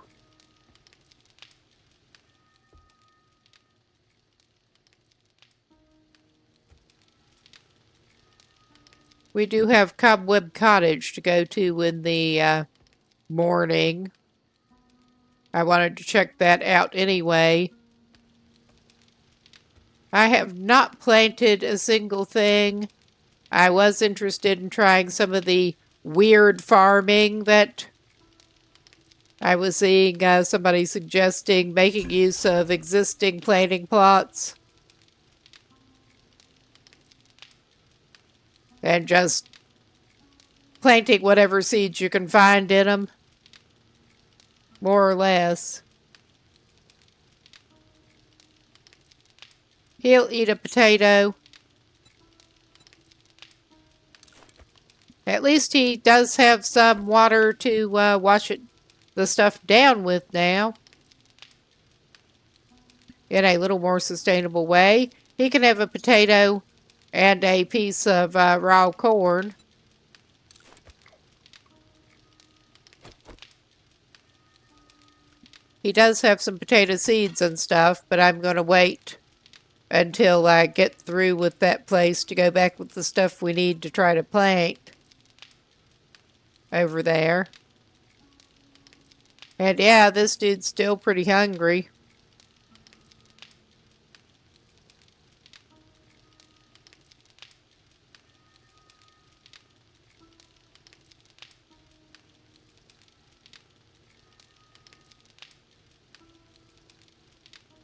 We do have Cobweb Cottage to go to in the morning. I wanted to check that out anyway. I have not planted a single thing. I was interested in trying some of the weird farming that I was seeing somebody suggesting, making use of existing planting plots. And just planting whatever seeds you can find in them. More or less. He'll eat a potato. At least he does have some water to wash the stuff down with now. In a little more sustainable way. He can have a potato and a piece of raw corn. He does have some potato seeds and stuff, but I'm going to wait until I get through with that place to go back with the stuff we need to try to plant over there. And yeah, this dude's still pretty hungry.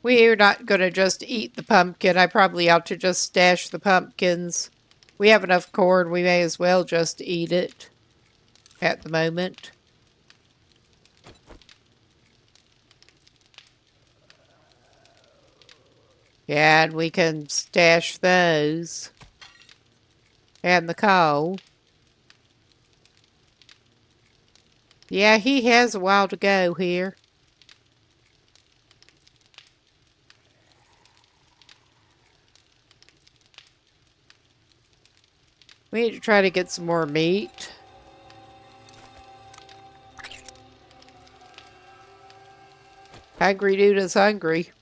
We're not going to just eat the pumpkin. I probably ought to just stash the pumpkins. We have enough corn, we may as well just eat it at the moment. Yeah, and we can stash those. And the coal. Yeah, he has a while to go here. We need to try to get some more meat. Hungry dude is hungry.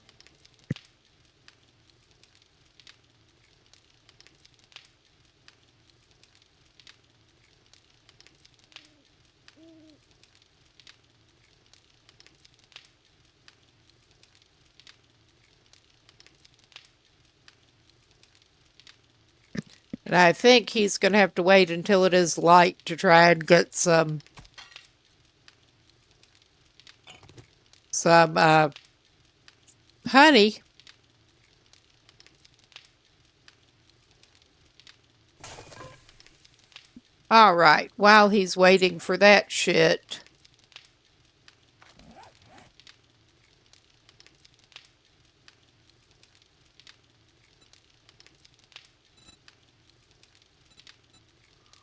And I think he's going to have to wait until it is light to try and get some honey. All right, while he's waiting for that shit,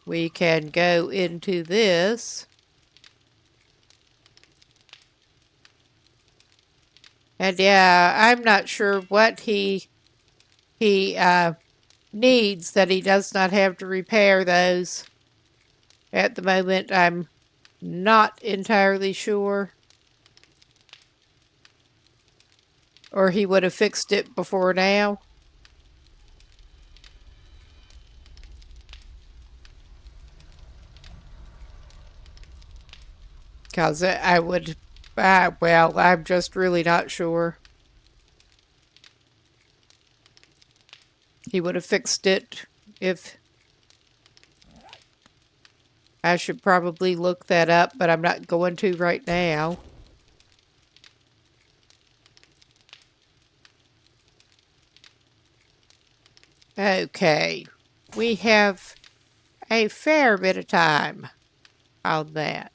we can go into this. And yeah, I'm not sure what he needs that he does not have to repair those. At the moment, I'm not entirely sure. Or he would have fixed it before now. Because I would, well, I'm just really not sure. He would have fixed it if... I should probably look that up, but I'm not going to right now. Okay. We have a fair bit of time on that.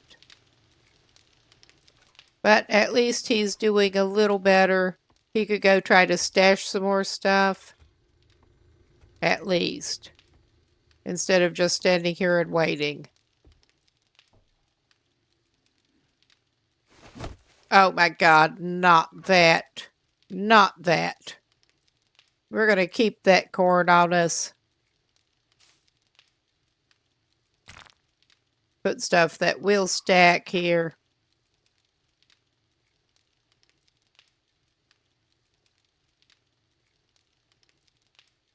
But at least he's doing a little better. He could go try to stash some more stuff. At least. Instead of just standing here and waiting. Oh my God, not that. Not that. We're going to keep that corn on us. Put stuff that will stack here.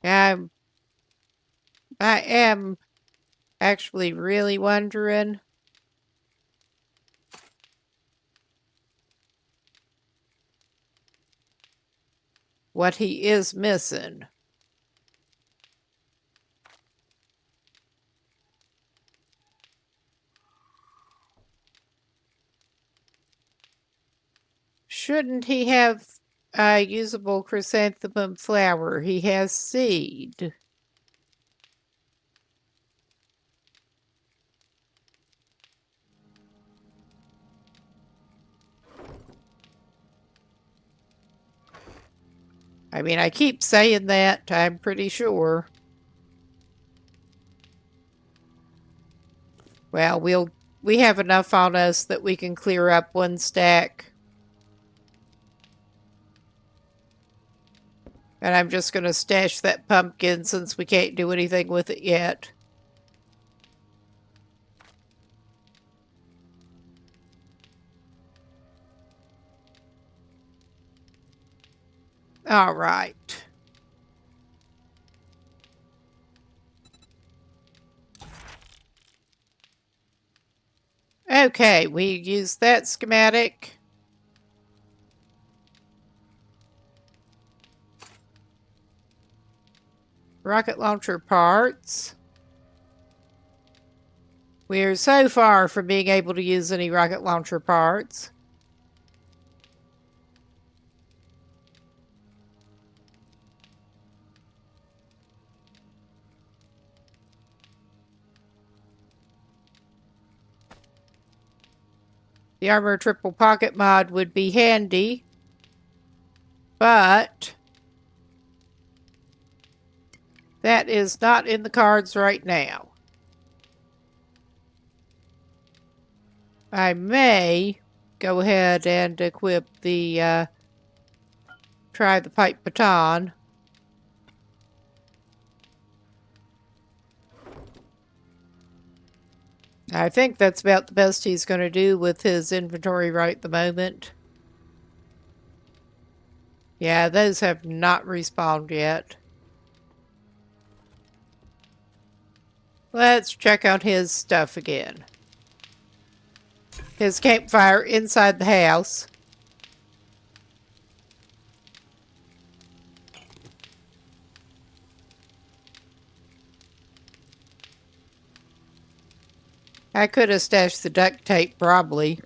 I am actually really wondering what he is missing. Shouldn't he have usable chrysanthemum flower? He has seed. I mean, I keep saying that, I'm pretty sure. Well, we have enough on us that we can clear up one stack. And I'm just going to stash that pumpkin since we can't do anything with it yet. All right. Okay, we use that schematic. Rocket launcher parts. We are so far from being able to use any rocket launcher parts. The armor triple pocket mod would be handy, but that is not in the cards right now. I may go ahead and equip the, try the pipe baton. I think that's about the best he's going to do with his inventory right at the moment. Yeah, those have not respawned yet. Let's check out his stuff again. His campfire inside the house. I could have stashed the duct tape, probably.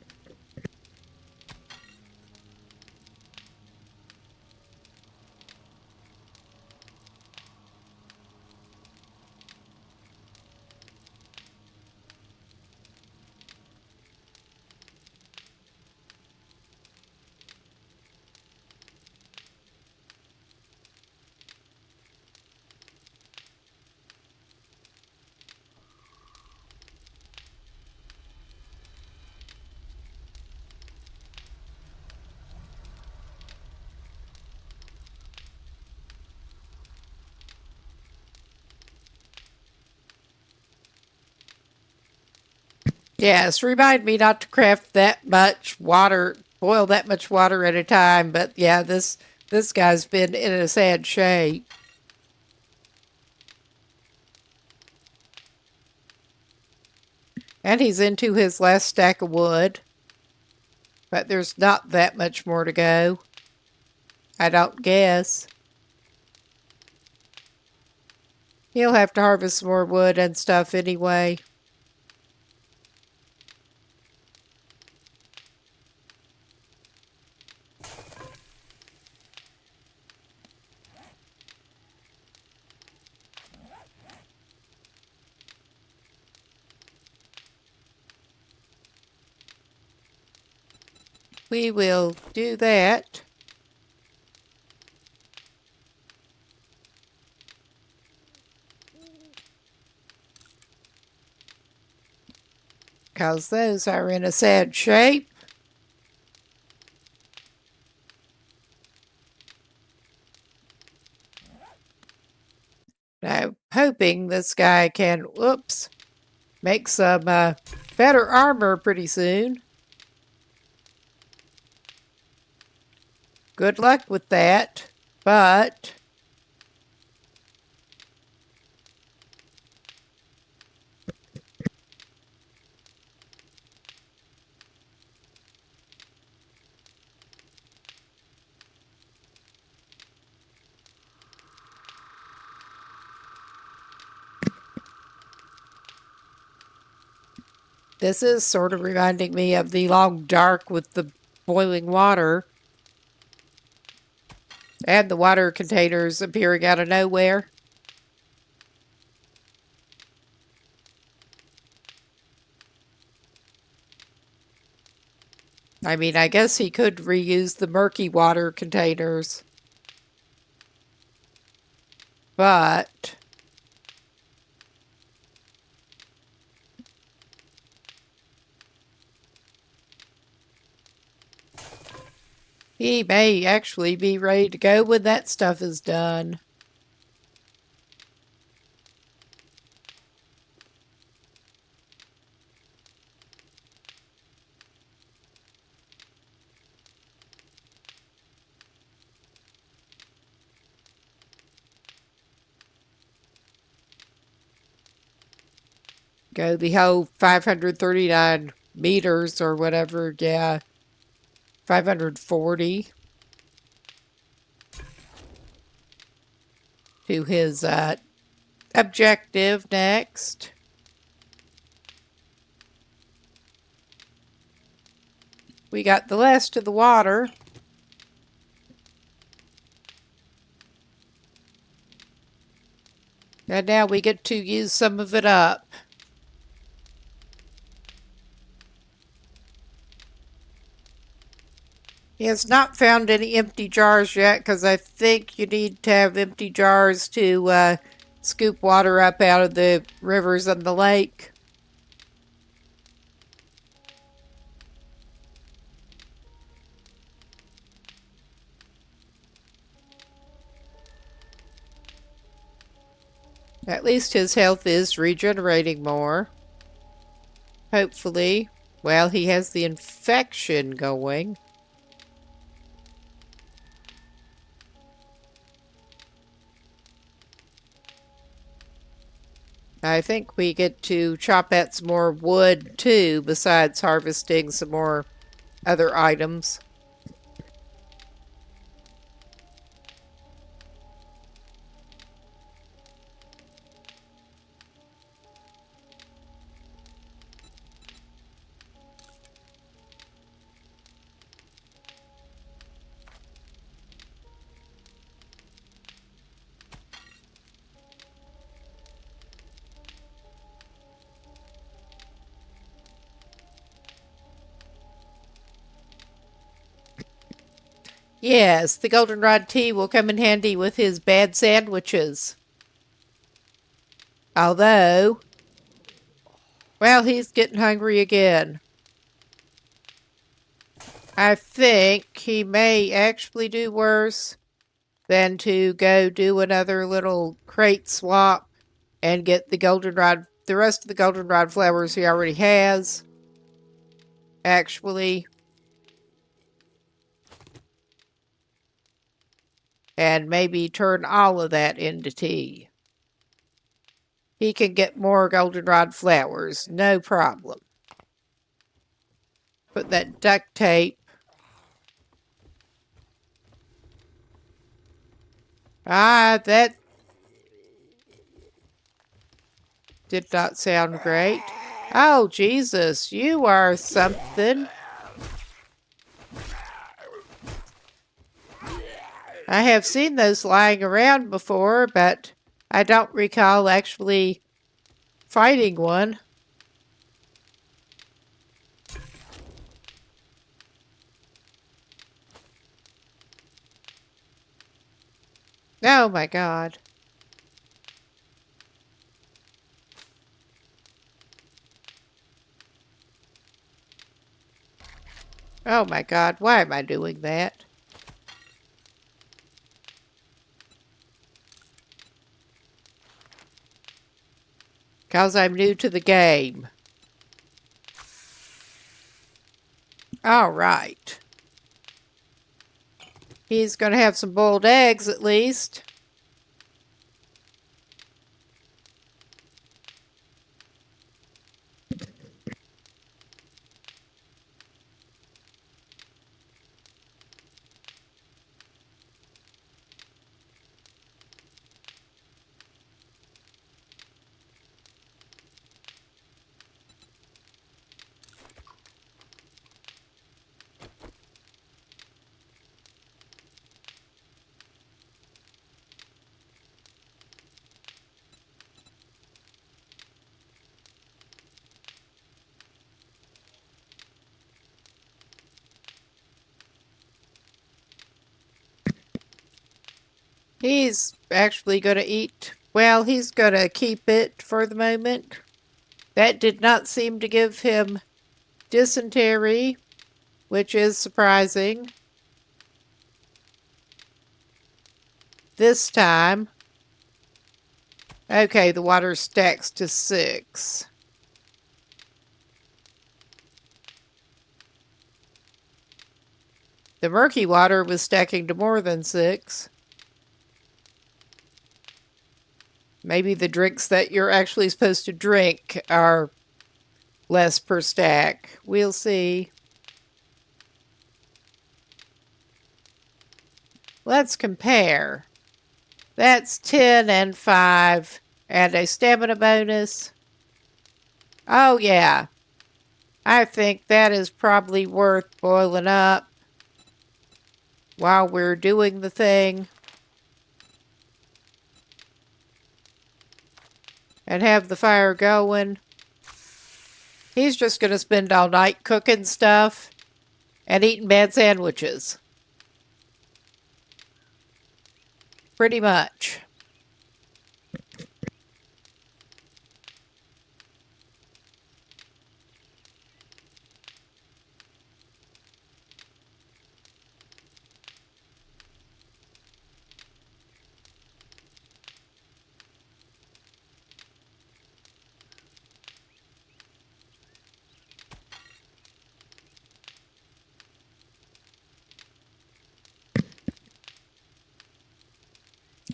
Yes, remind me not to craft that much water, boil that much water at a time, but yeah, this guy's been in a sad shape. And he's into his last stack of wood. But there's not that much more to go. I don't guess. He'll have to harvest more wood and stuff anyway. We will do that. Because those are in a sad shape. Now, hoping this guy can, whoops, make some better armor pretty soon. Good luck with that, but this is sort of reminding me of the long dark with the boiling water. And the water containers appearing out of nowhere. I mean, I guess he could reuse the murky water containers. But He may actually be ready to go when that stuff is done. Go the whole 539 meters or whatever, yeah. 540 to his objective next. We got the last of the water. And now we get to use some of it up. He has not found any empty jars yet because I think you need to have empty jars to scoop water up out of the rivers and the lake. At least his health is regenerating more. Hopefully. Well, he has the infection going. I think we get to chop at some more wood too, besides harvesting some more other items. Yes, the goldenrod tea will come in handy with his bad sandwiches. Although, well, he's getting hungry again. I think he may actually do worse than to go do another little crate swap and get the rest of the goldenrod flowers he already has. Actually. And maybe turn all of that into tea. He can get more goldenrod flowers, no problem. Put that duct tape. That did not sound great. Oh, Jesus, you are something. I have seen those lying around before, but I don't recall actually fighting one. Oh my God. Oh my God, why am I doing that? Because I'm new to the game. All right. He's going to have some boiled eggs at least. He's actually going to eat. Well, he's going to keep it for the moment. That did not seem to give him dysentery, which is surprising. this time. Okay, the water stacks to 6. The murky water was stacking to more than 6. Maybe the drinks that you're actually supposed to drink are less per stack. We'll see. Let's compare. That's 10 and 5 and a stamina bonus. Oh yeah. I think that is probably worth boiling up while we're doing the thing. And have the fire going. He's just going to spend all night cooking stuff and eating bad sandwiches. Pretty much.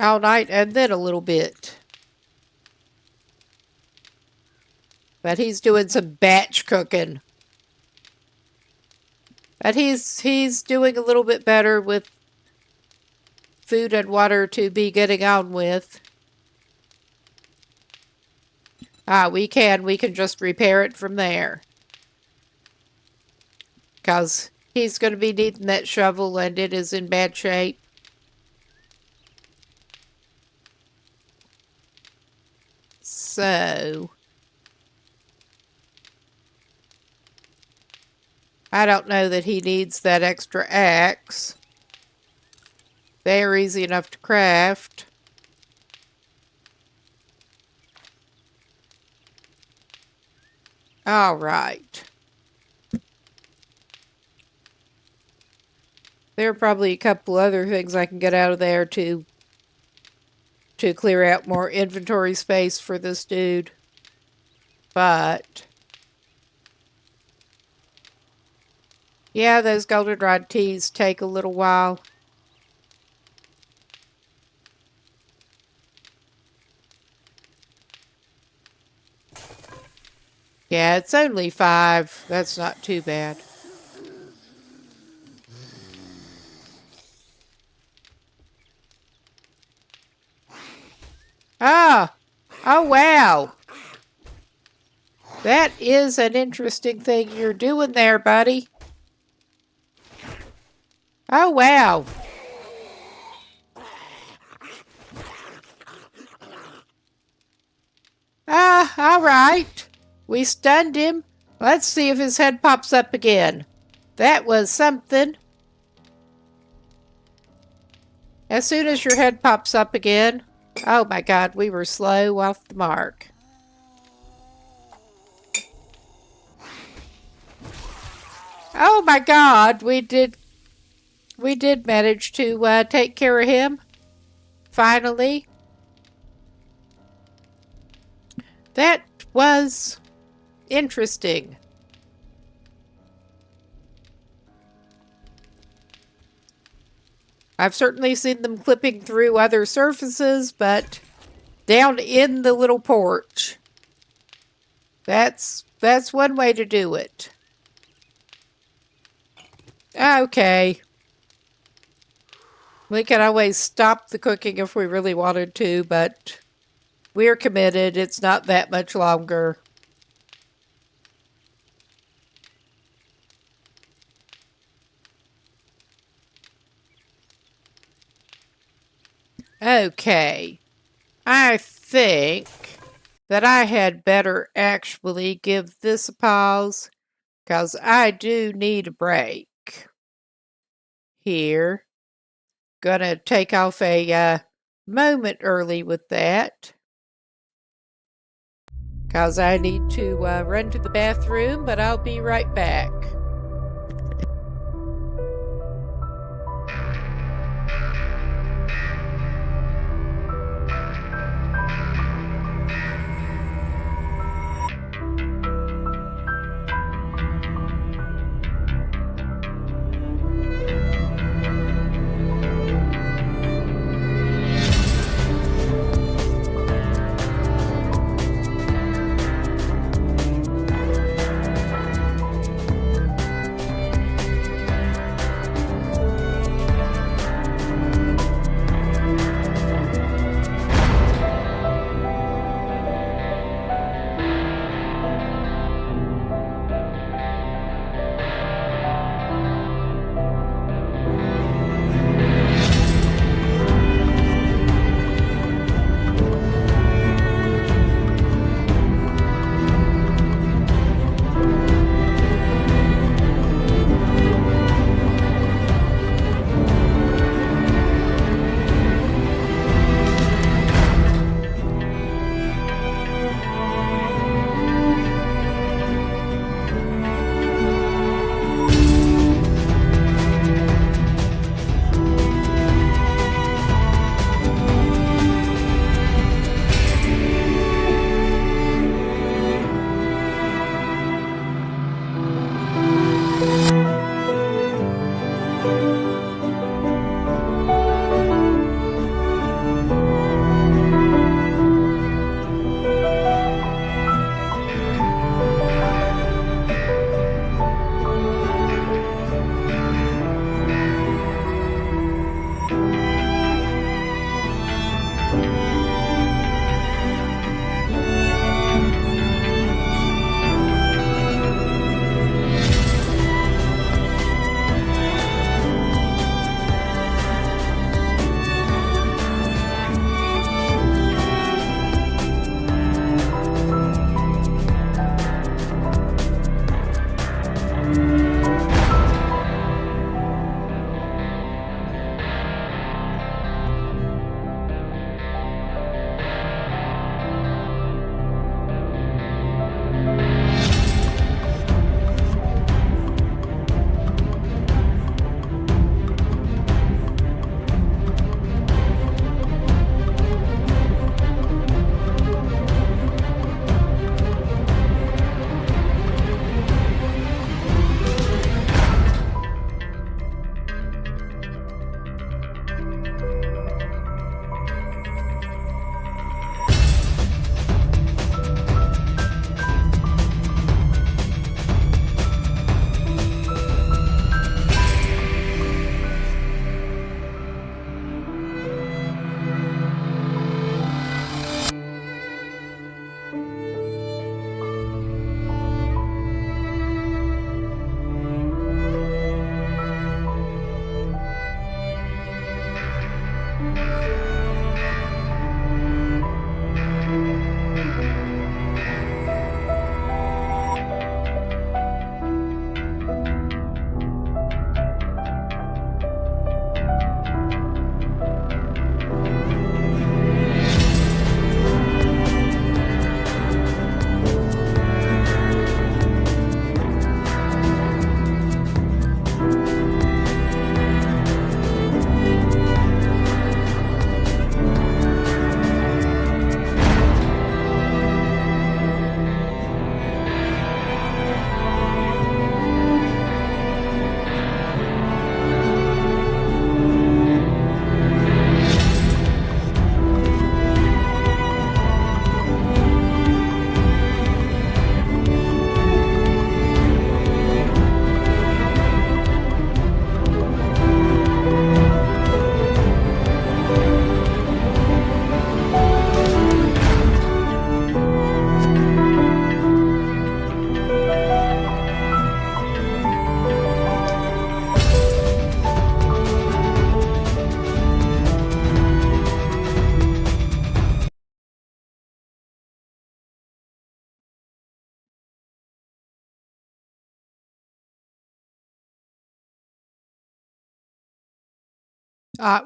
All night and then a little bit. But he's doing some batch cooking. But he's doing a little bit better with food and water to be getting on with. We can just repair it from there. Because he's going to be needing that shovel and it is in bad shape. So, I don't know that he needs that extra axe. They're easy enough to craft. All right. There are probably a couple other things I can get out of there to clear out more inventory space for this dude. But yeah, those goldenrod teas take a little while. Yeah, it's only 5. That's not too bad. Ah! Oh, wow! That is an interesting thing you're doing there, buddy. Oh, wow! Alright. We stunned him. Let's see if his head pops up again. That was something. As soon as your head pops up again... Oh my god, we were slow off the mark. Oh my god, we did manage to take care of him. Finally. That was interesting. I've certainly seen them clipping through other surfaces, but down in the little porch. That's one way to do it. Okay. We can always stop the cooking if we really wanted to, but we're committed. It's not that much longer. Okay, I think that I had better actually give this a pause, because I do need a break. Here. Gonna take off a moment early with that, because I need to run to the bathroom, but I'll be right back.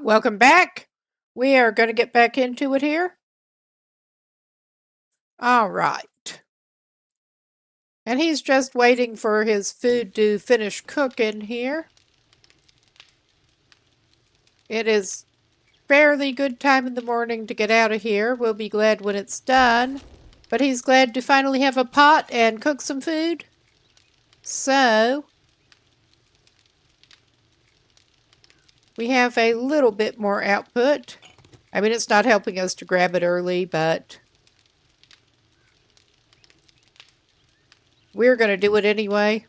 Welcome back. We are going to get back into it here. All right. And he's just waiting for his food to finish cooking here. It is fairly good time in the morning to get out of here. We'll be glad when it's done. But he's glad to finally have a pot and cook some food. So, we have a little bit more output. I mean, it's not helping us to grab it early, but we're going to do it anyway.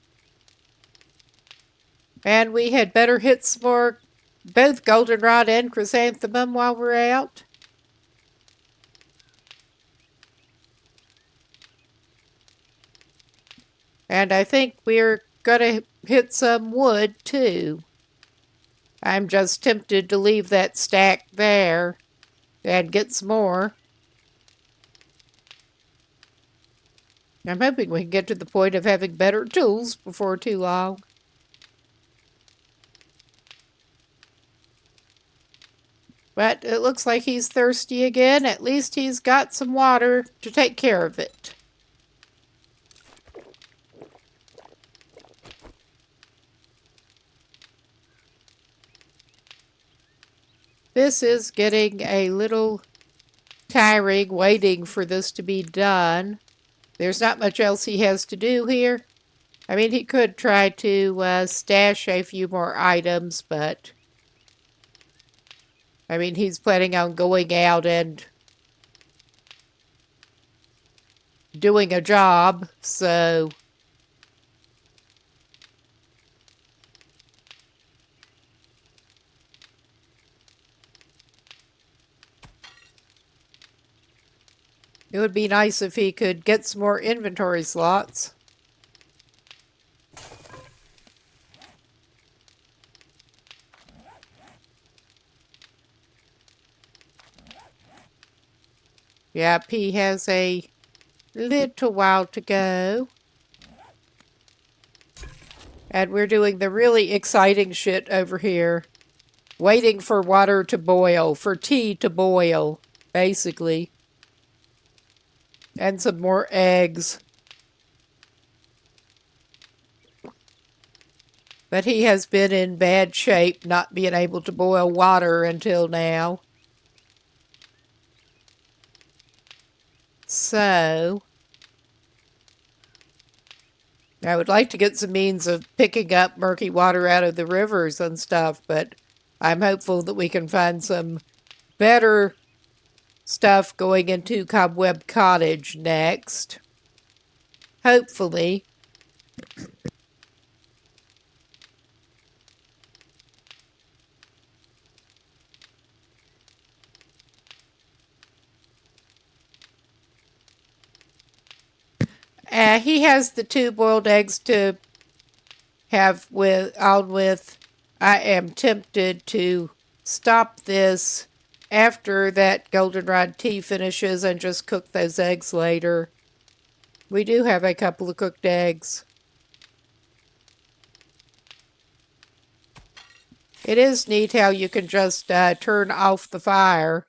And we had better hit some more, both goldenrod and chrysanthemum while we're out. And I think we're going to hit some wood, too. I'm just tempted to leave that stack there and get some more. I'm hoping we can get to the point of having better tools before too long. But it looks like he's thirsty again. At least he's got some water to take care of it. This is getting a little tiring waiting for this to be done. There's not much else he has to do here. I mean, he could try to stash a few more items, but I mean, he's planning on going out and doing a job, so it would be nice if he could get some more inventory slots. Yep, he has a little while to go. And we're doing the really exciting shit over here. Waiting for water to boil, for tea to boil, basically. And some more eggs. But he has been in bad shape, not being able to boil water until now. So, I would like to get some means of picking up murky water out of the rivers and stuff, but I'm hopeful that we can find some better stuff going into Cobweb Cottage next. Hopefully. He has the 2 boiled eggs to have on with. I am tempted to stop this after that goldenrod tea finishes and just cook those eggs later. We do have a couple of cooked eggs. It is neat how you can just turn off the fire.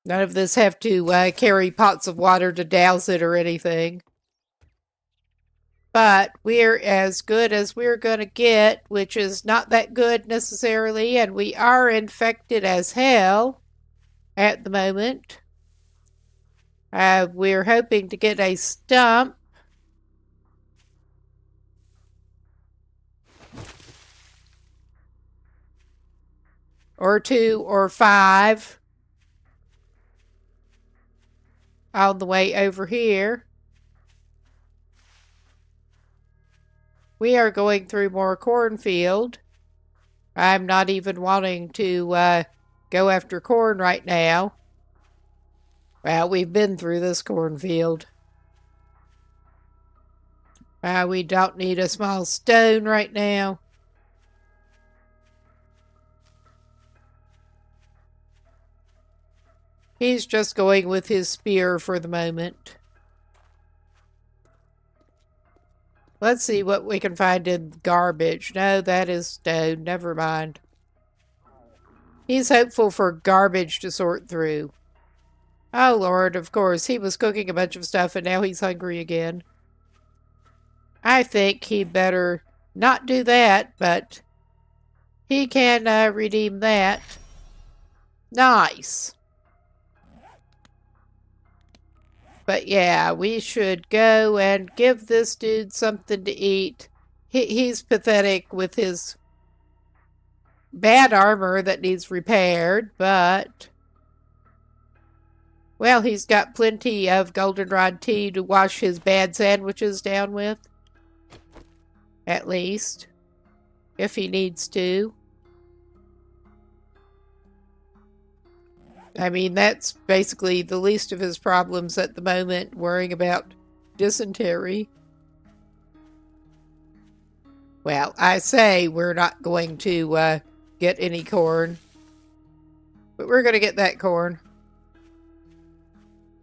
None of this have to carry pots of water to douse it or anything. But we're as good as we're going to get, which is not that good necessarily, and we are infected as hell at the moment. We're hoping to get a stump. Or 2 or 5. On the way over here. We are going through more cornfield. I'm not even wanting to go after corn right now. Well, we've been through this cornfield. We don't need a small stone right now. He's just going with his spear for the moment. Let's see what we can find in garbage. No, that is stone. Never mind. He's hopeful for garbage to sort through. Oh, Lord, of course. He was cooking a bunch of stuff and now he's hungry again. I think he better not do that, but he can redeem that. Nice. But yeah, we should go and give this dude something to eat. He's pathetic with his bad armor that needs repaired, but well, he's got plenty of goldenrod tea to wash his bad sandwiches down with. At least. If he needs to. I mean, that's basically the least of his problems at the moment, worrying about dysentery. Well, I say we're not going to get any corn. But we're going to get that corn.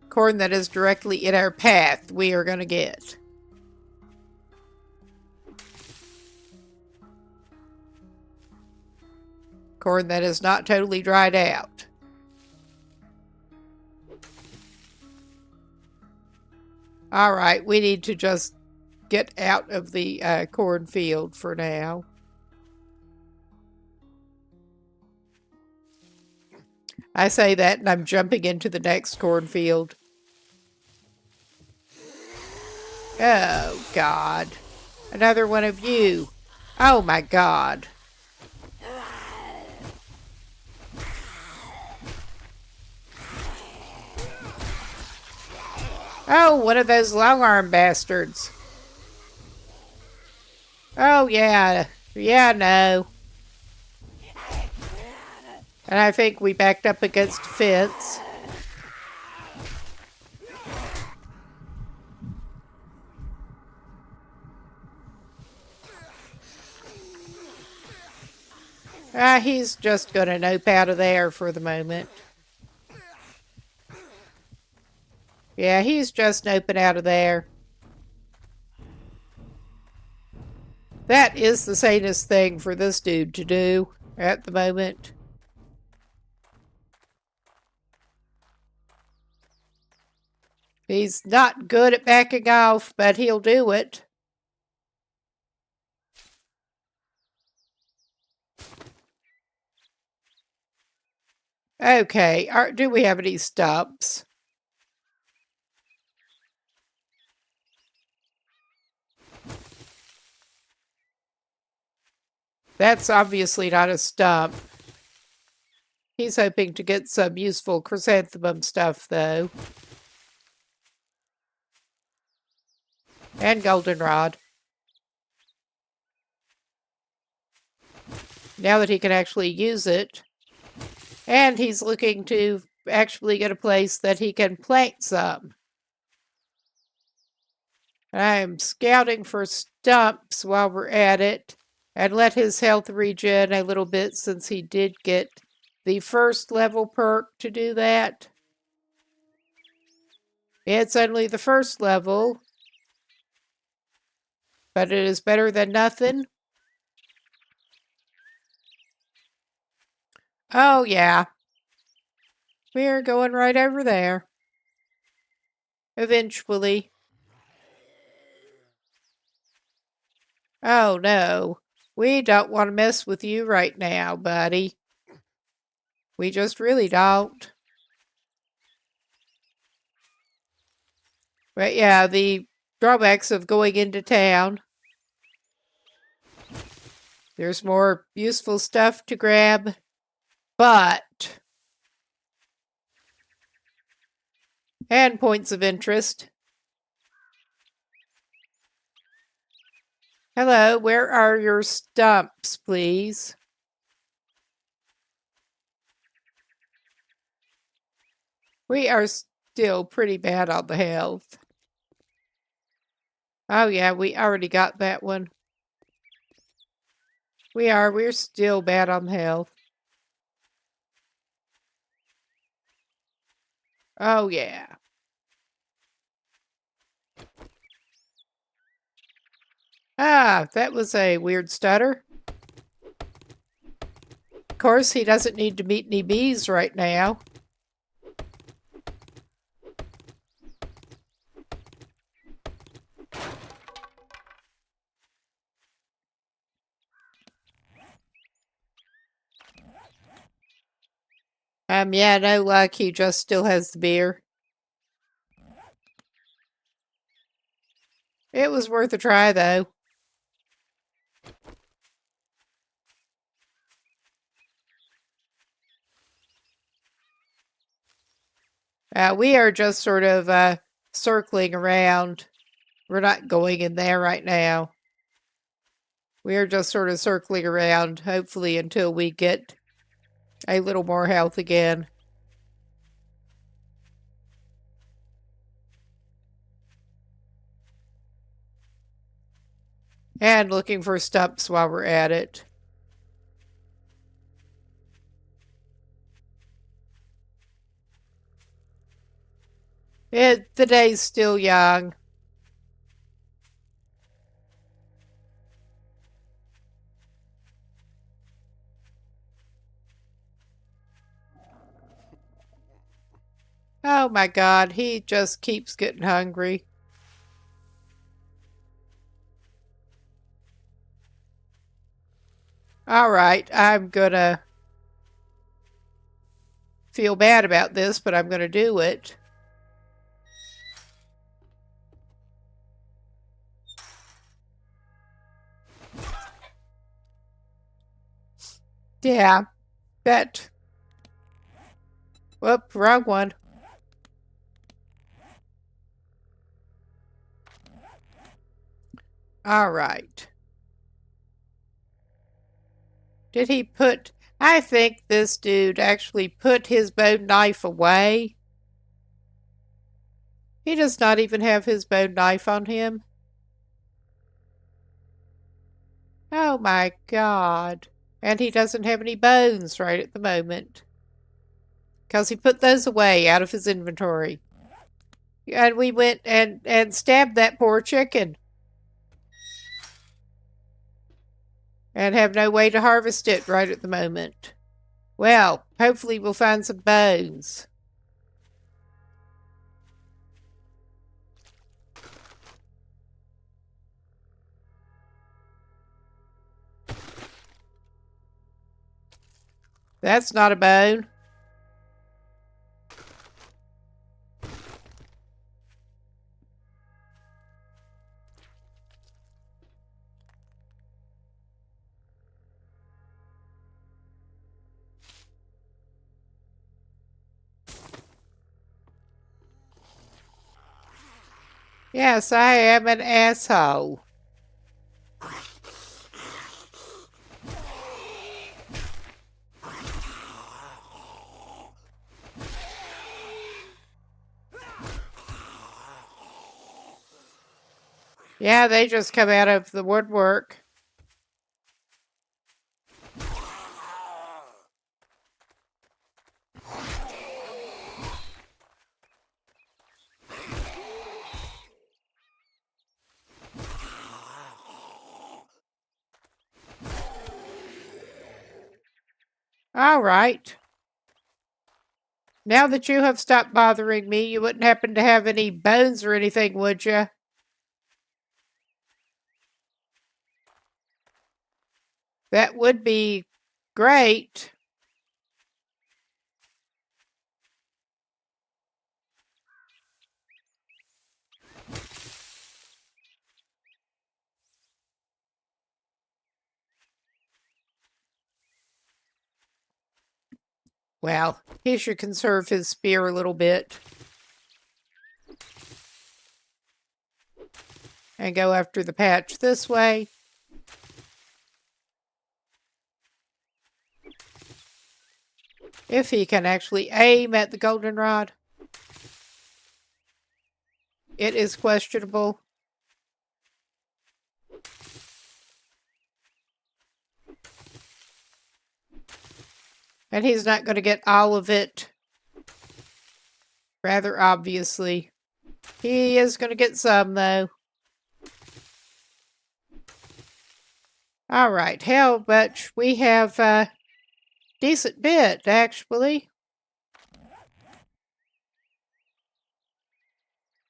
Corn that is directly in our path, we are going to get. Corn that is not totally dried out. Alright, we need to just get out of the cornfield for now. I say that and I'm jumping into the next cornfield. Oh, God. Another one of you. Oh, my God. Oh, one of those long-arm bastards. Oh, yeah. Yeah, no. And I think we backed up against a fence. He's just gonna nope out of there for the moment. Yeah, he's just noping out of there. That is the sanest thing for this dude to do at the moment. He's not good at backing off, but he'll do it. Okay, do we have any stumps? That's obviously not a stump. He's hoping to get some useful chrysanthemum stuff, though. And goldenrod. Now that he can actually use it. And he's looking to actually get a place that he can plant some. I'm scouting for stumps while we're at it. And let his health regen a little bit since he did get the first level perk to do that. It's only the first level. But it is better than nothing. Oh, yeah. We're going right over there. Eventually. Oh, no. We don't want to mess with you right now, buddy. We just really don't. But yeah, the drawbacks of going into town. There's more useful stuff to grab. But... and points of interest. Hello, where are your stumps, please? We are still pretty bad on the health. Oh yeah, we already got that one. We're still bad on the health. Oh yeah. Ah, that was a weird stutter. Of course, he doesn't need to meet any bees right now. Yeah, no luck. He just still has the beer. It was worth a try, though. We are just sort of circling around. We're not going in there right now. We are just sort of circling around, hopefully until we get a little more health again. And looking for stumps while we're at it. The day's still young. Oh my God, he just keeps getting hungry. All right, I'm gonna feel bad about this, but I'm gonna do it. Yeah, that... Whoop, wrong one. All right. Did he put... I think this dude actually put his bone knife away. He does not even have his bone knife on him. Oh my God. And he doesn't have any bones right at the moment. Because he put those away out of his inventory. And we went and stabbed that poor chicken. And have no way to harvest it right at the moment. Well, hopefully we'll find some bones. That's not a bone. Yes, I am an asshole. Yeah, they just come out of the woodwork. All right. Now that you have stopped bothering me, you wouldn't happen to have any bones or anything, would you? That would be great. Well, he should conserve his spear a little bit. And go after the patch this way. If he can actually aim at the goldenrod. It is questionable. And he's not going to get all of it. Rather obviously. He is going to get some, though. Alright, how much? We have a decent bit, actually.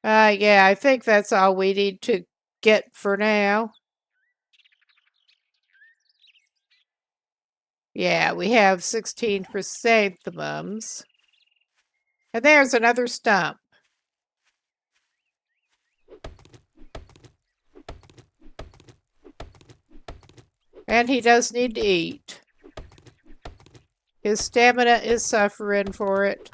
Yeah, I think that's all we need to get for now. Yeah, we have 16 chrysanthemums. And there's another stump. And he does need to eat. His stamina is suffering for it.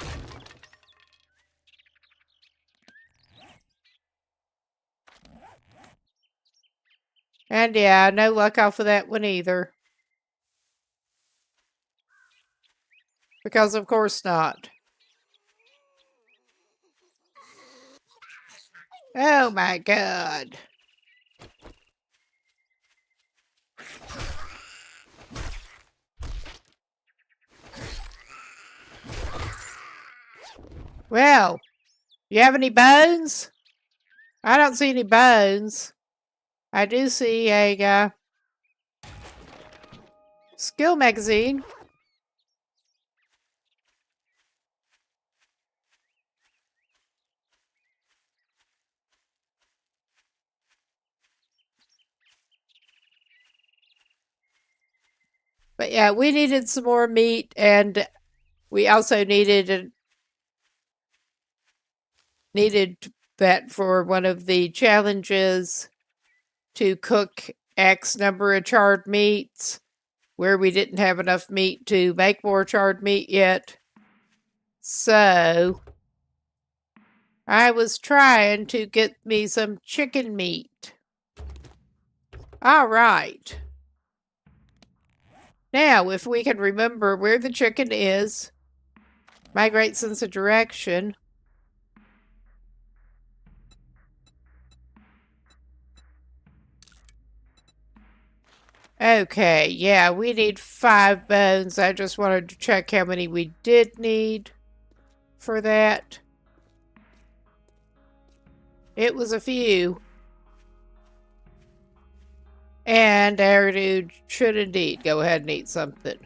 And yeah, no luck off of that one either. Because of course not. Oh my God. Well, you have any bones? I don't see any bones. I do see a skill magazine. But yeah, we needed some more meat, and we also needed that for one of the challenges to cook X number of charred meats. where we didn't have enough meat to make more charred meat yet. So I was trying to get me some chicken meat. All right. Now, if we can remember where the chicken is, my great sense of direction. Okay, yeah, we need 5 bones. I just wanted to check how many we did need for that. It was a few. And our dude should indeed go ahead and eat something.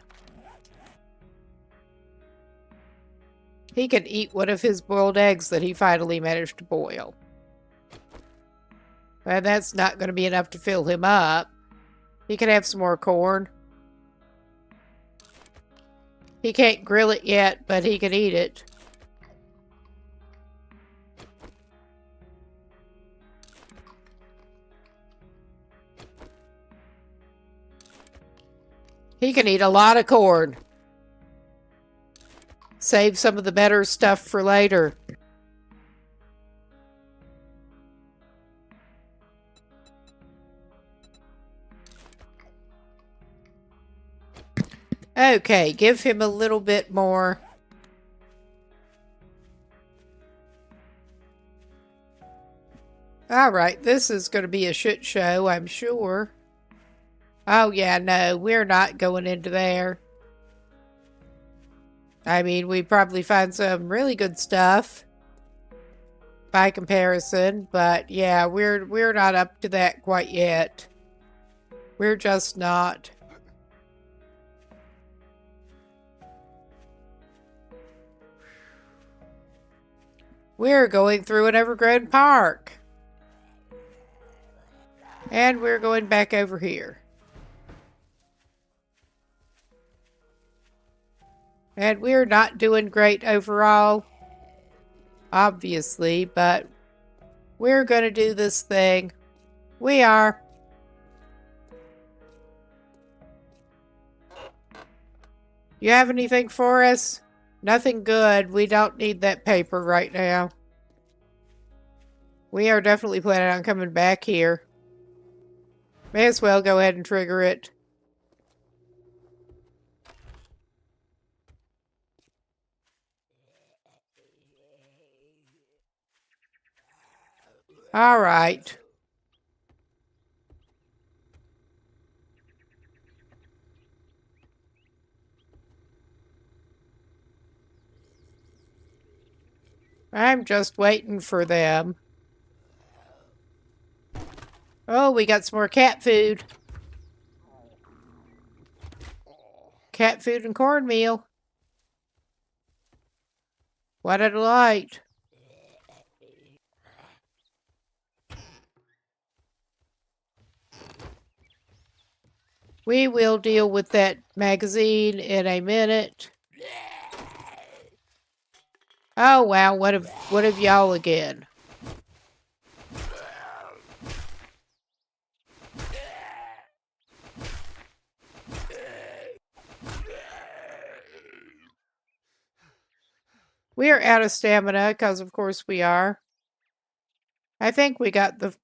He can eat one of his boiled eggs that he finally managed to boil. And that's not going to be enough to fill him up. He can have some more corn. He can't grill it yet, but he can eat it. He can eat a lot of corn. Save some of the better stuff for later. Okay, give him a little bit more. Alright, this is going to be a shit show, I'm sure. Oh yeah, no, we're not going into there. I mean, we probably find some really good stuff by comparison, but yeah, we're not up to that quite yet. We're just not. We're going through an evergrown park. And we're going back over here. And we're not doing great overall, obviously, but we're going to do this thing. We are. You have anything for us? Nothing good. We don't need that paper right now. We are definitely planning on coming back here. May as well go ahead and trigger it. All right. I'm just waiting for them. Oh, we got some more cat food. Cat food and cornmeal. What a delight. We will deal with that magazine in a minute. Oh wow, what have y'all again? We are out of stamina, because of course we are. I think we got the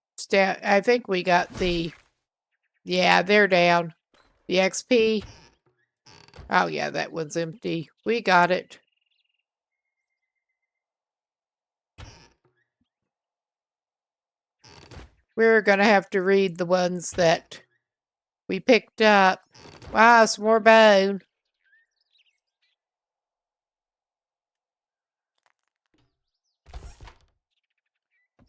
yeah, they're down. The XP. Oh yeah, that one's empty. We got it. We're gonna have to read the ones that we picked up. Wow, some more bone.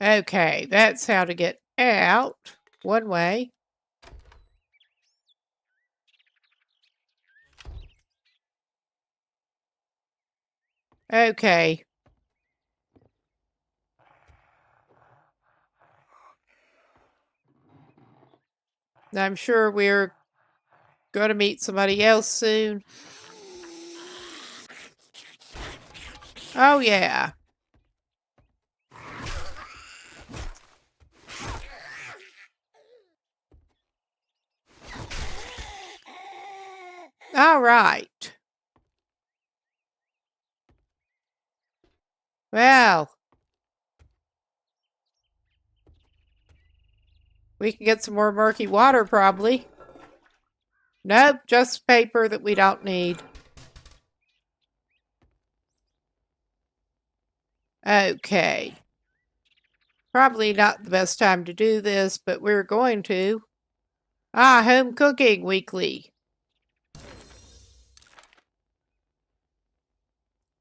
Okay, that's how to get out. One way. Okay. I'm sure we're going to meet somebody else soon. Oh, yeah. All right. Well, we can get some more murky water, probably. Nope, just paper that we don't need. Okay. Probably not the best time to do this, but we're going to. Home cooking weekly.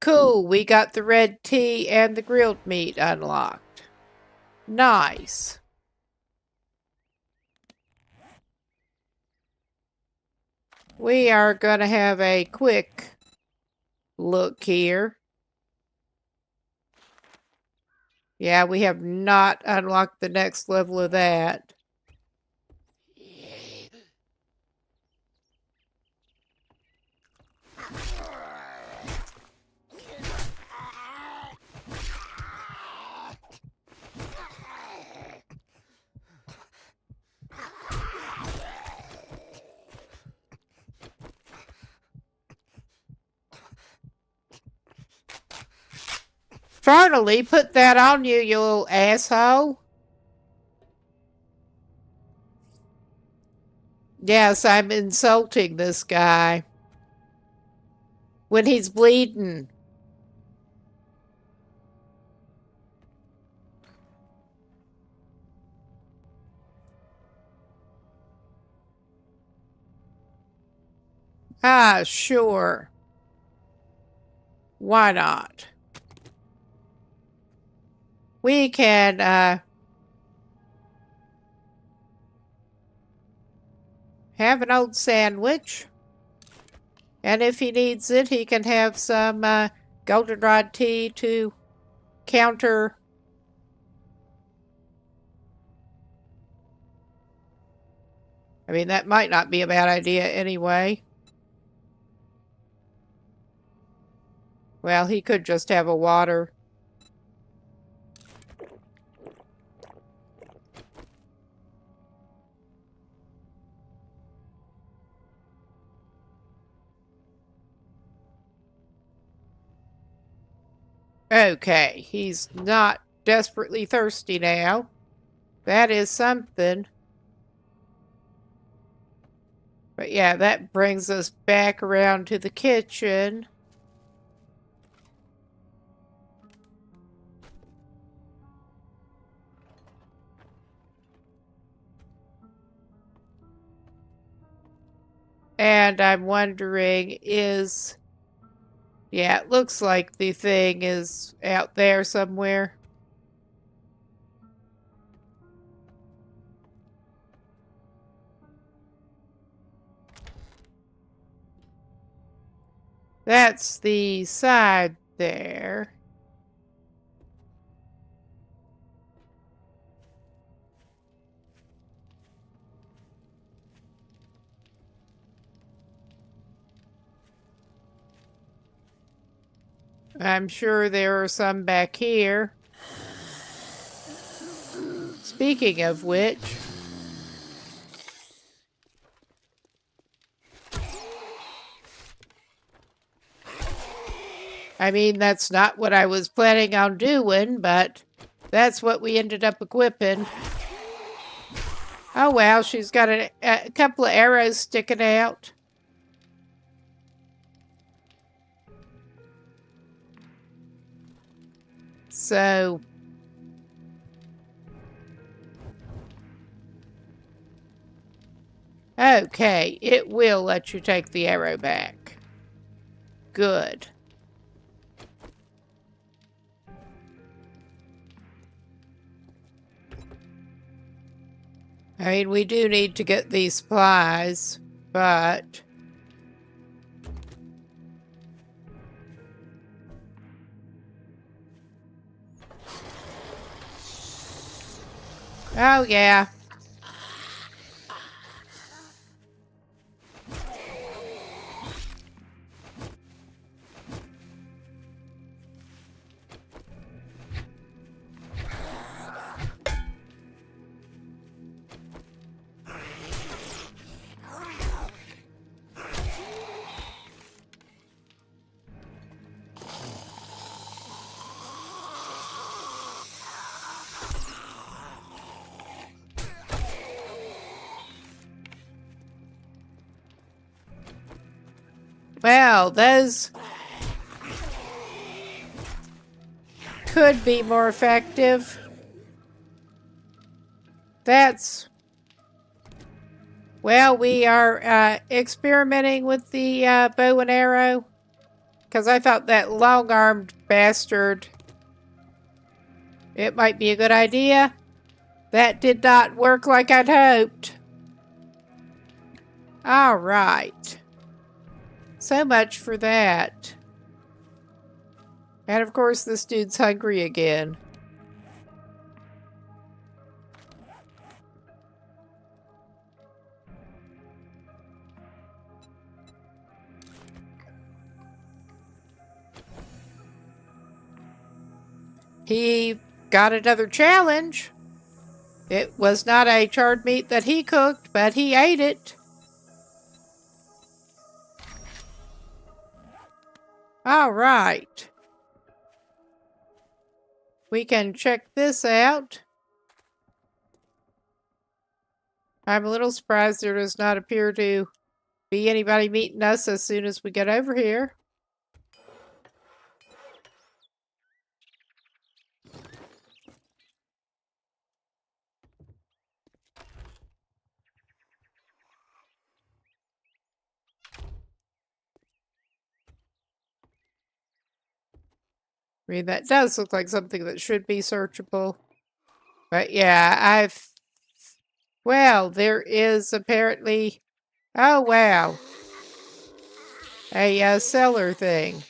Cool, we got the red tea and the grilled meat unlocked. Nice. We are going to have a quick look here. Yeah, we have not unlocked the next level of that. Finally, put that on you, you little asshole. Yes, I'm insulting this guy. When he's bleeding. Sure. Why not? We can, have an old sandwich. And if he needs it, he can have some, goldenrod tea to counter. I mean, that might not be a bad idea anyway. Well, he could just have a water. Okay, he's not desperately thirsty now. That is something. But yeah, that brings us back around to the kitchen. And I'm wondering, yeah, it looks like the thing is out there somewhere. That's the side there. I'm sure there are some back here. Speaking of which... I mean, that's not what I was planning on doing, but that's what we ended up equipping. Oh, well, she's got a couple of arrows sticking out. So... okay, it will let you take the arrow back. Good. I mean, we do need to get these supplies, but... oh, yeah. Well, those could be more effective. That's... Well, we are experimenting with the bow and arrow. Because I thought that long-armed bastard, it might be a good idea. That did not work like I'd hoped. Alright. So much for that. And of course this dude's hungry again. He got another challenge. It was not a charred meat that he cooked, but he ate it. All right. We can check this out. I'm a little surprised there does not appear to be anybody meeting us as soon as we get over here. I mean, that does look like something that should be searchable. But yeah, well, there is apparently... Oh, wow. A cellar thing.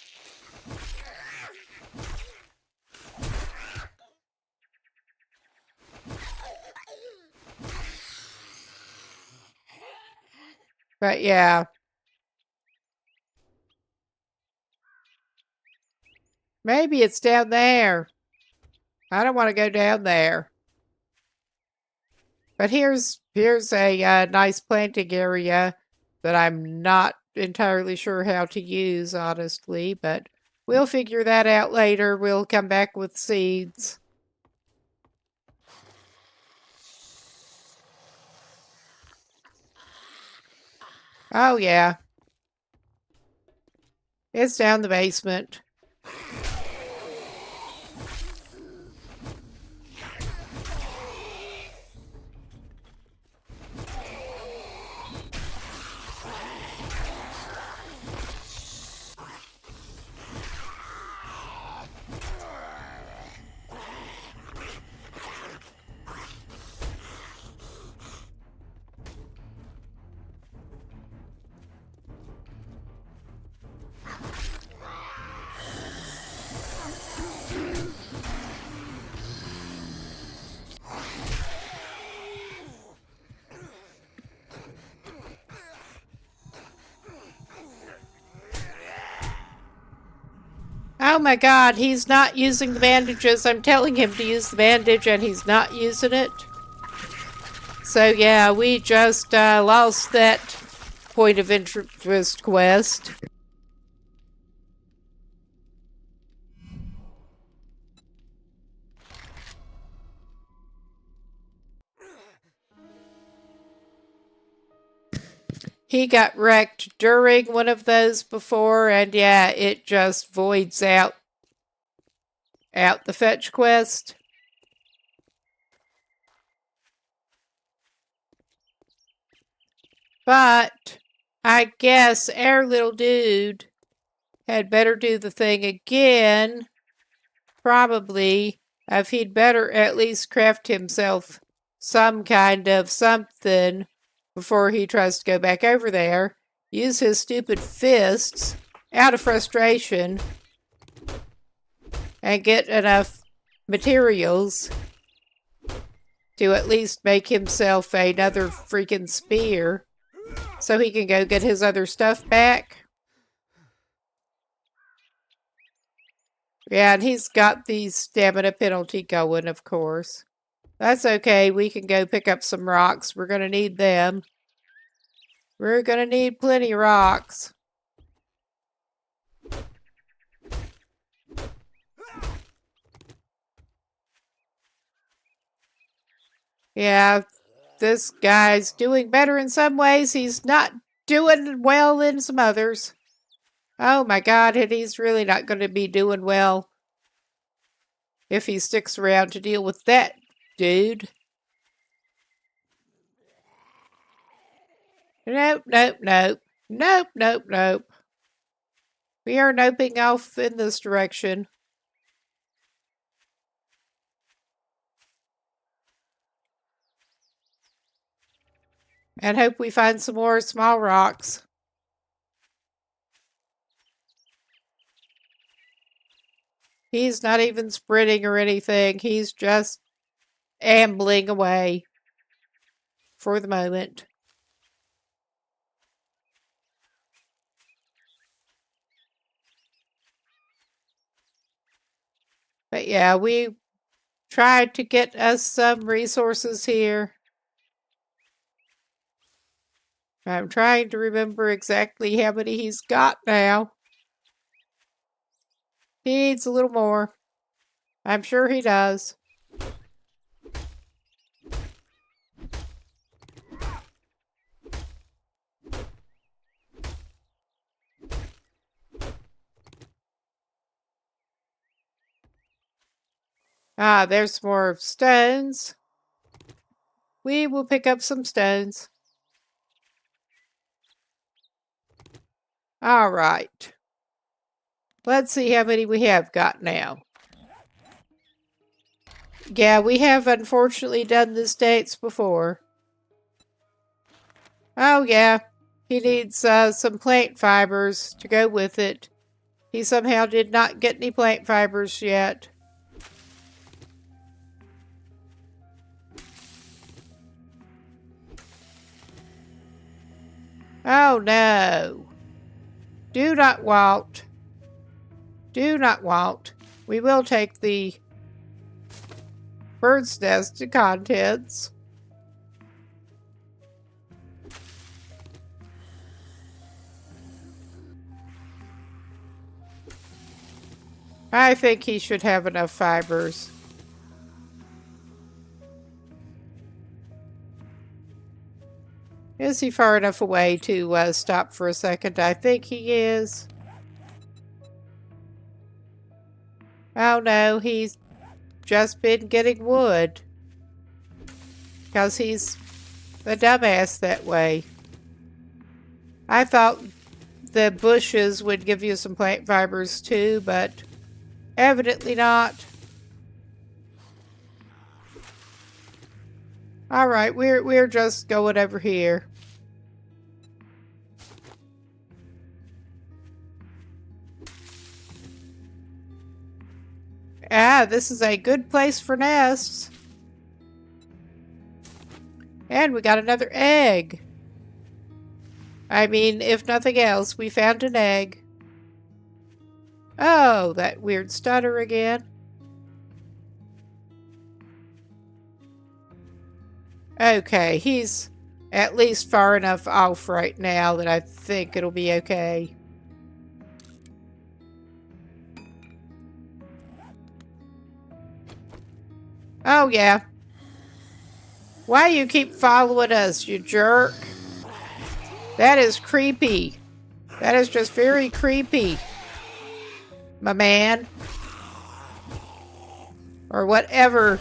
But yeah. Maybe it's down there. I don't want to go down there. But here's a nice planting area that I'm not entirely sure how to use, honestly. But we'll figure that out later. We'll come back with seeds. Oh, yeah. It's down the basement. Oh my god, he's not using the bandages. I'm telling him to use the bandage and he's not using it. So yeah, we just lost that point of interest quest. He got wrecked during one of those before, and yeah, it just voids out the fetch quest. But I guess our little dude had better do the thing again. Probably. If he'd better at least craft himself some kind of something before he tries to go back over there. Use his stupid fists out of frustration and get enough materials to at least make himself another freaking spear so he can go get his other stuff back. Yeah, and he's got the stamina penalty going, of course. That's okay. We can go pick up some rocks. We're going to need them. We're going to need plenty of rocks. Yeah, this guy's doing better in some ways. He's not doing well in some others. Oh my god, and he's really not going to be doing well if he sticks around to deal with that dude. Nope, nope, nope. Nope, nope, nope. We are noping off in this direction. And hope we find some more small rocks. He's not even sprinting or anything. He's just ambling away for the moment. But yeah, we tried to get us some resources here. I'm trying to remember exactly how many he's got now. He needs a little more. I'm sure he does. Ah, there's more stones. We will pick up some stones. All right. Let's see how many we have got now. Yeah, we have unfortunately done this dance before. Oh yeah, he needs some plant fibers to go with it. He somehow did not get any plant fibers yet. Oh no. Do not walk. Do not walk. We will take the bird's nest to contents. I think he should have enough fibers. Is he far enough away to stop for a second? I think he is. Oh no, he's just been getting wood. Because he's a dumbass that way. I thought the bushes would give you some plant fibers too, but evidently not. Alright, we're just going over here. Ah, this is a good place for nests. And we got another egg. I mean, if nothing else, we found an egg. Oh, that weird stutter again. Okay, he's at least far enough off right now that I think it'll be okay. Oh, yeah. Why you keep following us, you jerk? That is creepy. That is just very creepy. My man. Or whatever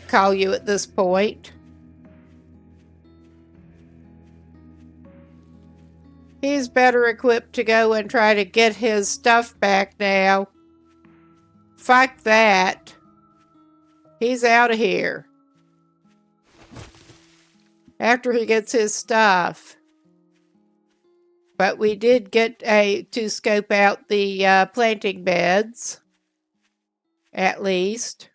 call you at this point. He's better equipped to go and try to get his stuff back now. Fuck that. He's out of here. After he gets his stuff. But we did get to scope out the planting beds. At least.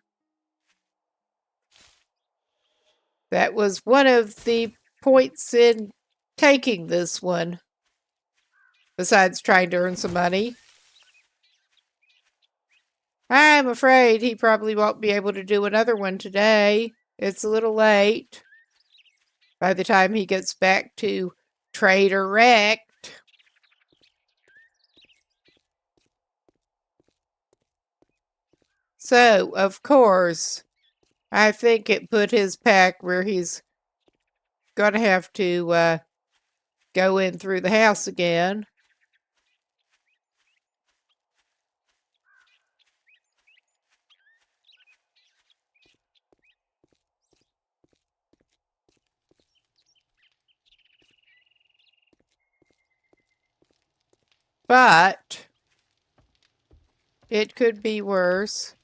That was one of the points in taking this one. Besides trying to earn some money. I'm afraid he probably won't be able to do another one today. It's a little late. By the time he gets back to Trader Wrecked. So, of course, I think it put his pack where he's going to have to go in through the house again. but it could be worse.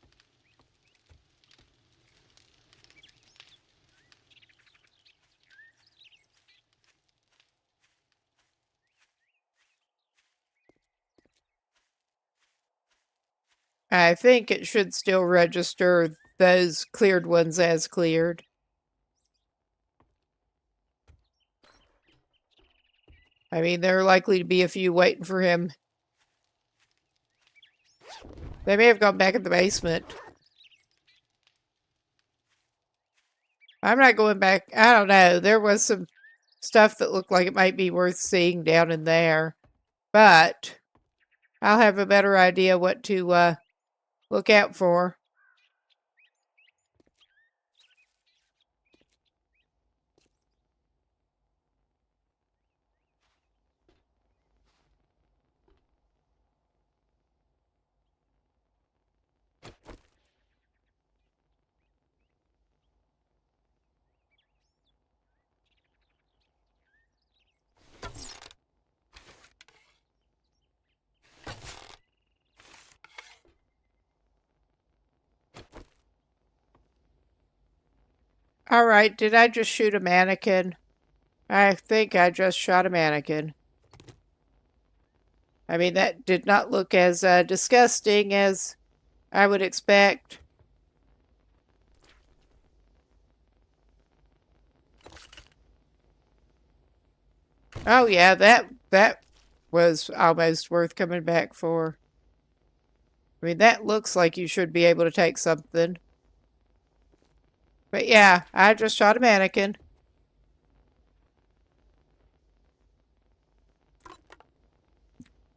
I think it should still register those cleared ones as cleared. I mean, there are likely to be a few waiting for him. They may have gone back in the basement. I'm not going back. I don't know. There was some stuff that looked like it might be worth seeing down in there. But I'll have a better idea what to look out for. Alright, did I just shoot a mannequin? I think I just shot a mannequin. I mean, that did not look as disgusting as I would expect. Oh yeah, that was almost worth coming back for. I mean, that looks like you should be able to take something. But yeah, I just shot a mannequin.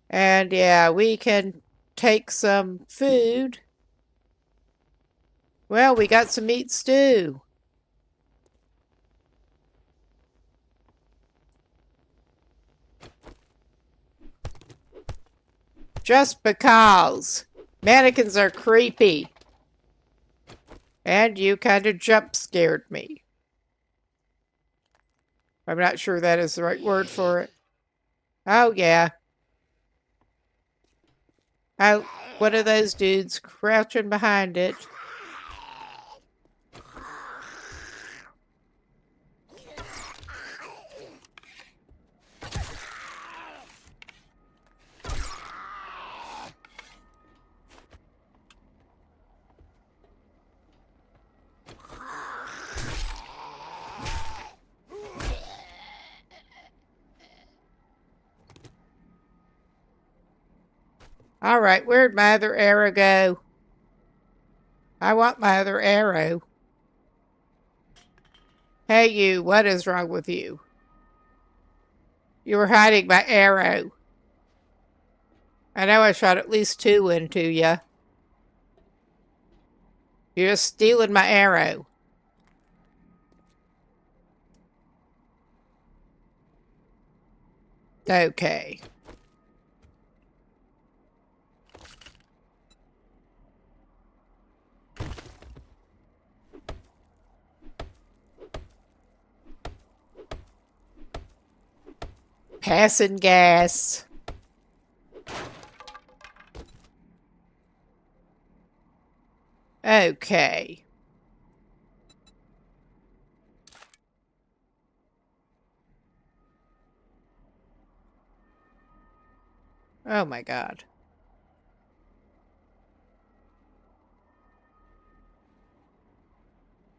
And yeah, we can take some food. Well, we got some meat stew. Just because. Mannequins are creepy. And you kind of jump scared me. I'm not sure that is the right word for it. Oh, yeah. One of those dudes crouching behind it. Alright, where'd my other arrow go? I want my other arrow. Hey you, what is wrong with you? You were hiding my arrow. I know I shot at least 2 into you. You're just stealing my arrow. Okay. Passing gas. Okay. Oh my god.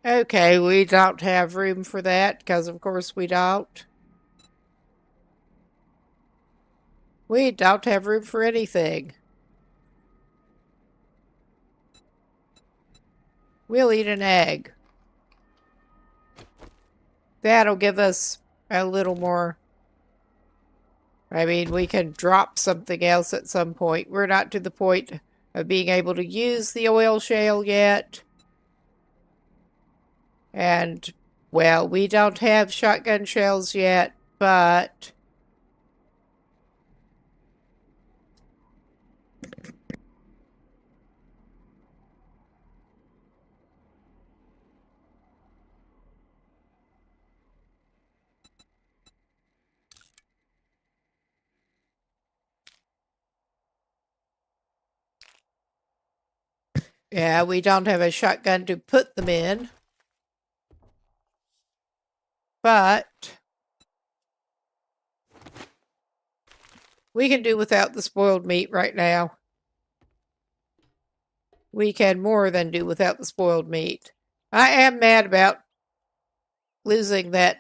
Okay, we don't have room for that, because of course we don't. We don't have room for anything. We'll eat an egg. That'll give us a little more. I mean, we can drop something else at some point. We're not to the point of being able to use the oil shale yet. And, well, we don't have shotgun shells yet, but Yeah, we don't have a shotgun to put them in. But we can do without the spoiled meat right now. We can more than do without the spoiled meat. I am mad about losing that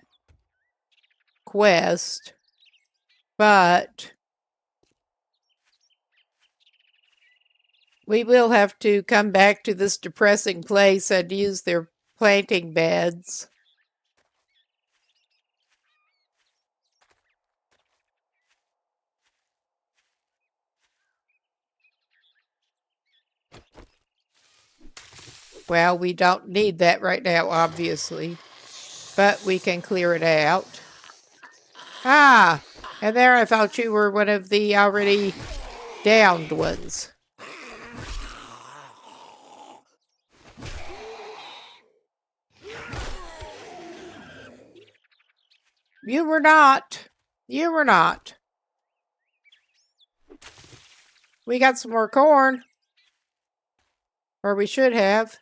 quest, but we will have to come back to this depressing place and use their planting beds. Well, we don't need that right now, obviously, but we can clear it out. Ah, and there I thought you were one of the already downed ones. You were not. You were not. We got some more corn. Or we should have.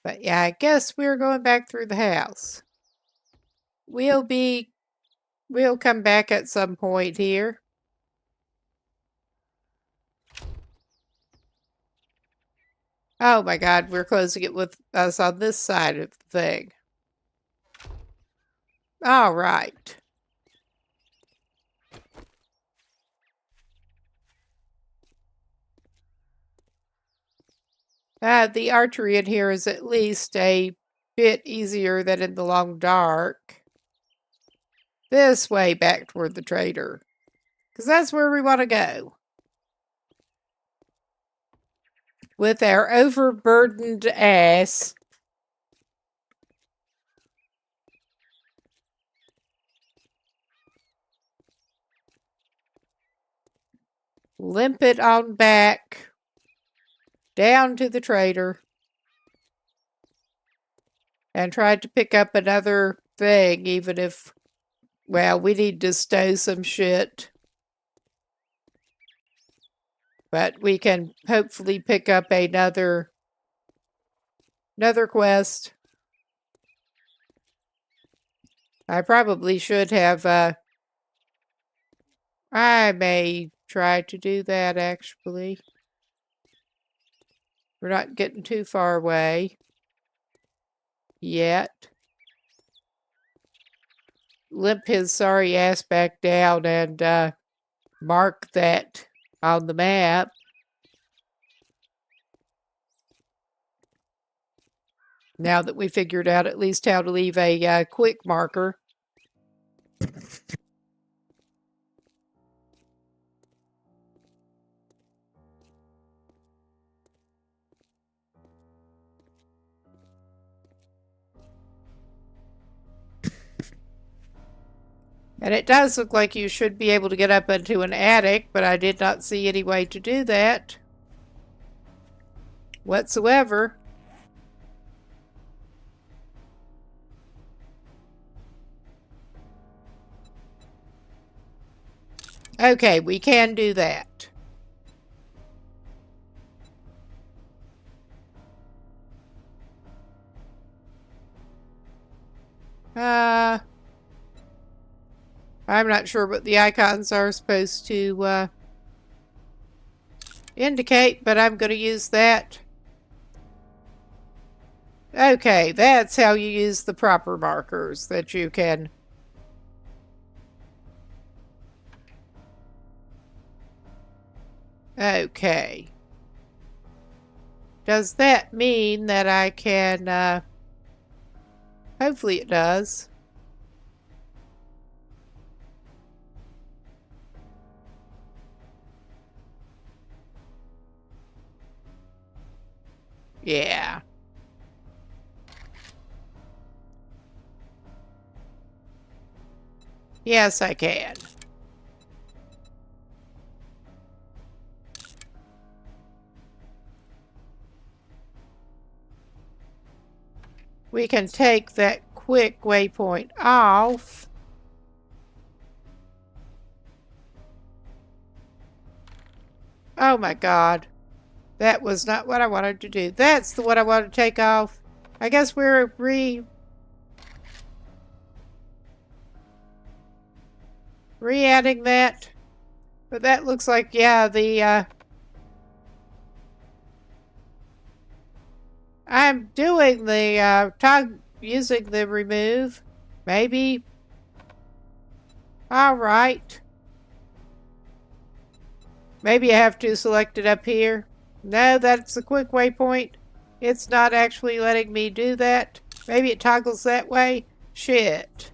But yeah, I guess we're going back through the house. We'll come back at some point here. Oh my god, we're closing it with us on this side of the thing. All right. The archery in here is at least a bit easier than in the long dark. This way back toward the trader. Because that's where we want to go. With our overburdened ass. Limp it on back. Down to the trader. And tried to pick up another thing, even if, well, we need to stow some shit. But we can hopefully pick up another quest. I probably should have, I may try to do that, actually. We're not getting too far away yet. Limp his sorry ass back down and mark that on the map. Now that we figured out at least how to leave a quick marker. And it does look like you should be able to get up into an attic, but I did not see any way to do that whatsoever. Okay, we can do that. I'm not sure what the icons are supposed to indicate, but I'm going to use that. Okay, that's how you use the proper markers that you can. Okay. Does that mean that I can, hopefully it does. Yeah. Yes, I can. We can take that quick waypoint off. Oh my god. That was not what I wanted to do. That's the one I wanted to take off. I guess we're re-adding that. But that looks like, yeah, the, I'm doing the, using the remove. Maybe. Alright. Maybe I have to select it up here. No, that's the quick waypoint. It's not actually letting me do that. Maybe it toggles that way. Shit.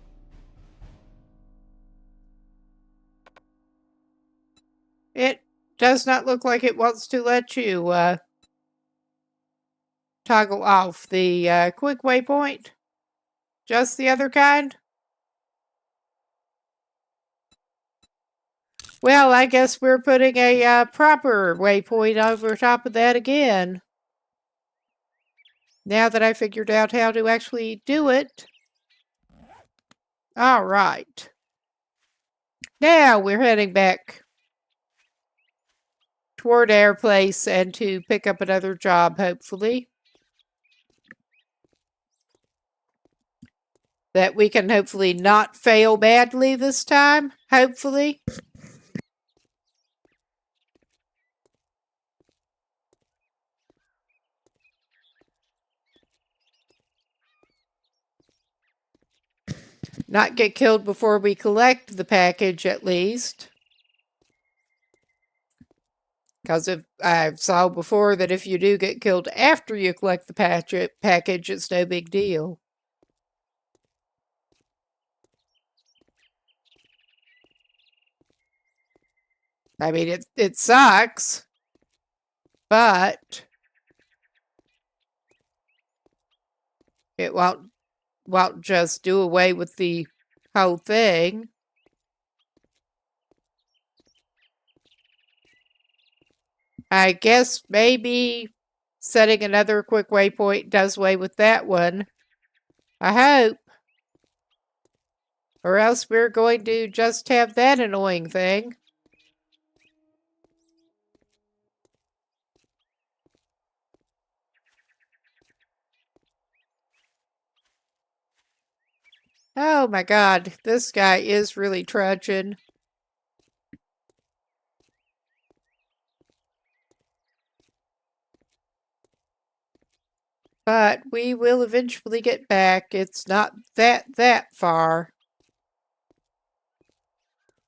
It does not look like it wants to let you toggle off the quick waypoint. Just the other kind. Well, I guess we're putting a proper waypoint over top of that again. Now that I figured out how to actually do it. All right. Now we're heading back toward our place and to pick up another job, hopefully. That we can hopefully not fail badly this time, hopefully. Not get killed before we collect the package, at least. Because I saw before that if you do get killed after you collect the package, it's no big deal. I mean, it sucks, but it won't just do away with the whole thing. I guess maybe setting another quick waypoint does away with that one. I hope. Or else we're going to just have that annoying thing. Oh my god, this guy is really trudging. But we will eventually get back. It's not that far.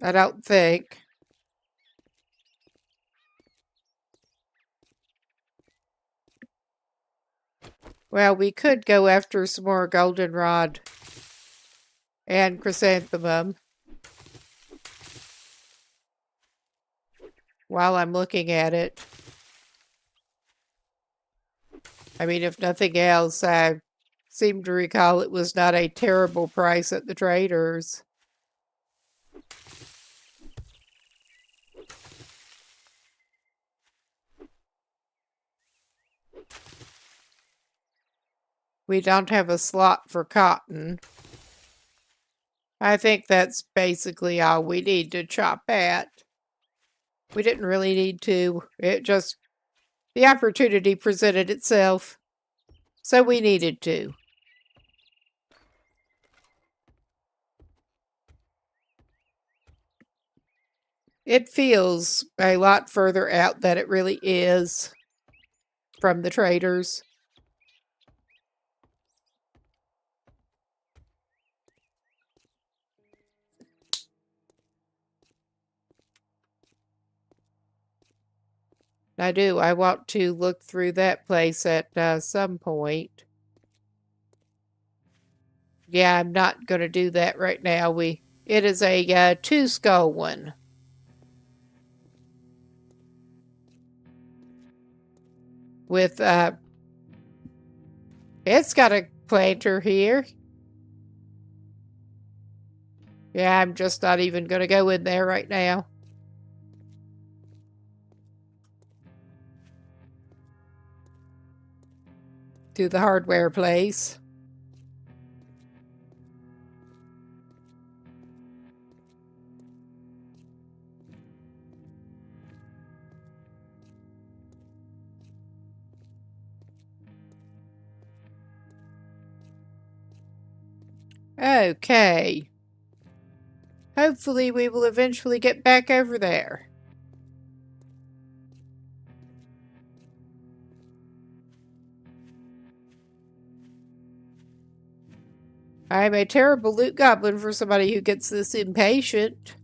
I don't think. Well, we could go after some more goldenrod and chrysanthemum while I'm looking at it. I mean, if nothing else, I seem to recall it was not a terrible price at the traders. We don't have a slot for cotton. I think that's basically all we need to chop at. We didn't really need to. It just, the opportunity presented itself. So we needed to. It feels a lot further out than it really is from the traders. I do. I want to look through that place at some point. Yeah, I'm not going to do that right now. It is a two-skull one. With, it's got a planter here. Yeah, I'm just not even going to go in there right now. To the hardware place. Okay. Hopefully we will eventually get back over there. I'm a terrible loot goblin for somebody who gets this impatient.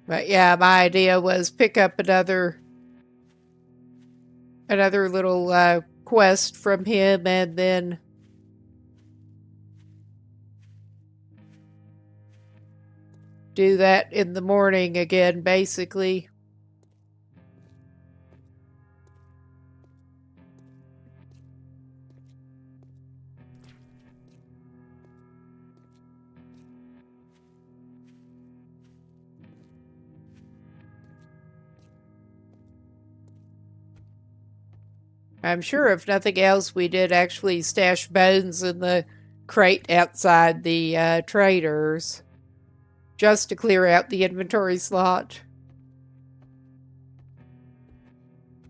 But yeah, my idea was pick up another little quest from him and then do that in the morning again, basically. I'm sure if nothing else, we did actually stash bones in the crate outside the traders just to clear out the inventory slot.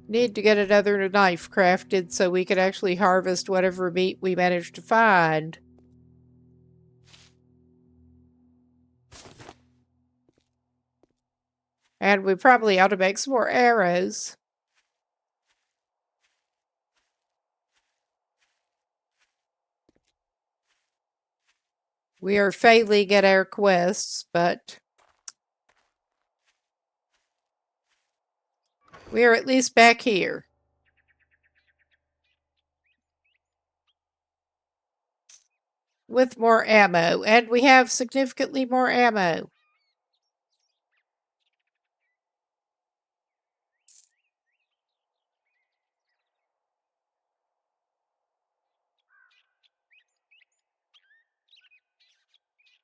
Need to get another knife crafted so we can actually harvest whatever meat we managed to find. And we probably ought to make some more arrows. We are failing at our quests, but we are at least back here. With more ammo, and we have significantly more ammo.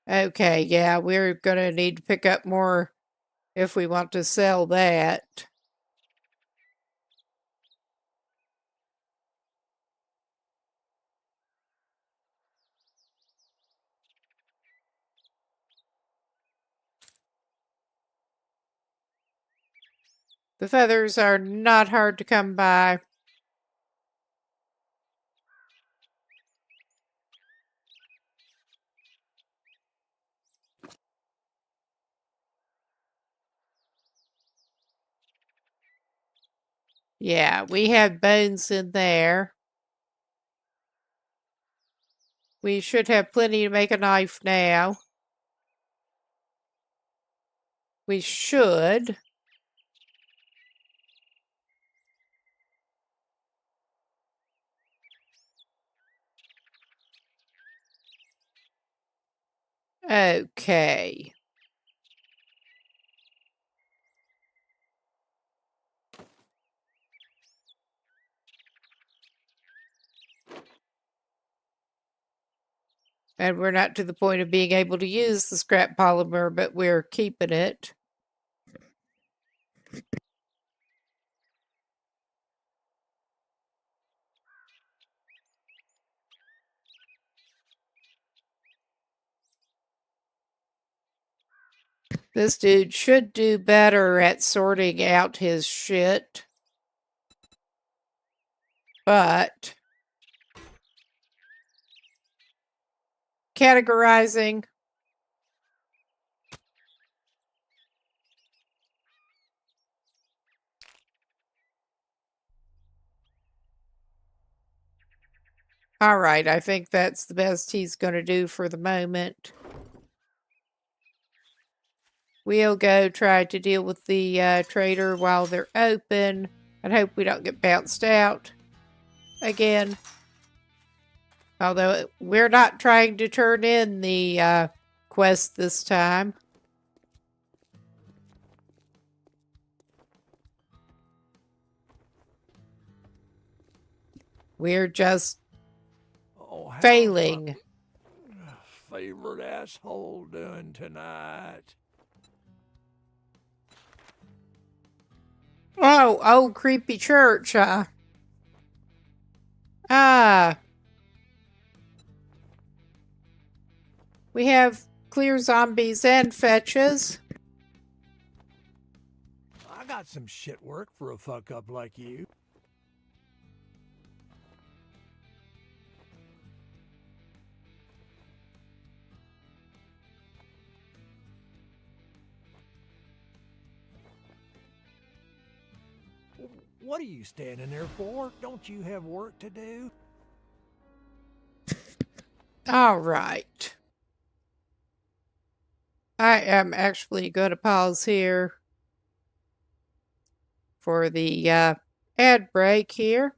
Okay, yeah, we're gonna need to pick up more if we want to sell that. The feathers are not hard to come by. Yeah, we have bones in there. We should have plenty to make a knife now. We should. Okay. And we're not to the point of being able to use the scrap polymer, but we're keeping it. This dude should do better at sorting out his shit. But categorizing. All right, I think that's the best he's going to do for the moment. We'll go try to deal with the trader while they're open and hope we don't get bounced out again. Although we're not trying to turn in the quest this time. We're just failing. Favorite asshole doing tonight? Oh, old creepy church, huh? Ah. We have clear zombies and fetches. I got some shit work for a fuck-up like you. What are you standing there for? Don't you have work to do? All right. I am actually going to pause here for the ad break here.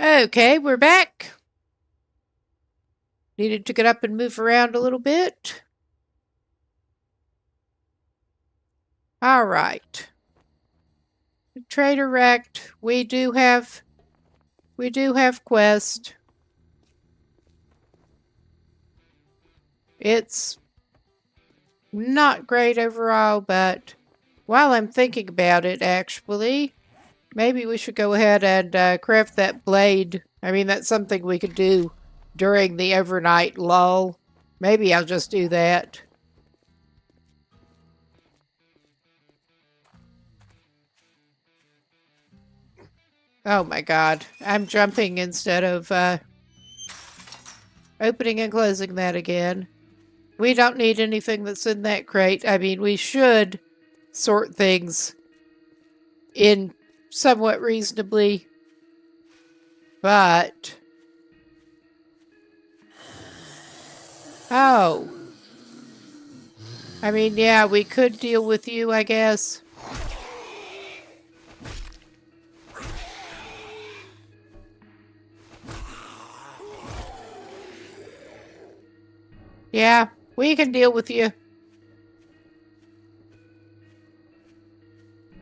Okay, we're back. Needed to get up and move around a little bit. All right. Trader wrecked. We do have quest. It's not great overall, but while I'm thinking about it, actually, maybe we should go ahead and craft that blade. I mean, that's something we could do during the overnight lull. Maybe I'll just do that. Oh my god. I'm jumping instead of opening and closing that again. We don't need anything that's in that crate. I mean, we should sort things in somewhat reasonably, but... Oh. I mean, yeah, we could deal with you, I guess. Yeah, we can deal with you.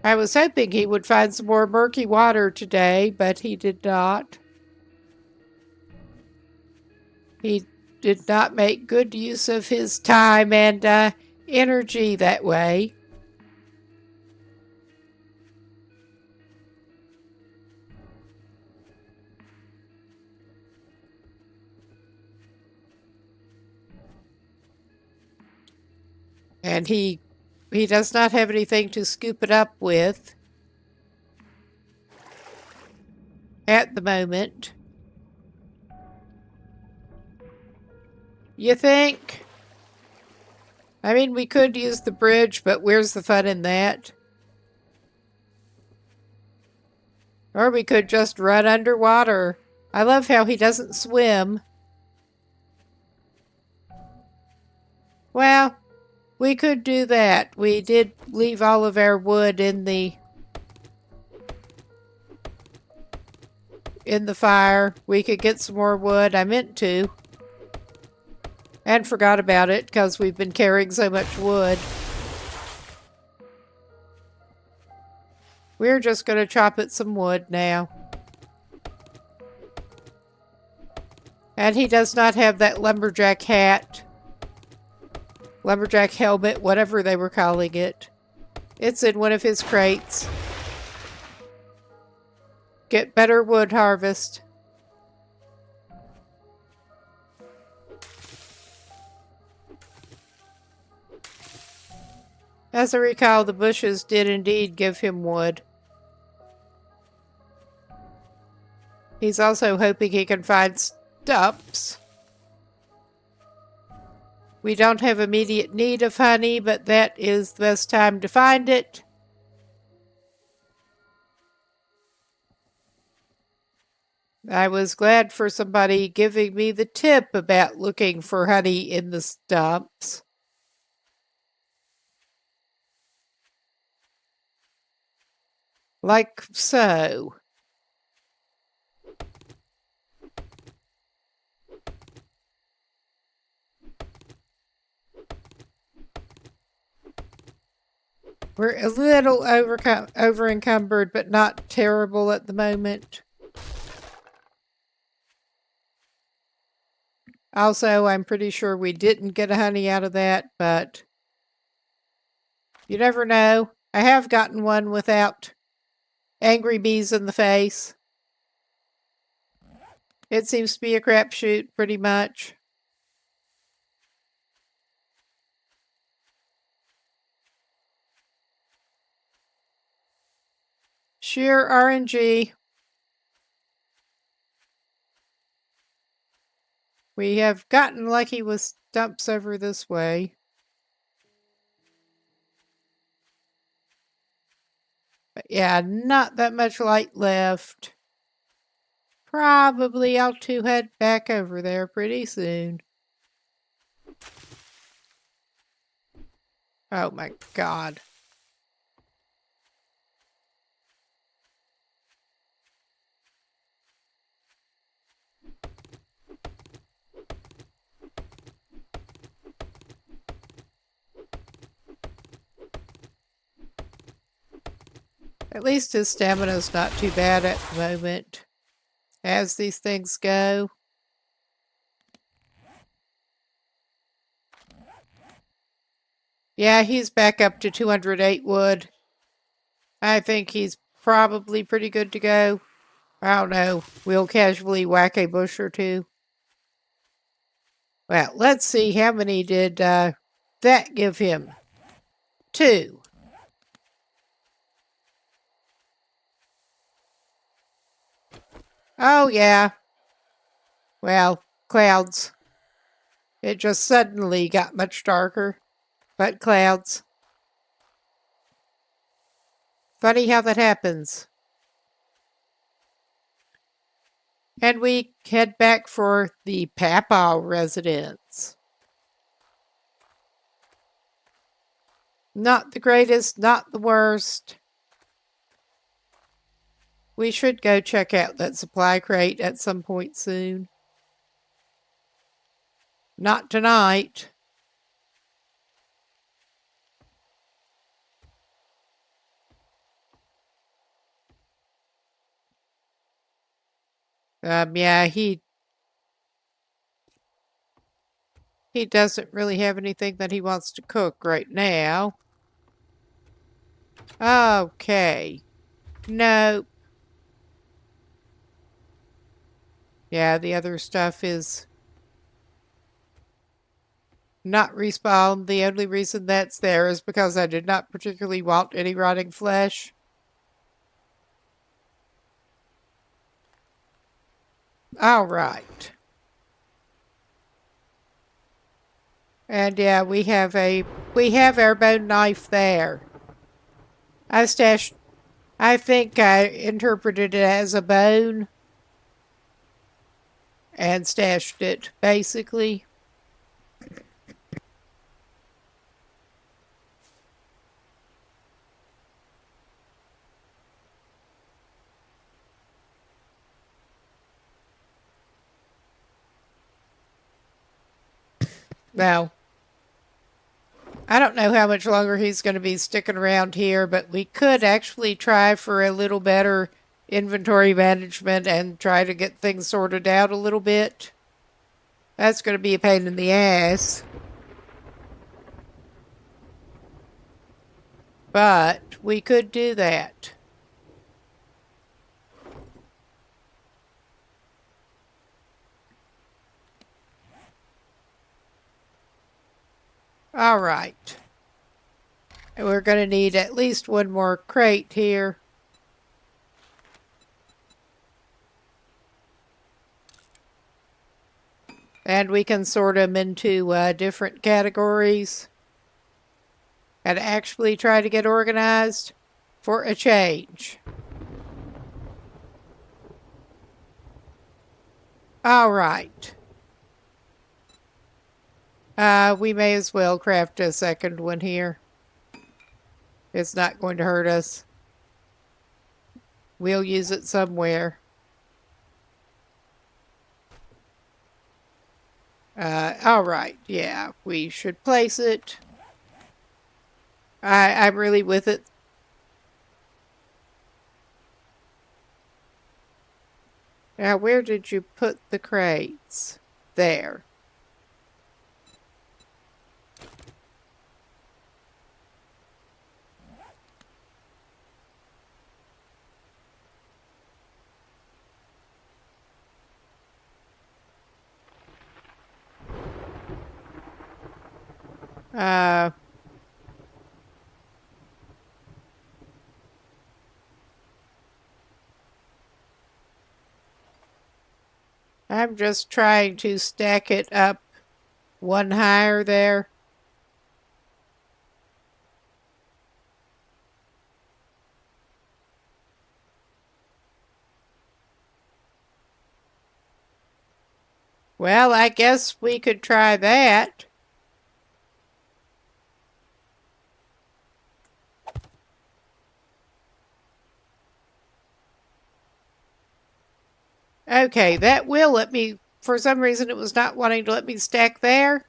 I was hoping he would find some more murky water today, but he did not. He did not make good use of his time and energy that way. And he does not have anything to scoop it up with at the moment. You think? I mean, we could use the bridge, but where's the fun in that? Or we could just run underwater. I love how he doesn't swim. Well, we could do that. We did leave all of our wood in the in the fire. We could get some more wood. I meant to. And forgot about it because we've been carrying so much wood. We're just going to chop at some wood now. And he does not have that lumberjack hat. Lumberjack helmet, whatever they were calling it. It's in one of his crates. Get better wood harvest. As I recall, the bushes did indeed give him wood. He's also hoping he can find stumps. We don't have immediate need of honey, but that is the best time to find it. I was glad for somebody giving me the tip about looking for honey in the stumps. Like so. We're a little over encumbered, but not terrible at the moment. Also, I'm pretty sure we didn't get a honey out of that, but you never know. I have gotten one without angry bees in the face. It seems to be a crapshoot, pretty much. Sheer RNG. We have gotten lucky with stumps over this way. But yeah, not that much light left. Probably ought to head back over there pretty soon. Oh my god. At least his stamina's not too bad at the moment, as these things go. Yeah, he's back up to 208 wood. I think he's probably pretty good to go. I don't know. We'll casually whack a bush or two. Well, let's see. How many did that give him? 2. Oh, yeah. Well, clouds. It just suddenly got much darker. But clouds. Funny how that happens. And we head back for the Papa residence. Not the greatest, not the worst. We should go check out that supply crate at some point soon. Not tonight. Yeah, he doesn't really have anything that he wants to cook right now. Okay. Nope. Yeah, the other stuff is not respawned. The only reason that's there is because I did not particularly want any rotting flesh. All right. And yeah, we have our bone knife there. I think I interpreted it as a bone and stashed it, basically. Now, I don't know how much longer he's going to be sticking around here, but we could actually try for a little better inventory management and try to get things sorted out a little bit. That's going to be a pain in the ass. But we could do that. All right. And we're going to need at least one more crate here. And we can sort them into different categories and actually try to get organized for a change. All right. We may as well craft a second one here. It's not going to hurt us. We'll use it somewhere. All right. Yeah, we should place it. I'm really with it. Now, where did you put the crates? There. I'm just trying to stack it up one higher there. Well, I guess we could try that. Okay, that will let me, for some reason it was not wanting to let me stack there.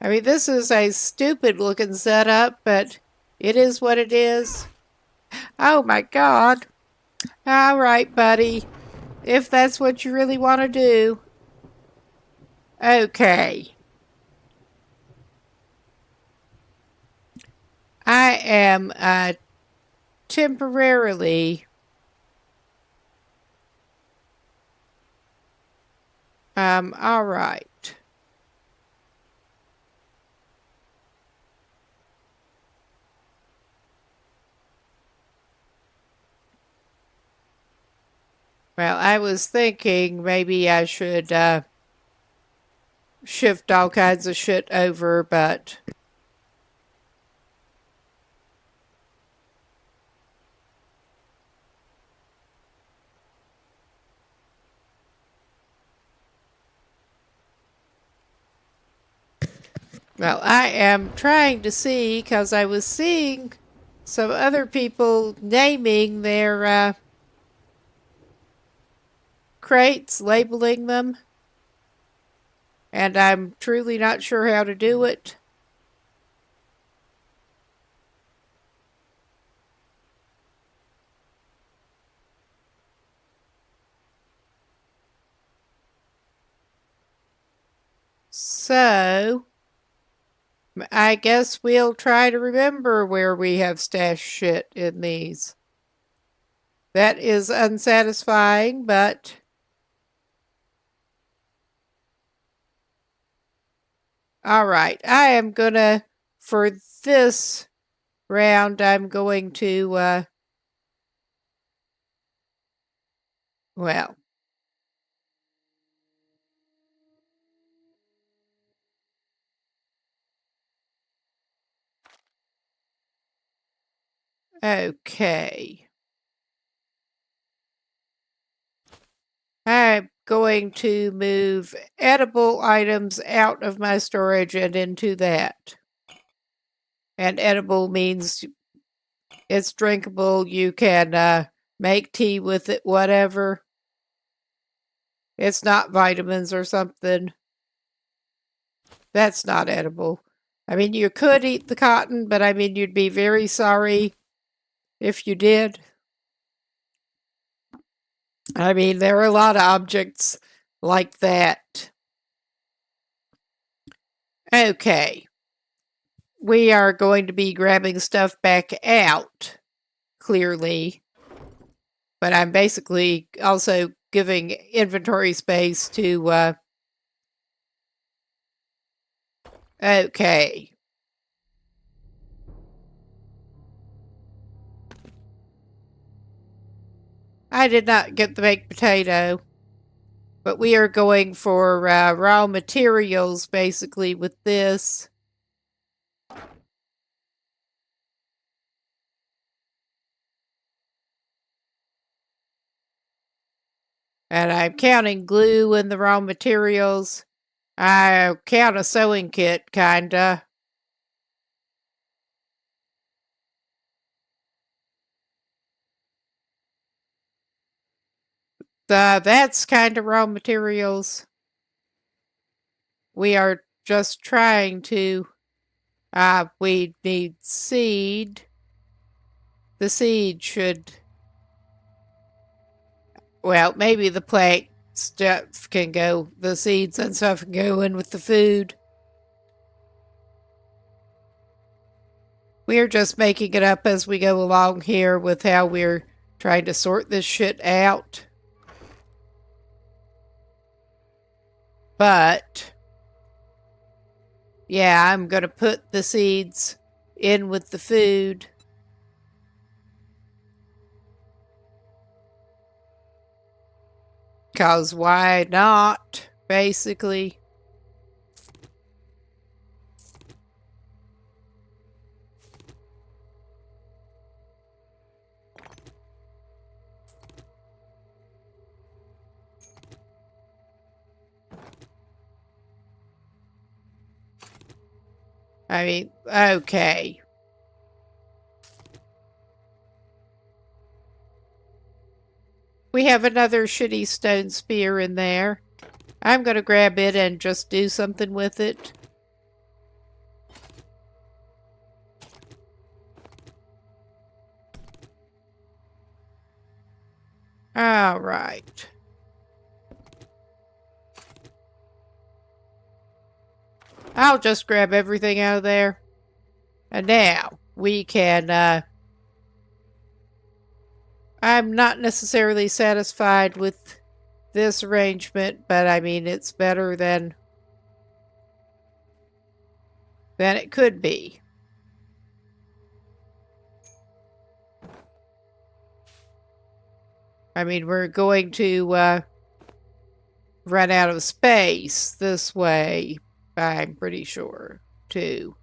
I mean, this is a stupid looking setup, but it is what it is. Oh my God. All right, buddy. If that's what you really want to do. Okay. I am temporarily all right. Well, I was thinking maybe I should shift all kinds of shit over, but well, I am trying to see, because I was seeing some other people naming their crates, labeling them, and I'm truly not sure how to do it. So, I guess we'll try to remember where we have stashed shit in these. That is unsatisfying, but all right. I am gonna, for this round, I'm going to, well, okay. I'm going to move edible items out of my storage and into that. And edible means it's drinkable. You can make tea with it, whatever. It's not vitamins or something. That's not edible. I mean, you could eat the cotton, but I mean, you'd be very sorry if you did. I mean, there are a lot of objects like that. Okay. We are going to be grabbing stuff back out, clearly. But I'm basically also giving inventory space to, okay. I did not get the baked potato. But we are going for raw materials, basically, with this. And I'm counting glue in the raw materials. I count a sewing kit, kinda. That's kind of raw materials. We are just trying to... we need seed. The seed should... Well, maybe the plant stuff can go... The seeds and stuff can go in with the food. We're just making it up as we go along here with how we're trying to sort this shit out. But, yeah, I'm going to put the seeds in with the food. Because why not, basically. I mean, okay. We have another shitty stone spear in there. I'm going to grab it and just do something with it. All right. I'll just grab everything out of there. And now we can, I'm not necessarily satisfied with this arrangement, but I mean, it's better than it could be. I mean, we're going to run out of space this way, I'm pretty sure, too.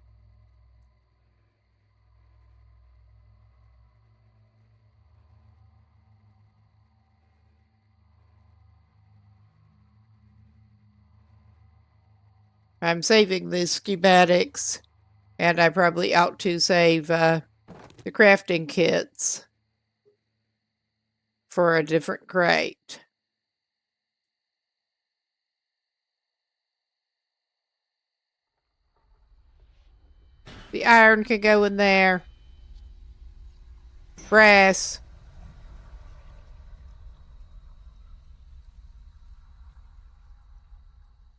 I'm saving the schematics, and I probably ought to save the crafting kits for a different crate. The iron can go in there. Brass.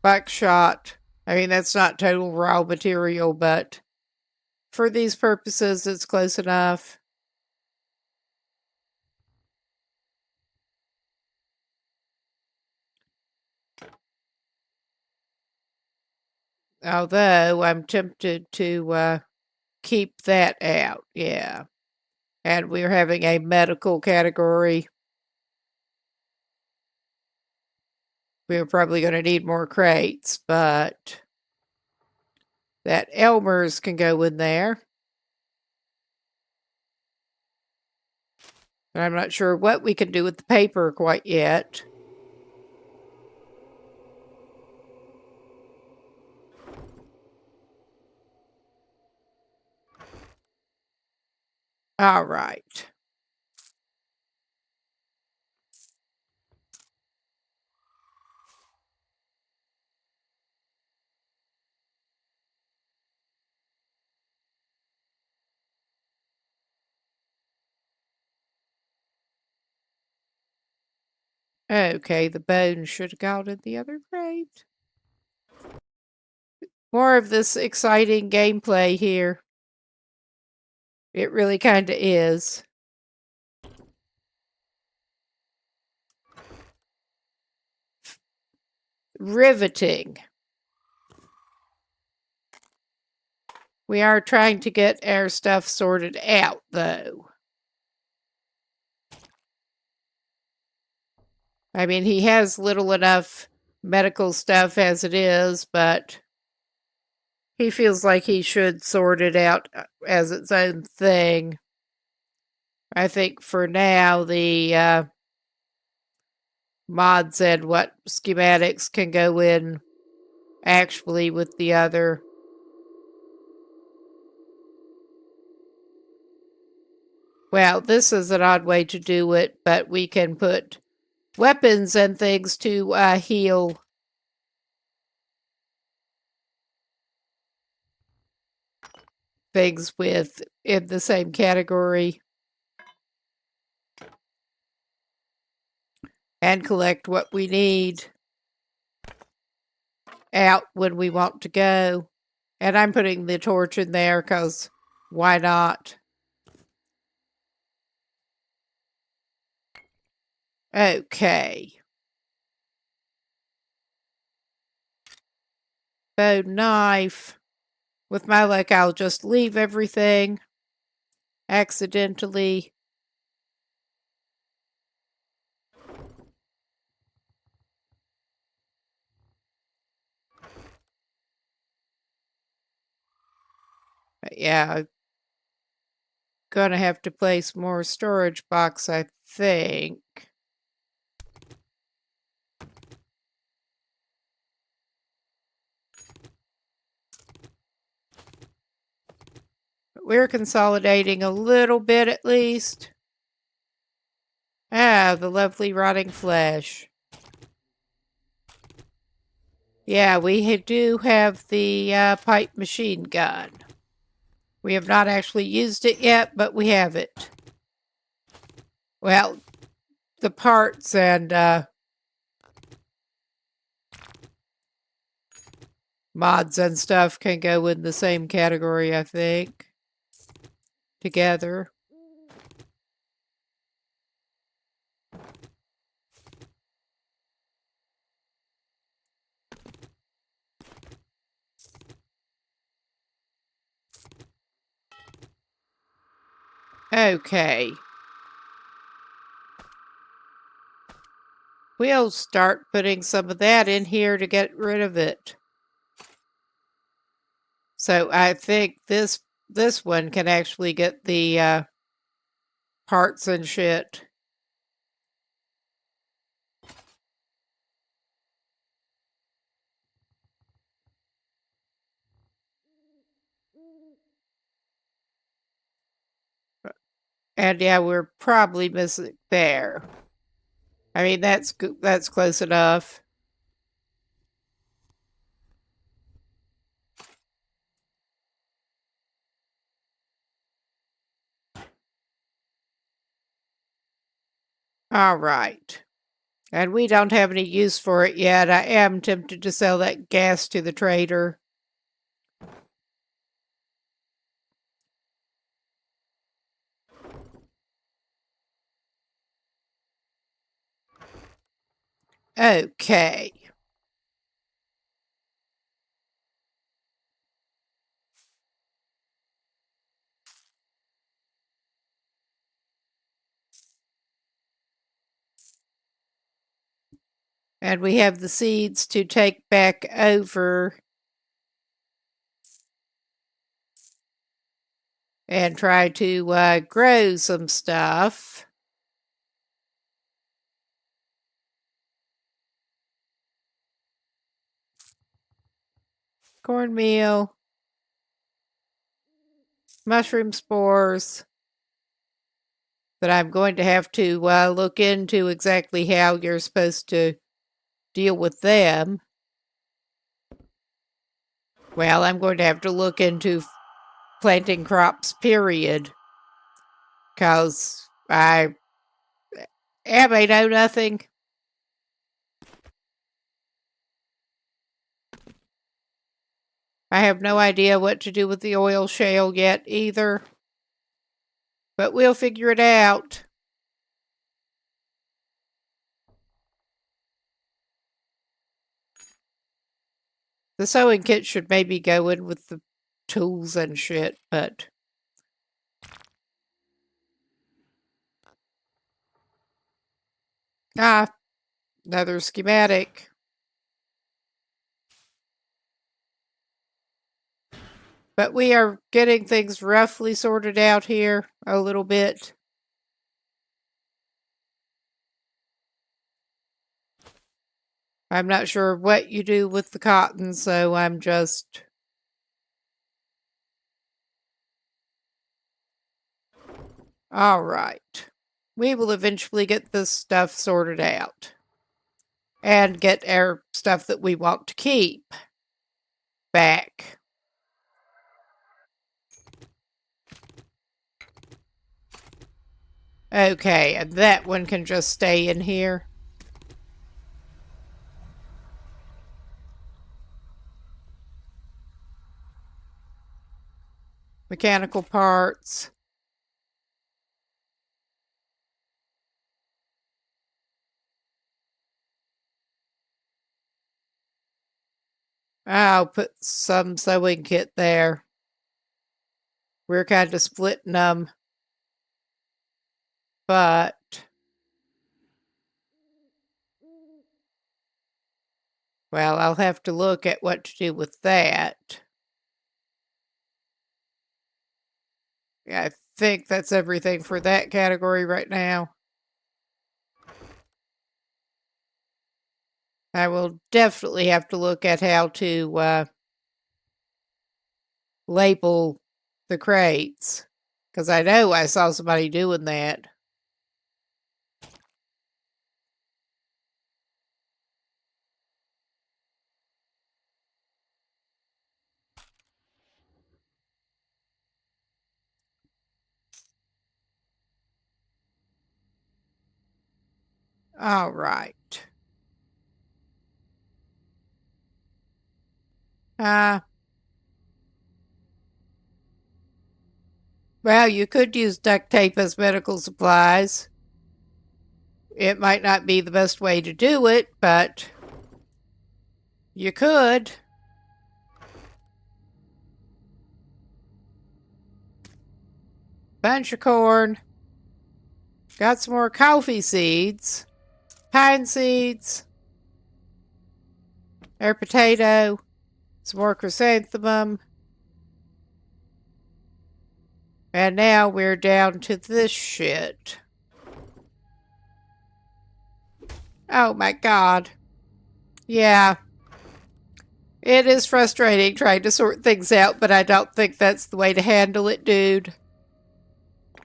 Buckshot. I mean, that's not total raw material, but for these purposes, it's close enough. Although, I'm tempted to keep that out, yeah. And we're having a medical category. We're probably going to need more crates, but that Elmer's can go in there. But I'm not sure what we can do with the paper quite yet. All right. Okay, the bone should have gone in the other crate. More of this exciting gameplay here. It really kind of is. Riveting. We are trying to get our stuff sorted out, though. I mean, he has little enough medical stuff as it is, but he feels like he should sort it out as its own thing. I think for now, the mods and what schematics can go in actually with the other. Well, this is an odd way to do it, but we can put weapons and things to heal. Things with in the same category. And collect what we need out when we want to go. And I'm putting the torch in there because why not? Okay. Bone knife. With my luck, I'll just leave everything accidentally. But yeah, I'm gonna have to place more storage box, I think. We're consolidating a little bit at least. Ah, the lovely rotting flesh. Yeah, we do have the pipe machine gun. We have not actually used it yet, but we have it. Well, the parts and mods and stuff can go in the same category, I think. Together. Okay. We'll start putting some of that in here to get rid of it. So I think this one can actually get the parts and shit. And yeah, we're probably missing there. I mean, that's close enough. All right. And we don't have any use for it yet. I am tempted to sell that gas to the trader. Okay. And we have the seeds to take back over and try to grow some stuff. Cornmeal. Mushroom spores. But I'm going to have to look into exactly how you're supposed to deal with them. Well, I'm going to have to look into planting crops, period. Because I know nothing. I have no idea what to do with the oil shale yet either. But we'll figure it out. The sewing kit should maybe go in with the tools and shit, but... Ah, another schematic. But we are getting things roughly sorted out here a little bit. I'm not sure what you do with the cotton, so I'm just... All right. We will eventually get this stuff sorted out. And get our stuff that we want to keep back. Okay, and that one can just stay in here. Mechanical parts. I'll put some sewing kit there. We're kind of splitting them. But... well, I'll have to look at what to do with that. Yeah, I think that's everything for that category right now. I will definitely have to look at how to label the crates. Because I know I saw somebody doing that. All right. Well, you could use duct tape as medical supplies. It might not be the best way to do it, but you could. Bunch of corn. Got some more coffee seeds. Pine seeds. Air potato. Some more chrysanthemum. And now we're down to this shit. Oh my god. Yeah. It is frustrating trying to sort things out, but I don't think that's the way to handle it, dude.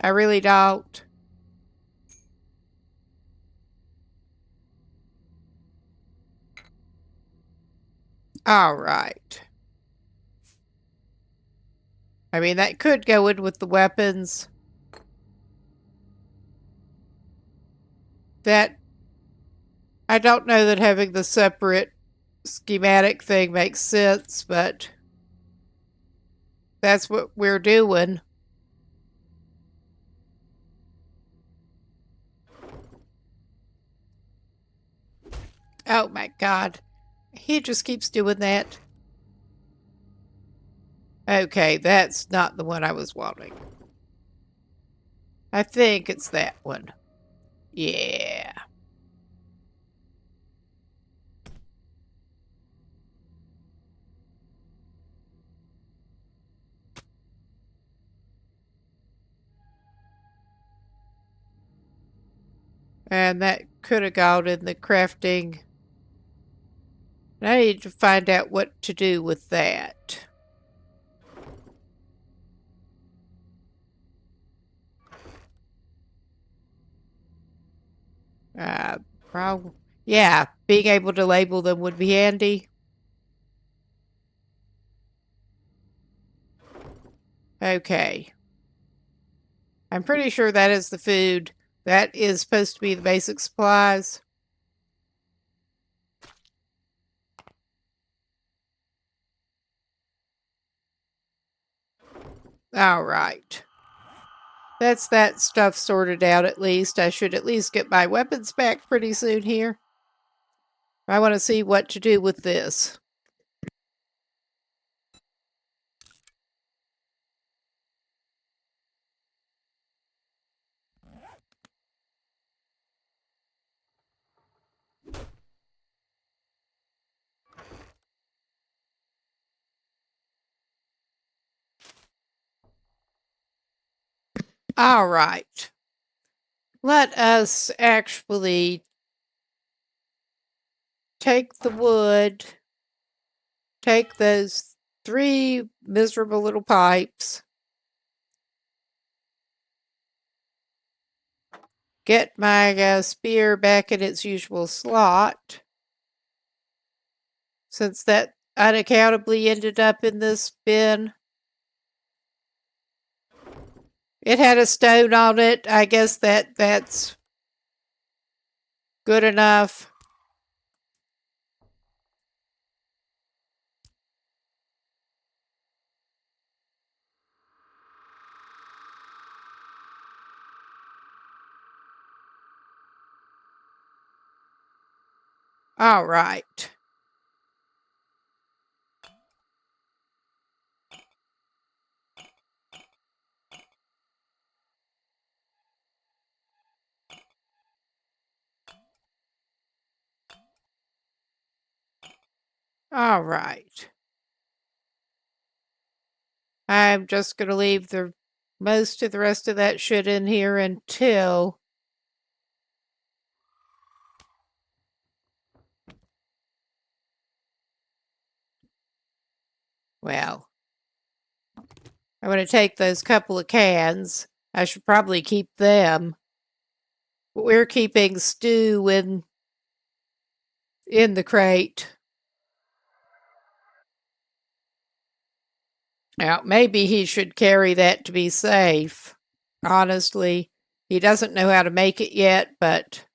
I really don't. Alright. I mean, that could go in with the weapons. That... I don't know that having the separate schematic thing makes sense, but... that's what we're doing. Oh my god. He just keeps doing that. Okay, that's not the one I was wanting. I think it's that one. Yeah. And that could have gone in the crafting. I need to find out what to do with that. Probably. Yeah, being able to label them would be handy. Okay. I'm pretty sure that is the food. That is supposed to be the basic supplies. Alright. That's that stuff sorted out at least. I should at least get my weapons back pretty soon here. I want to see what to do with this. All right. Let us actually take the wood, take those 3 miserable little pipes, get my spear back in its usual slot, since that unaccountably ended up in this bin. It had a stone on it. I guess that's good enough. All right. All right. I'm just going to leave the most of the rest of that shit in here until well, I'm going to take those couple of cans. I should probably keep them. We're keeping stew in the crate. Now, maybe he should carry that to be safe. Honestly, he doesn't know how to make it yet, but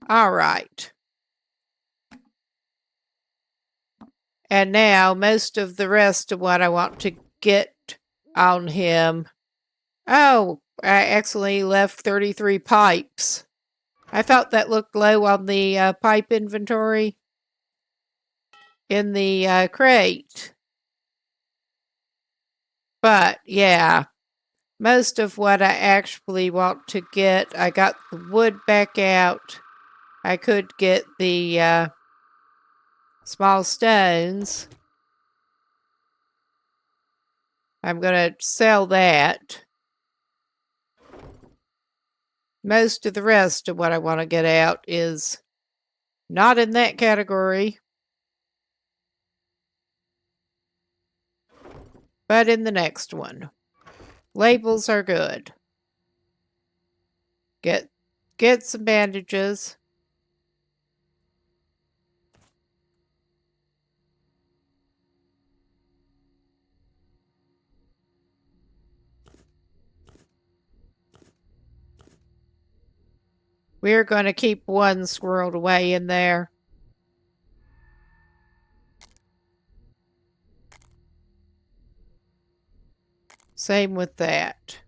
all right. And now, most of the rest of what I want to get on him. Oh, I accidentally left 33 pipes. I thought that looked low on the pipe inventory in the crate. But, yeah, most of what I actually want to get, I got the wood back out. I could get the small stones. I'm going to sell that. Most of the rest of what I want to get out is not in that category, but in the next one. Labels are good. Get some bandages. We're going to keep one squirreled away in there. Same with that.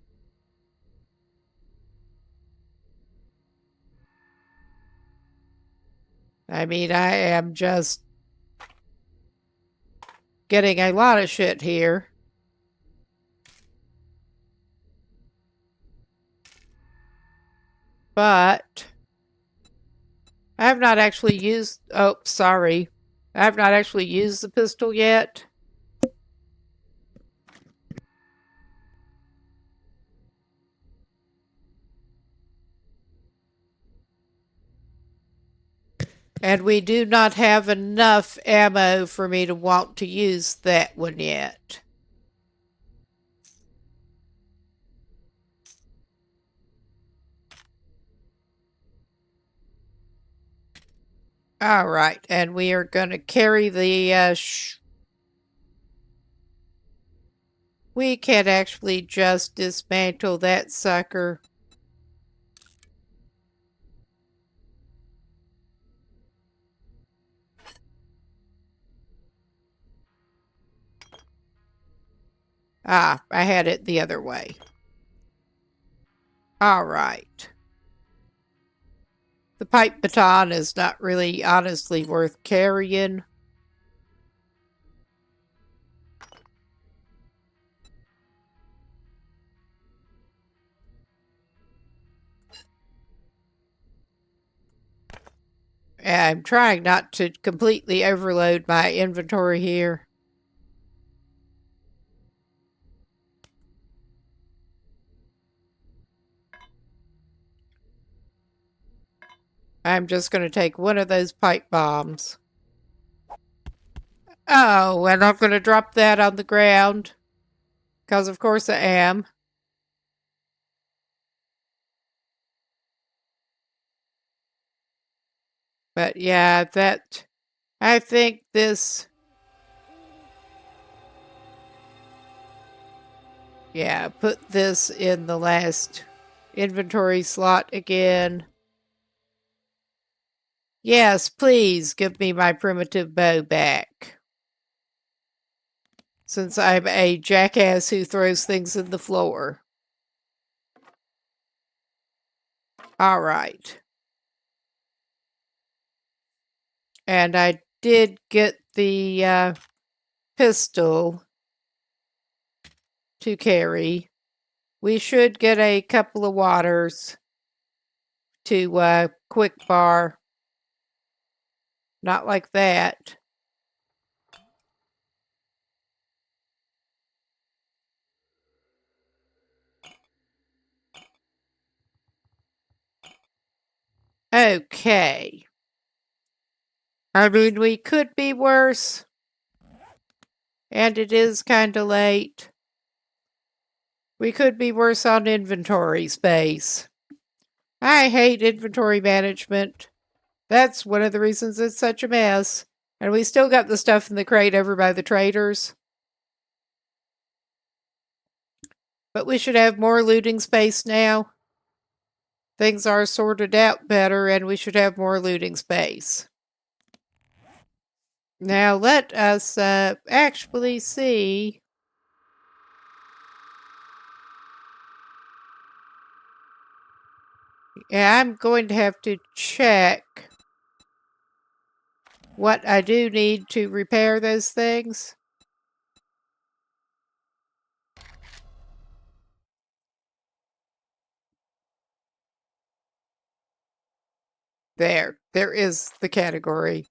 I mean, I am just getting a lot of shit here. But I have not actually used... Oh, sorry. I have not actually used the pistol yet. And we do not have enough ammo for me to want to use that one yet. All right, and we are going to carry the... we can actually just dismantle that sucker. Ah, I had it the other way. Alright. The pipe baton is not really honestly worth carrying. I'm trying not to completely overload my inventory here. I'm just going to take one of those pipe bombs. Oh, and I'm going to drop that on the ground. Because of course I am. But yeah, I think this... Yeah, put this in the last inventory slot again. Yes, please give me my primitive bow back. Since I'm a jackass who throws things in the floor. Alright. And I did get the pistol to carry. We should get a couple of waters to quick bar. Not like that. Okay. I mean, we could be worse. And it is kind of late. We could be worse on inventory space. I hate inventory management. That's one of the reasons it's such a mess. And we still got the stuff in the crate over by the traders. But we should have more looting space now. Things are sorted out better and we should have more looting space. Now let us actually see. Yeah, I'm going to have to check what I do need to repair those things. There is the category.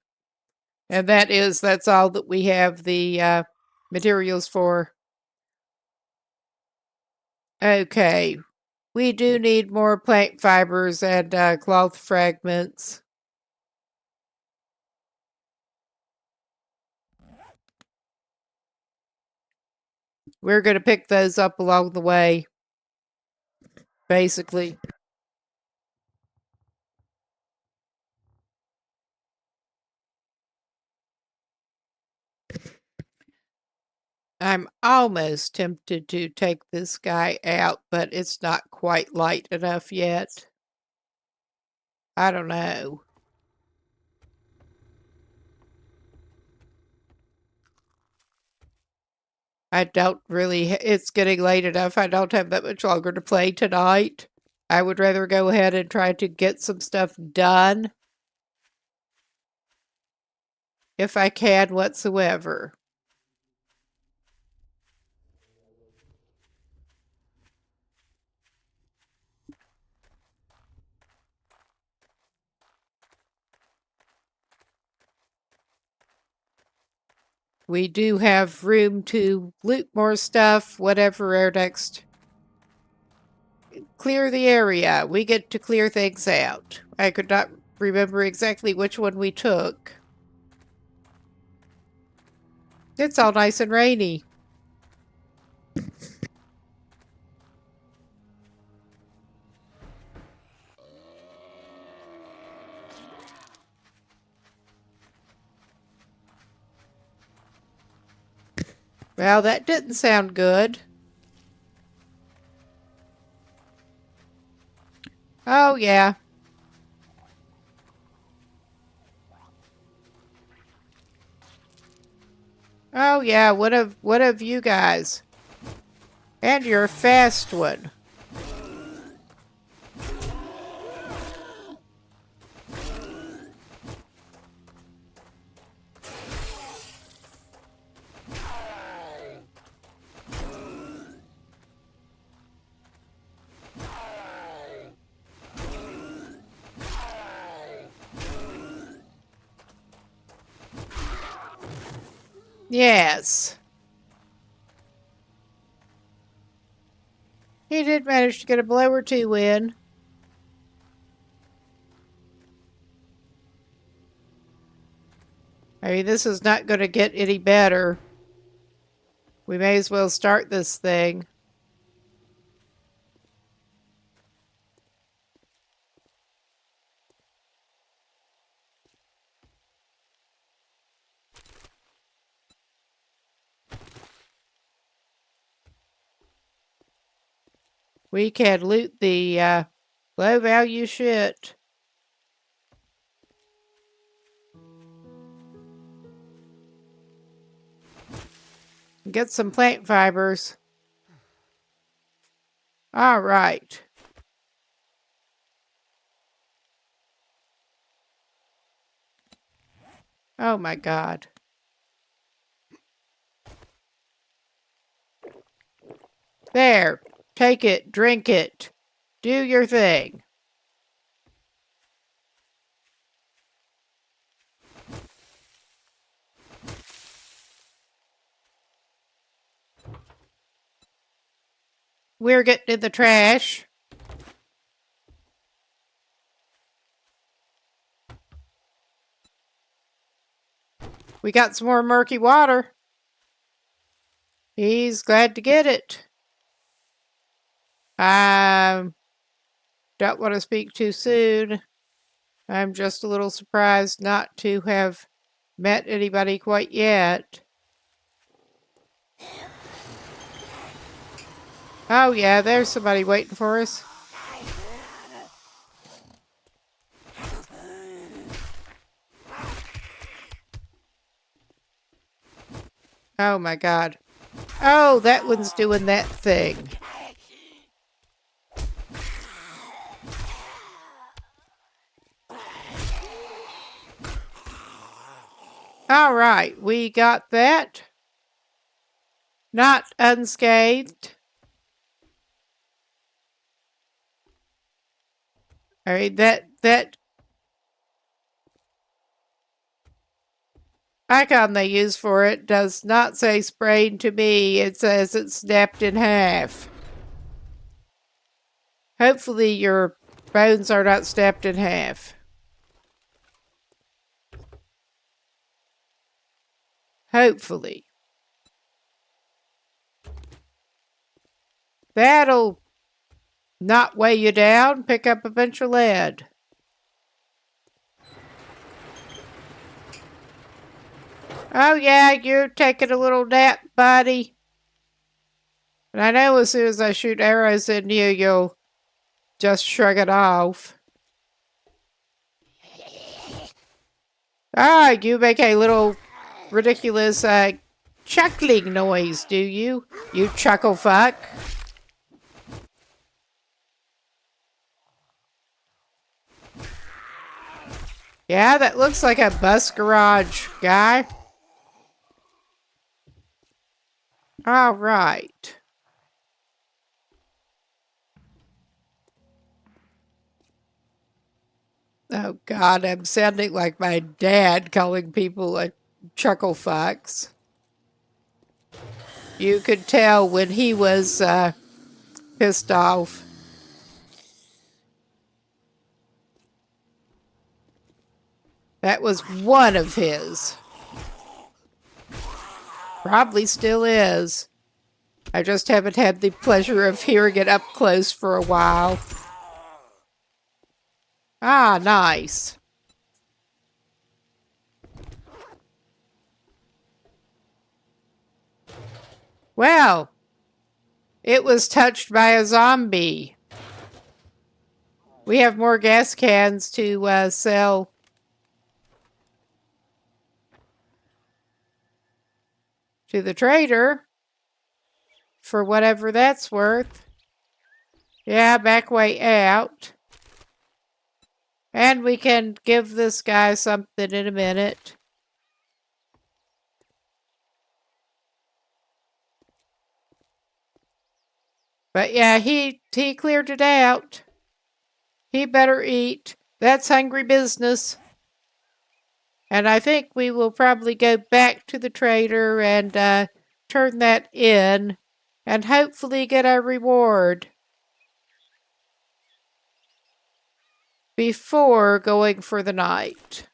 And that's all that we have the materials for. Okay. We do need more plant fibers and cloth fragments. We're going to pick those up along the way, basically. I'm almost tempted to take this guy out, but it's not quite light enough yet. I don't know. I don't really... It's getting late enough. I don't have that much longer to play tonight. I would rather go ahead and try to get some stuff done. If I can whatsoever. We do have room to loot more stuff, whatever our next... Clear the area. We get to clear things out. I could not remember exactly which one we took. It's all nice and rainy. Well, that didn't sound good. Oh, yeah. Oh, yeah. What of you guys? And you're a fast one. Yes. He did manage to get a blow or two in. I mean, this is not going to get any better. We may as well start this thing. We can loot the low value shit. Get some plant fibers. All right. Oh my God. There. Take it. Drink it. Do your thing. We're getting in the trash. We got some more murky water. He's glad to get it. Don't want to speak too soon. I'm just a little surprised not to have met anybody quite yet. Oh yeah, there's somebody waiting for us. Oh my God. Oh, that one's doing that thing. All right, we got that. Not unscathed. I mean, that icon they use for it does not say sprayed to me. It says it's snapped in half. Hopefully your bones are not snapped in half. Hopefully. That'll not weigh you down. Pick up a bunch of lead. Oh yeah, you're taking a little nap, buddy. And I know as soon as I shoot arrows in you, you'll just shrug it off. Ah, you make a little ridiculous chuckling noise, do you? You chuckle fuck. Yeah, that looks like a bus garage guy. All right. Oh God, I'm sounding like my dad calling people like chuckle fucks. You could tell when he was pissed off. That was one of his. Probably still is. I just haven't had the pleasure of hearing it up close for a while. Ah, nice. Well, it was touched by a zombie. We have more gas cans to sell. To the trader. for whatever that's worth. Yeah, back way out. And we can give this guy something in a minute. But yeah, he cleared it out. He better eat. That's hungry business. And I think we will probably go back to the trader and turn that in and hopefully get our reward before going for the night.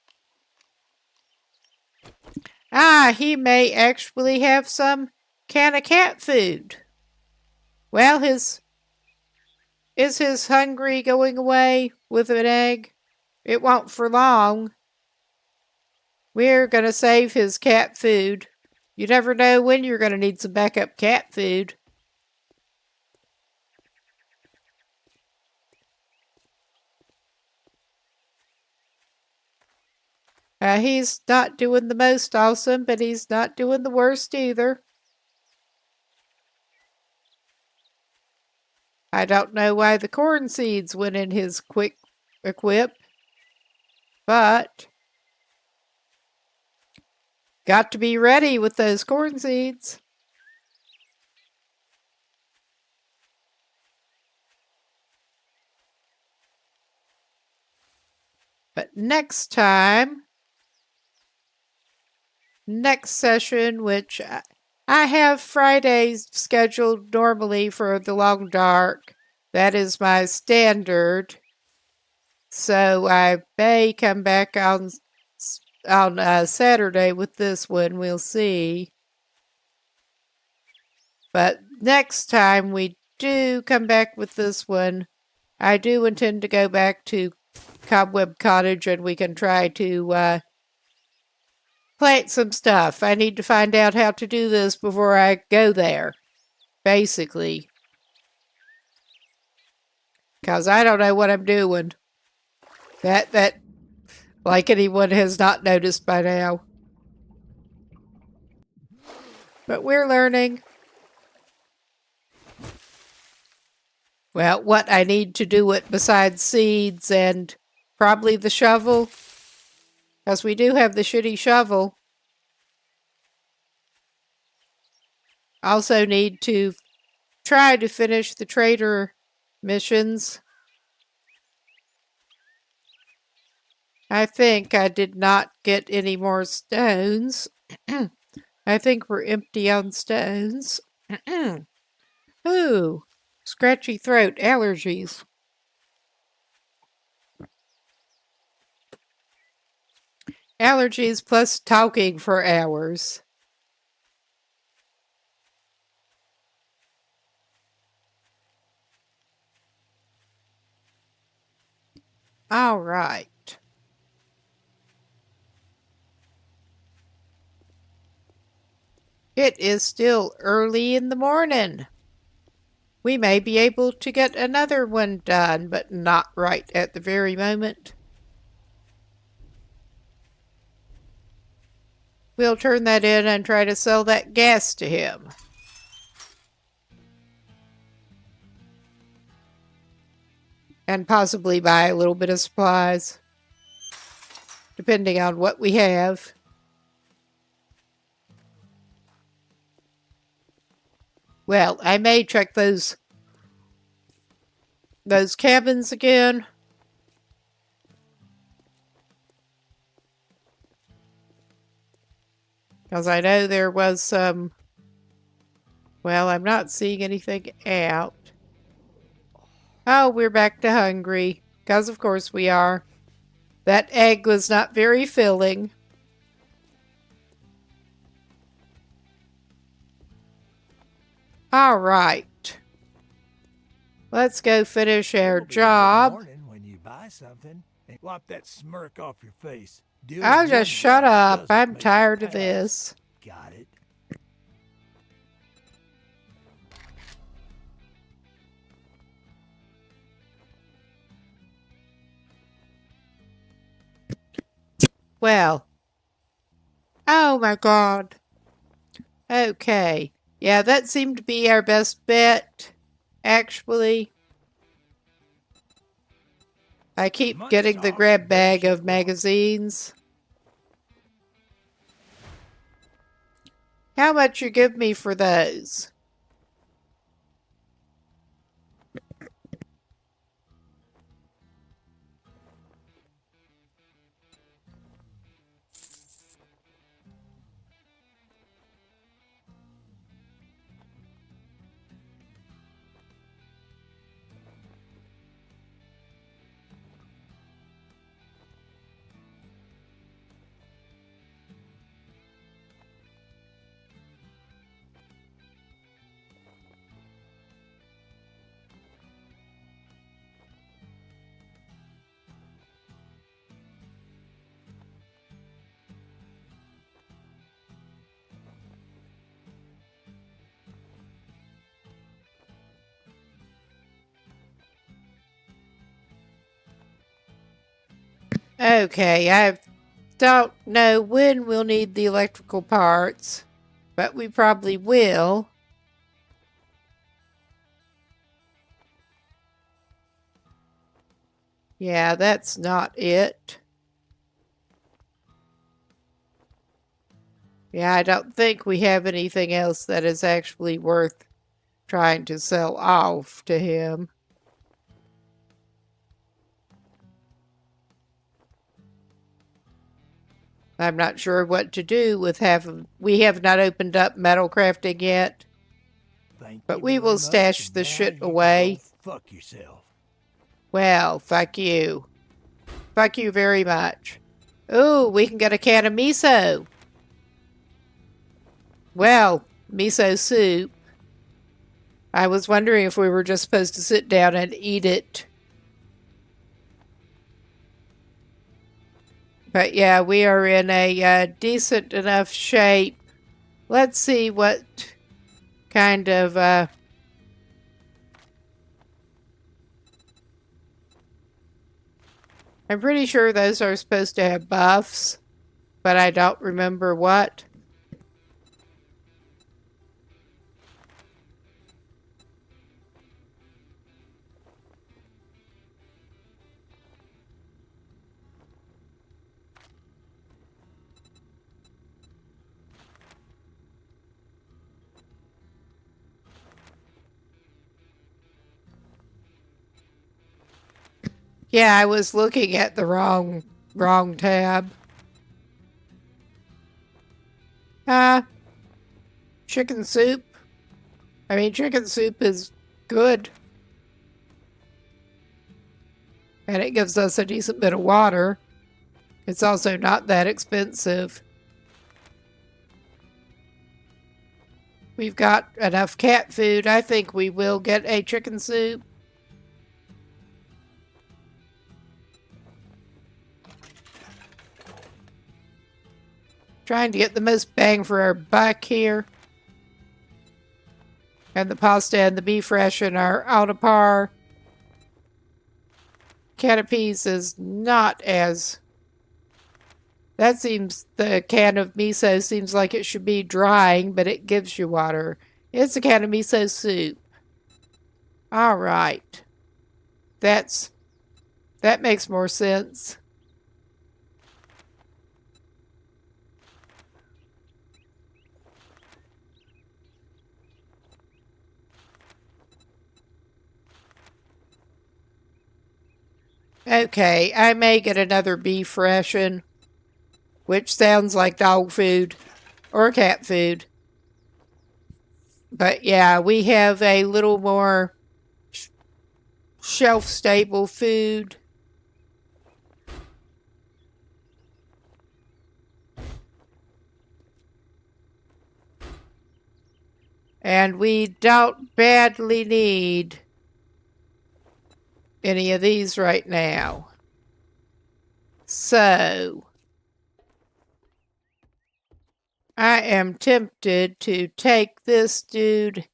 Ah, he may actually have some can of cat food. Well, is his hungry going away with an egg? It won't for long. We're going to save his cat food. You never know when you're going to need some backup cat food. He's not doing the most awesome, but he's not doing the worst either. I don't know why the corn seeds went in his quick equip, but got to be ready with those corn seeds. But next time, next session, which I have Fridays scheduled normally for the long dark. That is my standard. So I may come back on Saturday with this one. We'll see. But next time we do come back with this one, I do intend to go back to Cobweb Cottage and we can try to plant some stuff. I need to find out how to do this before I go there, basically. Because I don't know what I'm doing. That, like anyone has not noticed by now. But we're learning. Well, what I need to do it besides seeds and probably the shovel. Because we do have the shitty shovel. Also need to try to finish the trader missions. I think I did not get any more stones. I think we're empty on stones. Ooh, scratchy throat, allergies. Allergies plus talking for hours. All right. It is still early in the morning. We may be able to get another one done, but not right at the very moment. We'll turn that in and try to sell that gas to him. And possibly buy a little bit of supplies. Depending on what we have. Well, I may check those cabins again. Because I know there was some... Well, I'm not seeing anything out. Oh, we're back to hungry. Because of course we are. That egg was not very filling. All right. Let's go finish our job. When you buy something and wipe that smirk off your face. Oh, just shut up. I'm tired of this. Got it. Well. Oh my God. Okay. Yeah, that seemed to be our best bet, actually. I keep Much getting the talk, grab bag bullshit of walk. magazines. How much you give me for those? Okay, I don't know when we'll need the electrical parts, but we probably will. Yeah, that's not it. Yeah, I don't think we have anything else that is actually worth trying to sell off to him. I'm not sure what to do with half of... We have not opened up metal crafting yet, Thank but you we very will much, stash and the now shit you can away. go fuck yourself. Well, fuck you. Fuck you very much. Ooh, we can get a can of miso. Well, miso soup. I was wondering if we were just supposed to sit down and eat it. But yeah, we are in a decent enough shape. Let's see what kind of... I'm pretty sure those are supposed to have buffs, but I don't remember what. Yeah, I was looking at the wrong tab. Chicken soup. I mean, chicken soup is good. And it gives us a decent bit of water. It's also not that expensive. We've got enough cat food. I think we will get a chicken soup. Trying to get the most bang for our buck here. And the pasta and the beef ration are out of par. Can of peas is not as... That seems... The can of miso seems like it should be drying, but it gives you water. It's a can of miso soup. Alright. That makes more sense. Okay, I may get another beef ration, which sounds like dog food or cat food. But yeah, we have a little more shelf-stable food. And we don't badly need any of these right now. So, I am tempted to take this dude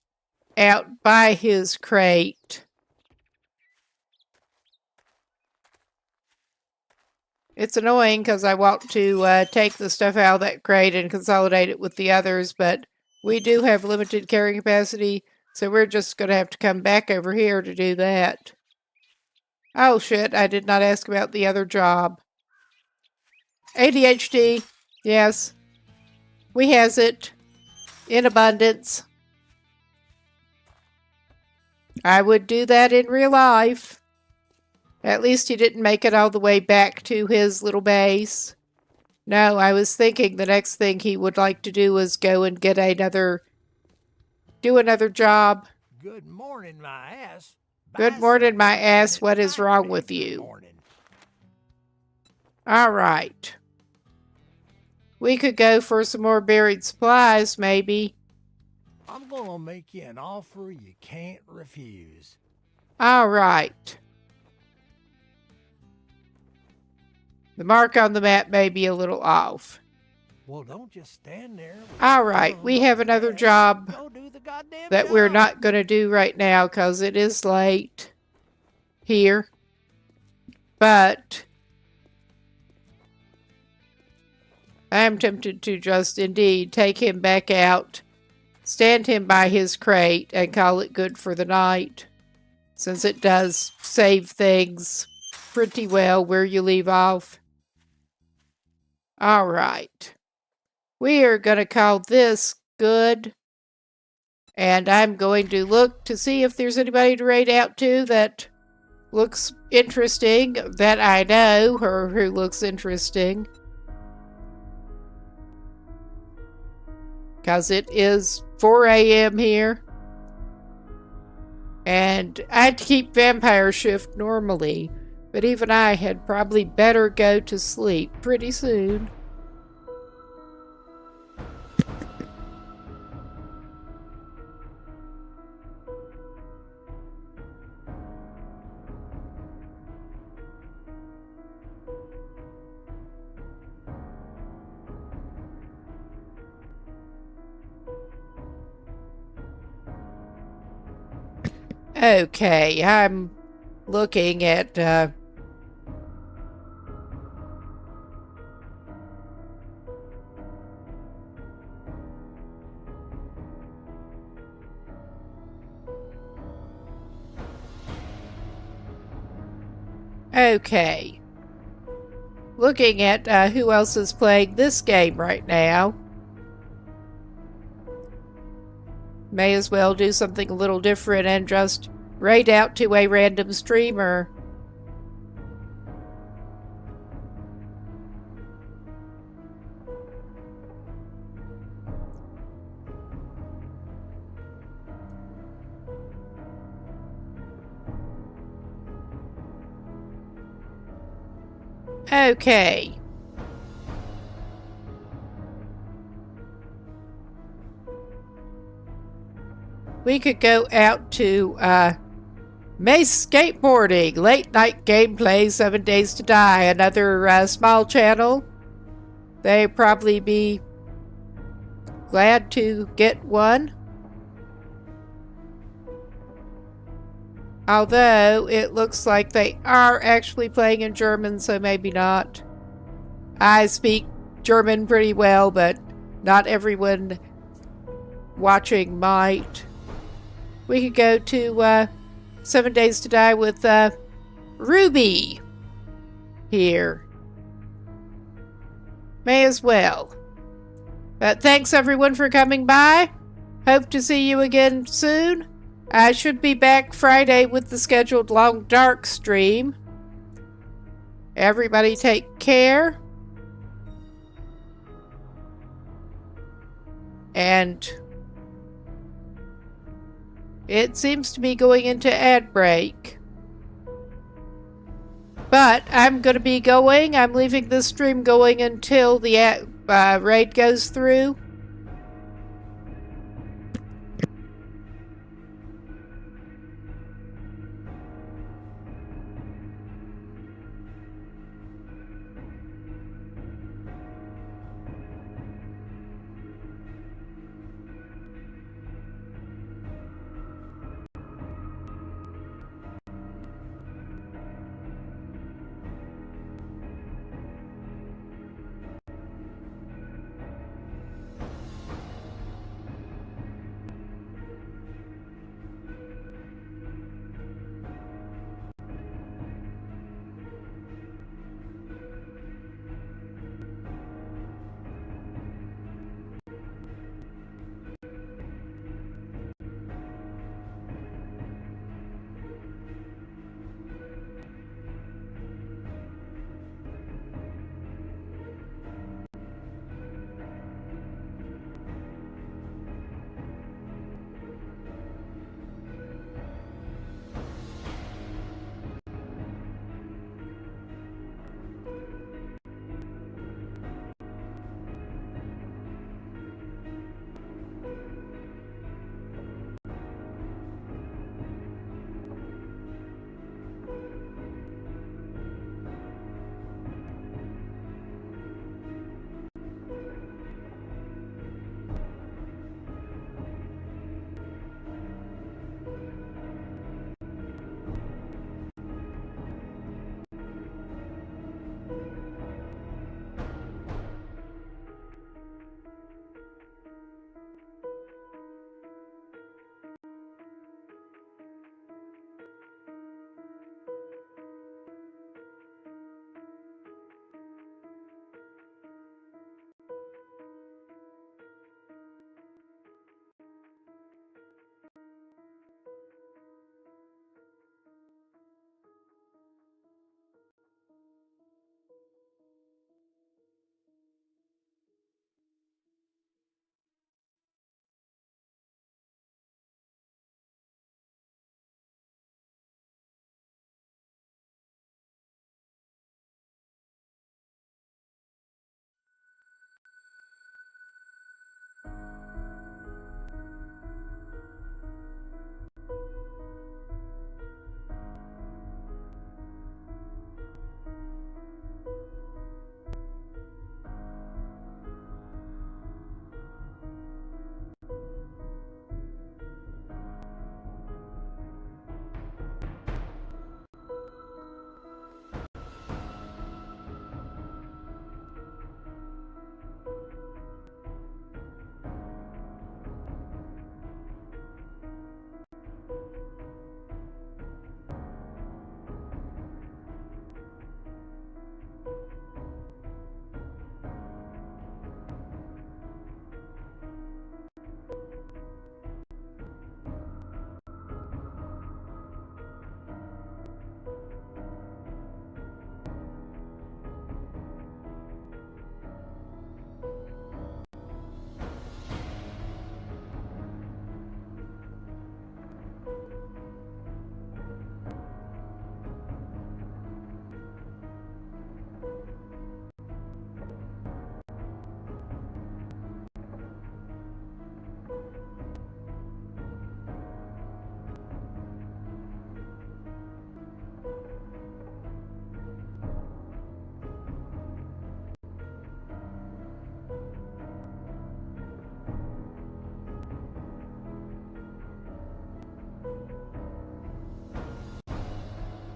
out by his crate. It's annoying because I want to take the stuff out of that crate and consolidate it with the others, but we do have limited carrying capacity, so we're just going to have to come back over here to do that. Oh shit, I did not ask about the other job. ADHD, yes. We has it in abundance. I would do that in real life. At least he didn't make it all the way back to his little base. No, I was thinking the next thing he would like to do was go and get do another job. Good morning, my ass. Good morning, my ass. What is wrong with you? All right. We could go for some more buried supplies, maybe. I'm gonna make you an offer you can't refuse. All right. The mark on the map may be a little off. Well, don't just stand there. All right, we have another job that we're not going to do right now because it is late here. But I'm tempted to just indeed take him back out, stand him by his crate, and call it good for the night, since it does save things pretty well where you leave off. All right. We are going to call this good. And I'm going to look to see if there's anybody to raid out to that looks interesting, that I know, or who looks interesting. Because it is 4 a.m. here. And I'd keep vampire shift normally. But even I had probably better go to sleep pretty soon. Okay, I'm looking at okay. Looking at who else is playing this game right now. May as well do something a little different and just raid out to a random streamer. Okay. We could go out to Mace Skateboarding, late night gameplay, 7 Days to Die, another small channel. They'd probably be glad to get one. Although, it looks like they are actually playing in German, so maybe not. I speak German pretty well, but not everyone watching might. We could go to 7 Days to Die with Ruby here. May as well. But thanks everyone for coming by. Hope to see you again soon. I should be back Friday with the scheduled Long Dark stream. Everybody take care. And it seems to be going into ad break. But I'm going to be going. I'm leaving this stream going until the raid goes through.